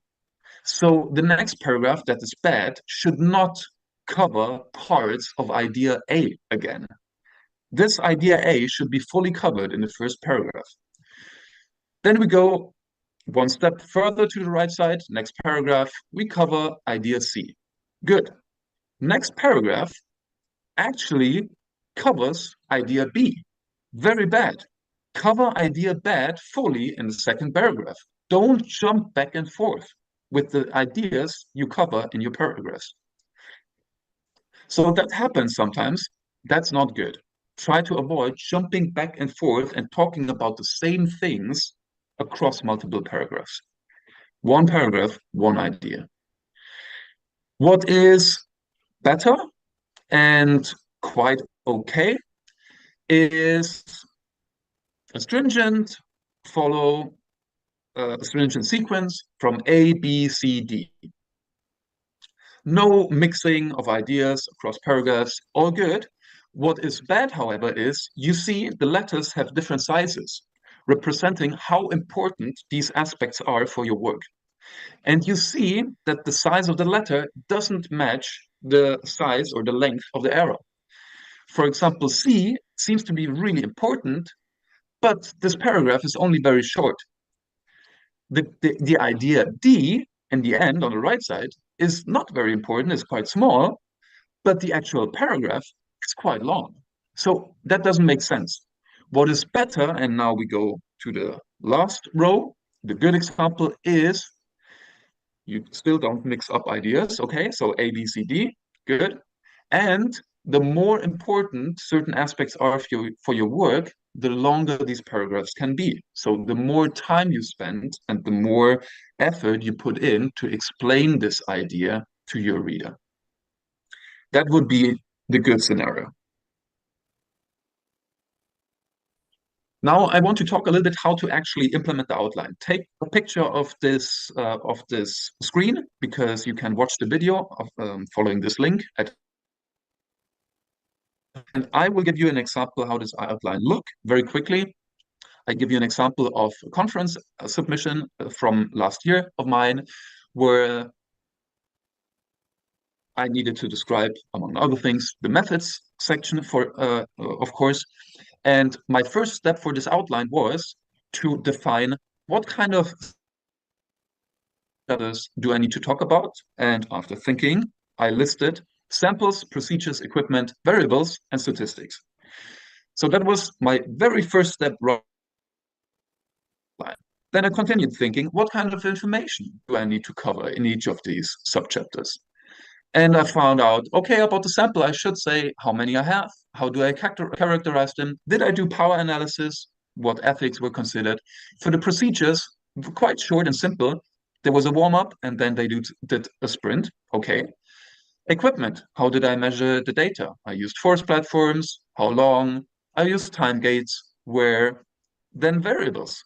Speaker 11: So the next paragraph that is bad should not cover parts of idea A again. This idea A should be fully covered in the first paragraph. Then we go one step further to the right side, next paragraph, we cover idea C. Good. Next paragraph actually covers idea B. Very bad. Cover idea bad fully in the second paragraph. Don't jump back and forth with the ideas you cover in your paragraphs. So that happens sometimes. That's not good. Try to avoid jumping back and forth and talking about the same things across multiple paragraphs. One paragraph, one idea. What is better and quite okay is follow a stringent sequence from A, B, C, D. No mixing of ideas across paragraphs, all good. What is bad, however, is you see the letters have different sizes, representing how important these aspects are for your work. And you see that the size of the letter doesn't match the size or the length of the arrow. For example, C seems to be really important, but this paragraph is only very short. The idea D in the end on the right side is not very important, it's quite small, but the actual paragraph is quite long. So that doesn't make sense. What is better, and now we go to the last row, the good example is you still don't mix up ideas, okay? So A, B, C, D, good. And the more important certain aspects are for your work, the longer these paragraphs can be. So the more time you spend and the more effort you put in to explain this idea to your reader. That would be the good scenario. Now I want to talk a little bit how to actually implement the outline. Take a picture of this screen because you can watch the video of following this link. And I will give you an example how this outline look very quickly. I give you an example of a conference submission from last year of mine, where I needed to describe, among other things, the methods section of course. And my first step for this outline was to define what kind of others do I need to talk about. And after thinking, I listed samples, procedures, equipment, variables, and statistics. So that was my very first step. Then I continued thinking, what kind of information do I need to cover in each of these subchapters? And I found out, okay, about the sample, I should say how many I have. How do I characterize them? Did I do power analysis? What ethics were considered? For the procedures, quite short and simple. There was a warm-up, and then they did a sprint. Okay. Equipment, how did I measure the data? I used force platforms. How long? I used time gates. Where? Then variables.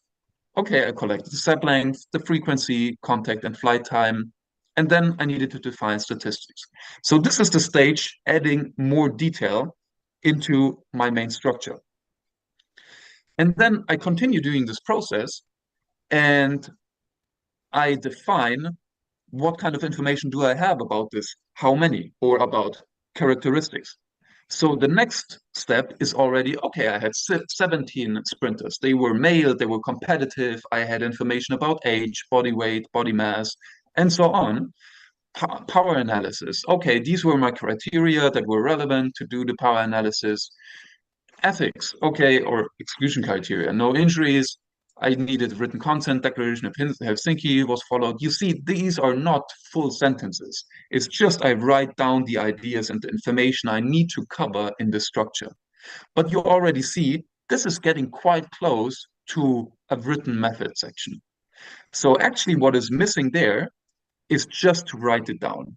Speaker 11: Okay, I collected the step length, the frequency, contact, and flight time, and then I needed to define statistics. So this is the stage adding more detail into my main structure. And then I continue doing this process and I define what kind of information do I have about this, how many, or about characteristics. So the next step is already, okay, I had 17 sprinters. They were male, they were competitive. I had information about age, body weight, body mass, and so on. Power analysis. Okay, these were my criteria that were relevant to do the power analysis. Ethics, okay, or exclusion criteria. No injuries. I needed written consent. Declaration of Helsinki was followed. You see, these are not full sentences. It's just I write down the ideas and the information I need to cover in the structure. But you already see this is getting quite close to a written method section. So actually what is missing there is just to write it down.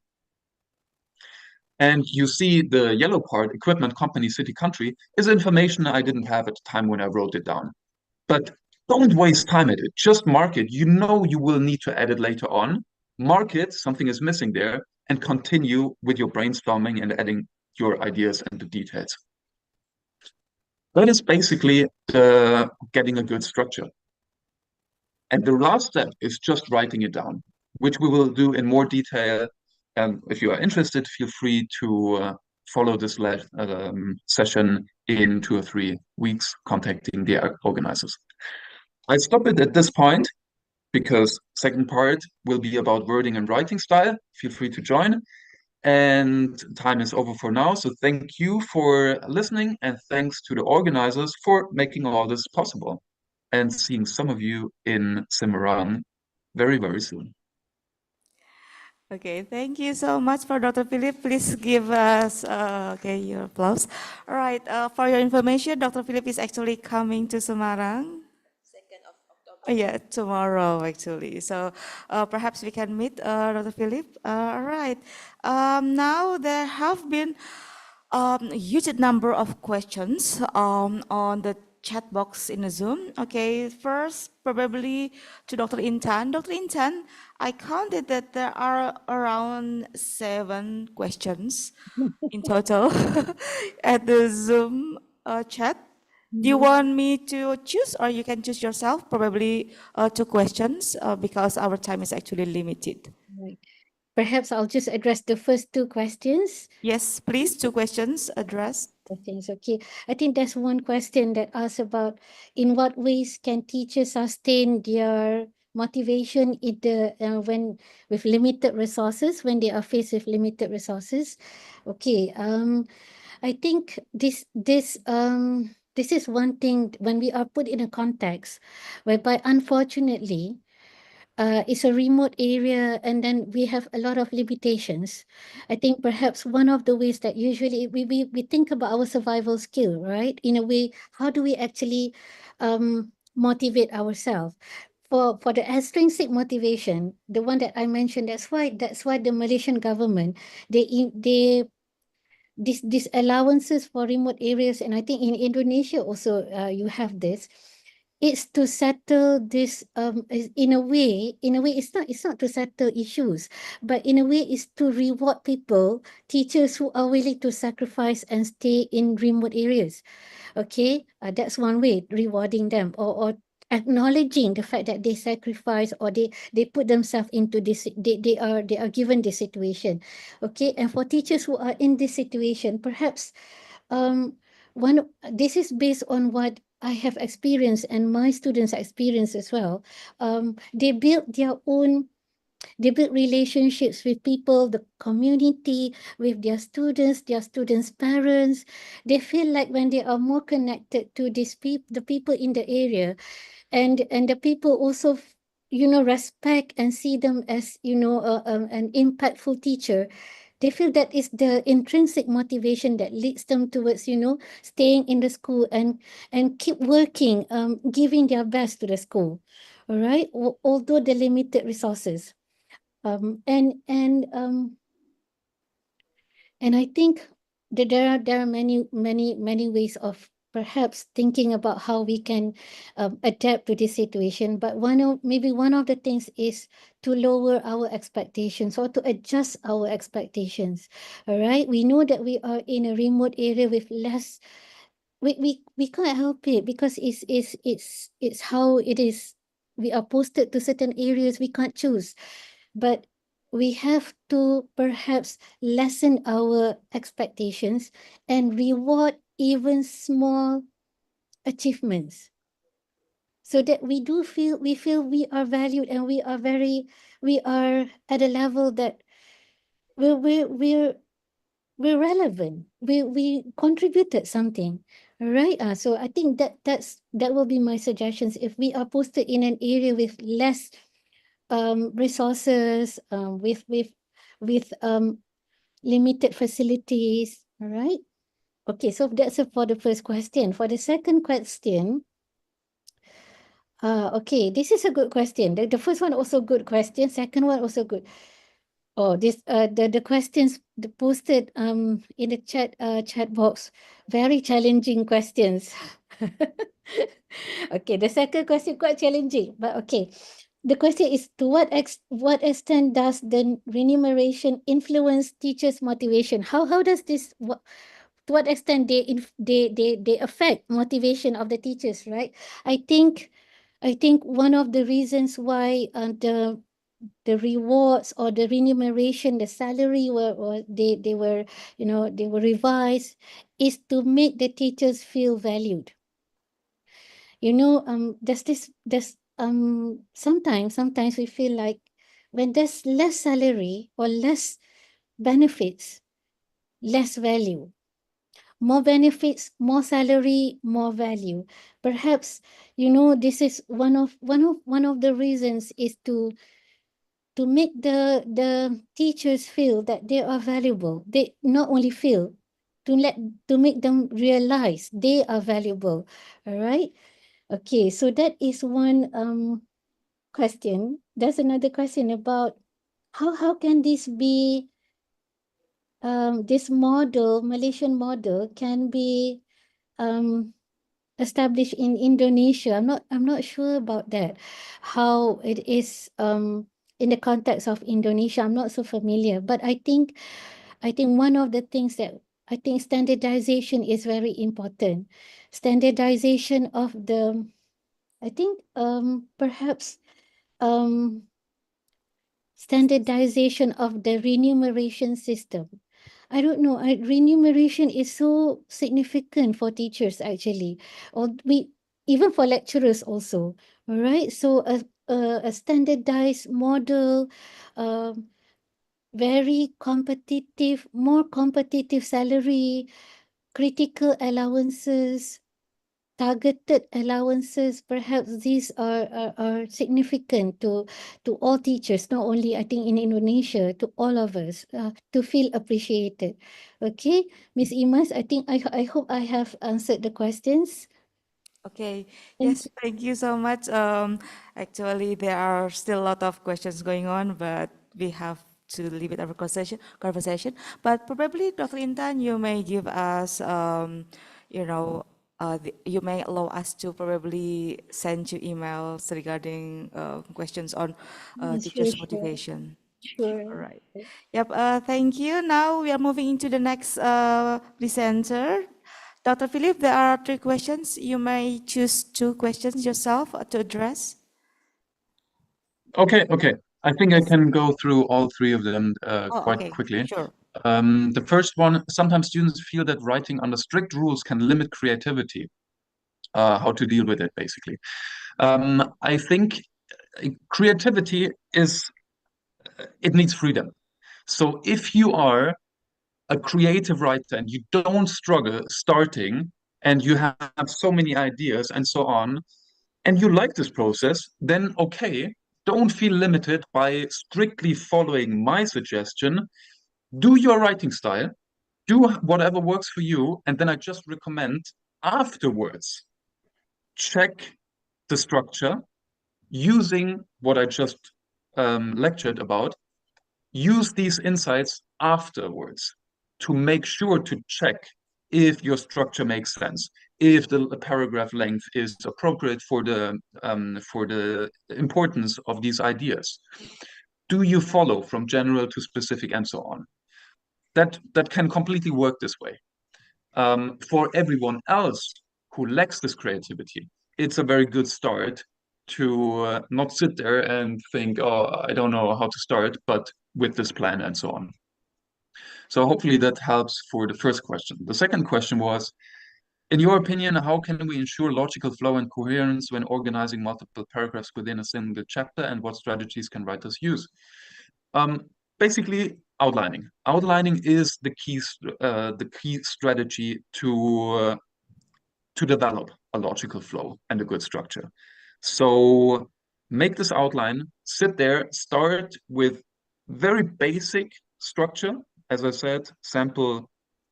Speaker 11: And you see the yellow part, equipment, company, city, country, is information I didn't have at the time when I wrote it down. But don't waste time at it. Just mark it. You know you will need to add it later on. Mark it, something is missing there, and continue with your brainstorming and adding your ideas and the details. That is basically getting a good structure. And the last step is just writing it down, which we will do in more detail. And if you are interested, feel free to follow this session in 2 or 3 weeks, contacting the organizers. I stop it at this point because second part will be about wording and writing style. Feel free to join. And time is over for now. So thank you for listening, and thanks to the organizers for making all this possible. And seeing some of you in Semarang very, very soon.
Speaker 10: Okay, thank you so much for Dr. Philip. Please give us your applause. All right, for your information, Dr. Philip is actually coming to Semarang. 2nd of October. Yeah, tomorrow actually. So perhaps we can meet Dr. Philip. All right. Now there have been a huge number of questions on the chat box in the Zoom. Okay, first probably to Dr. Intan. Dr. Intan, I counted that there are around 7 questions in total at the Zoom chat. Do you want me to choose, or you can choose yourself? Probably 2 questions because our time is actually limited.
Speaker 12: Right. Perhaps I'll just address the first 2 questions.
Speaker 10: Yes, please, 2 questions addressed.
Speaker 12: Questions, okay. I think there's one question that asks about in what ways can teachers sustain their motivation in the when with limited resources, when they are faced with limited resources. Okay, I think this is one thing when we are put in a context whereby unfortunately it's a remote area and then we have a lot of limitations. I think perhaps one of the ways that usually we think about our survival skill, right? In a way, how do we actually motivate ourselves? For the extrinsic motivation, the one that I mentioned, that's why the Malaysian government, they these allowances for remote areas, and I think in Indonesia also you have this. It's to settle this in a way it's not to settle issues, but in a way it's to reward people, teachers who are willing to sacrifice and stay in remote areas. Okay, that's one way, rewarding them, or acknowledging the fact that they sacrifice, or they put themselves into this, they are given this situation. Okay, and for teachers who are in this situation, perhaps this is based on what I have experienced and my students experience as well. They build their own They build relationships with people, the community, with their students' parents. They feel like when they are more connected to the people in the area, and the people also, respect and see them as, an impactful teacher. They feel that is the intrinsic motivation that leads them towards, staying in the school and keep working, giving their best to the school. All right, although the limited resources. Um, and and um, and I think that there are many ways of perhaps thinking about how we can adapt to this situation. But maybe one of the things is to lower our expectations or to adjust our expectations. All right, we know that we are in a remote area with less. We can't help it because it's how it is. We are posted to certain areas we can't choose, but we have to perhaps lessen our expectations and reward even small achievements so that we feel we are valued and we are at a level that we're we're we're, we're relevant. We contributed something. All right. So I think that will be my suggestions. If we are posted in an area with less resources, with limited facilities. All right. Okay, so that's it for the first question. For the second question, okay, this is a good question. The first one also good question. Second one also good. Oh, this the questions posted in the chat box, very challenging questions. Okay, the second question quite challenging, but okay. The question is, to what extent does the remuneration influence teachers' motivation? How does this to what extent they affect motivation of the teachers, right? I think one of the reasons why the rewards or the remuneration, the salary they were, they were revised, is to make the teachers feel valued. Sometimes we feel like when there's less salary or less benefits, less value. More benefits, more salary, more value. Perhaps, this is one of the reasons is to make the teachers feel that they are valuable. They not only feel, to make them realize they are valuable. All right. Okay, so that is one question. There's another question about how can this be this model, Malaysian model, can be established in Indonesia. I'm not sure about that. How it is in the context of Indonesia, I'm not so familiar. But I think one of the things that I think standardization is very important. Standardization of the, I think perhaps um standardization of the remuneration system. I don't know. Remuneration is so significant for teachers actually, or even for lecturers also. All right. So a standardized model, um, very competitive, more competitive salary, critical allowances, targeted allowances. Perhaps these are significant to all teachers, not only I think in Indonesia, to all of us, to feel appreciated. Okay, Miss Imas, I think I hope I have answered the questions.
Speaker 10: Okay.
Speaker 12: Thank
Speaker 10: Yes, thank you so much. Actually, there are still a lot of questions going on, but we have to leave it our conversation. But probably, Dr. Intan, you may give us, you may allow us to probably send you emails regarding questions on
Speaker 12: you. Sure,
Speaker 10: teachers'
Speaker 12: sure,
Speaker 10: motivation. All
Speaker 12: sure.
Speaker 10: right. Yep. Thank you. Now we are moving into the next presenter. Dr. Philip, there are three questions. You may choose two questions yourself to address.
Speaker 11: Okay, okay. I think I
Speaker 10: Yes.
Speaker 11: can go through all three of them
Speaker 10: Oh,
Speaker 11: quite
Speaker 10: okay.
Speaker 11: quickly.
Speaker 10: Sure.
Speaker 11: The first one, sometimes students feel that writing under strict rules can limit creativity. How to deal with it, basically. I think creativity is it needs freedom. So if you are a creative writer and you don't struggle starting and you have so many ideas and so on, and you like this process, then okay, don't feel limited by strictly following my suggestion. Do your writing style, do whatever works for you, and then I just recommend afterwards, check the structure using what I just lectured about. Use these insights afterwards to make sure to check if your structure makes sense, if the paragraph length is appropriate for the importance of these ideas. Do you follow from general to specific and so on? That can completely work this way. For everyone else who lacks this creativity, it's a very good start to not sit there and think, oh, I don't know how to start, but with this plan and so on. So hopefully that helps for the first question. The second question was, in your opinion, how can we ensure logical flow and coherence when organizing multiple paragraphs within a single chapter, and what strategies can writers use? Basically, outlining. Outlining is the key strategy to develop a logical flow and a good structure. So make this outline, sit there, start with very basic structure. As I said, sample,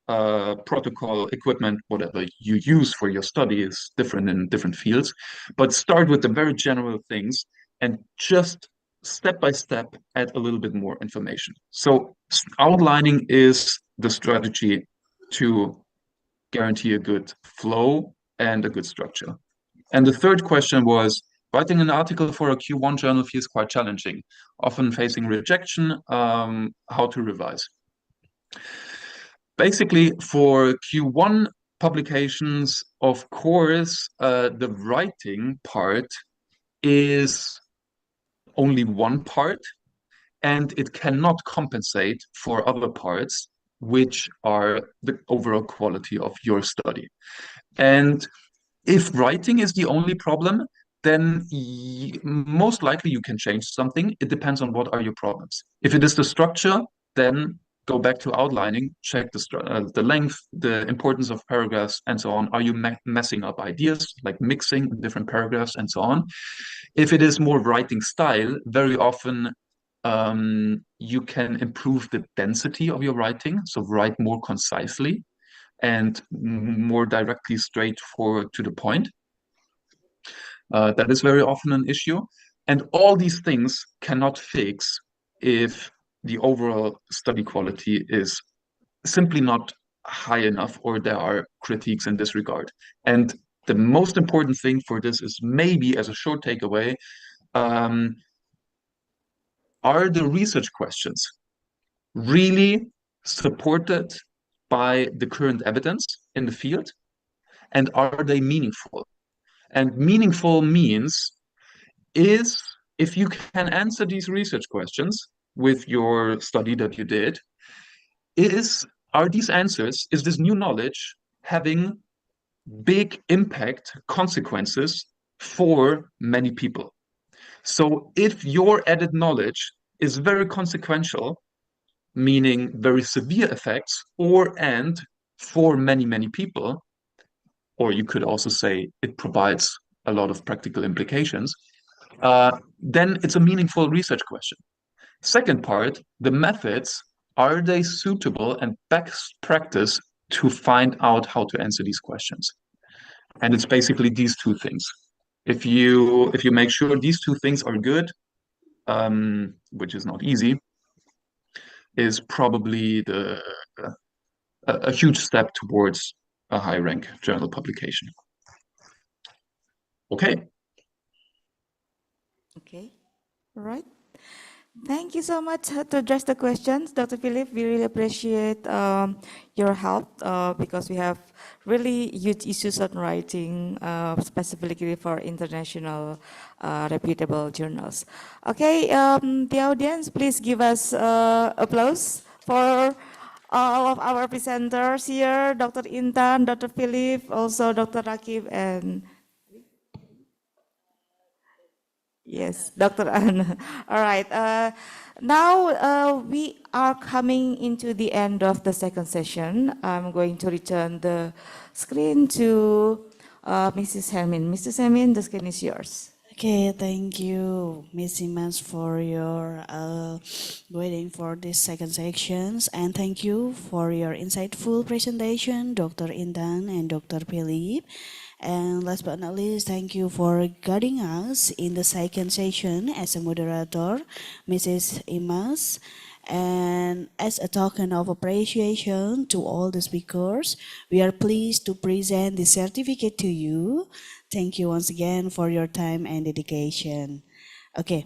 Speaker 11: protocol, equipment, whatever you use for your study is different in different fields, but start with the very general things and just step by step add a little bit more information. So outlining is the strategy to guarantee a good flow and a good structure. And the third question was, writing an article for a Q1 journal feels quite challenging, often facing rejection, how to revise. Basically, for Q1 publications, of course, the writing part is only one part, and it cannot compensate for other parts, which are the overall quality of your study. And if writing is the only problem, then most likely you can change something. It depends on what are your problems. If it is the structure, then go back to outlining, check the length, the importance of paragraphs, and so on. Are you messing up ideas, like mixing different paragraphs and so on? If it is more writing style, very often you can improve the density of your writing, so write more concisely and more directly straightforward to the point. That is very often an issue. And all these things cannot fix if the overall study quality is simply not high enough, or there are critiques in this regard. And the most important thing for this is, maybe as a short takeaway, are the research questions really supported by the current evidence in the field? And are they meaningful? And meaningful means is if you can answer these research questions with your study that you did, are these answers, is this new knowledge having big impact consequences for many people? So if your added knowledge is very consequential, meaning very severe effects, and for many, many people, or you could also say it provides a lot of practical implications, then it's a meaningful research question. Second part, the methods, are they suitable and best practice to find out how to answer these questions? And it's basically these two things. If you make sure these two things are good, which is not easy, is probably a huge step towards a high rank journal publication. Okay.
Speaker 10: Okay, all right. Thank you so much to address the questions, Dr. Philip. We really appreciate your help because we have really huge issues on writing, specifically for international reputable journals. Okay, the audience, please give us applause for all of our presenters here, Dr. Intan, Dr. Philip, also Dr. Rakib, and Yes, Dr. Anna. All right. Now we are coming into the end of the second session. I'm going to return the screen to Mrs. Helmin. Mrs. Helmin, the screen is yours.
Speaker 3: Okay, thank you, Miss Imans, for your waiting for this second sections, and thank you for your insightful presentation, Dr. Intan and Dr. Philip. And last but not least, thank you for guiding us in the second session as a moderator, Mrs. Imas. And as a token of appreciation to all the speakers, we are pleased to present this certificate to you. Thank you once again for your time and dedication. Okay,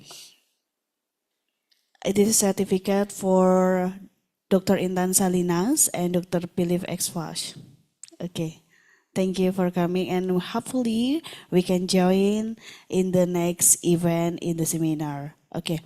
Speaker 3: it is a certificate for Dr. Intan Salinas and Dr. Philip Exwash. Okay. Thank you for coming, and hopefully we can join in the next event in the seminar. Okay,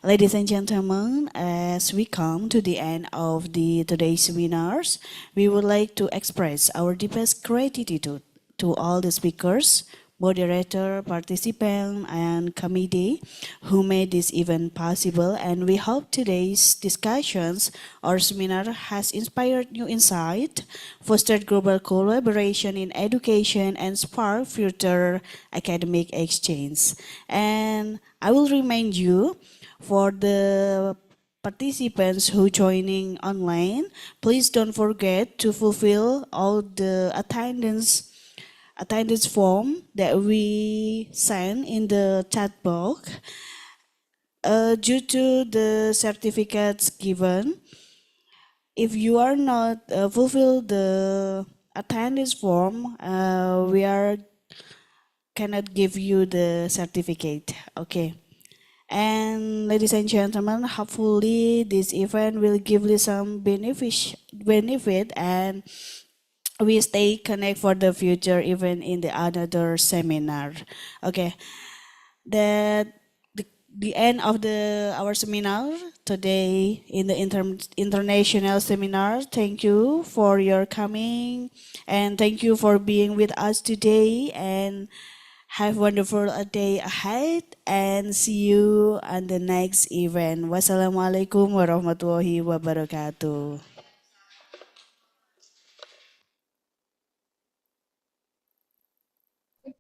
Speaker 3: ladies and gentlemen, as we come to the end of today's seminars, we would like to express our deepest gratitude to all the speakers, moderator, participant, and committee who made this event possible. And we hope today's discussions or seminar has inspired new insight, fostered global collaboration in education, and sparked future academic exchange. And I will remind you, for the participants who joining online, please don't forget to fulfill all the attendance form that we sent in the chat box. Due to the certificates given, if you are not fulfill the attendance form, we cannot give you the certificate. Okay. And ladies and gentlemen, hopefully this event will give you some benefit, and we stay connect for the future even in the another seminar. Okay, that the end of our seminar today in the international seminar. Thank you for your coming, and thank you for being with us today, and have wonderful a day ahead, and see you on the next event. Wassalamualaikum warahmatullahi wabarakatuh.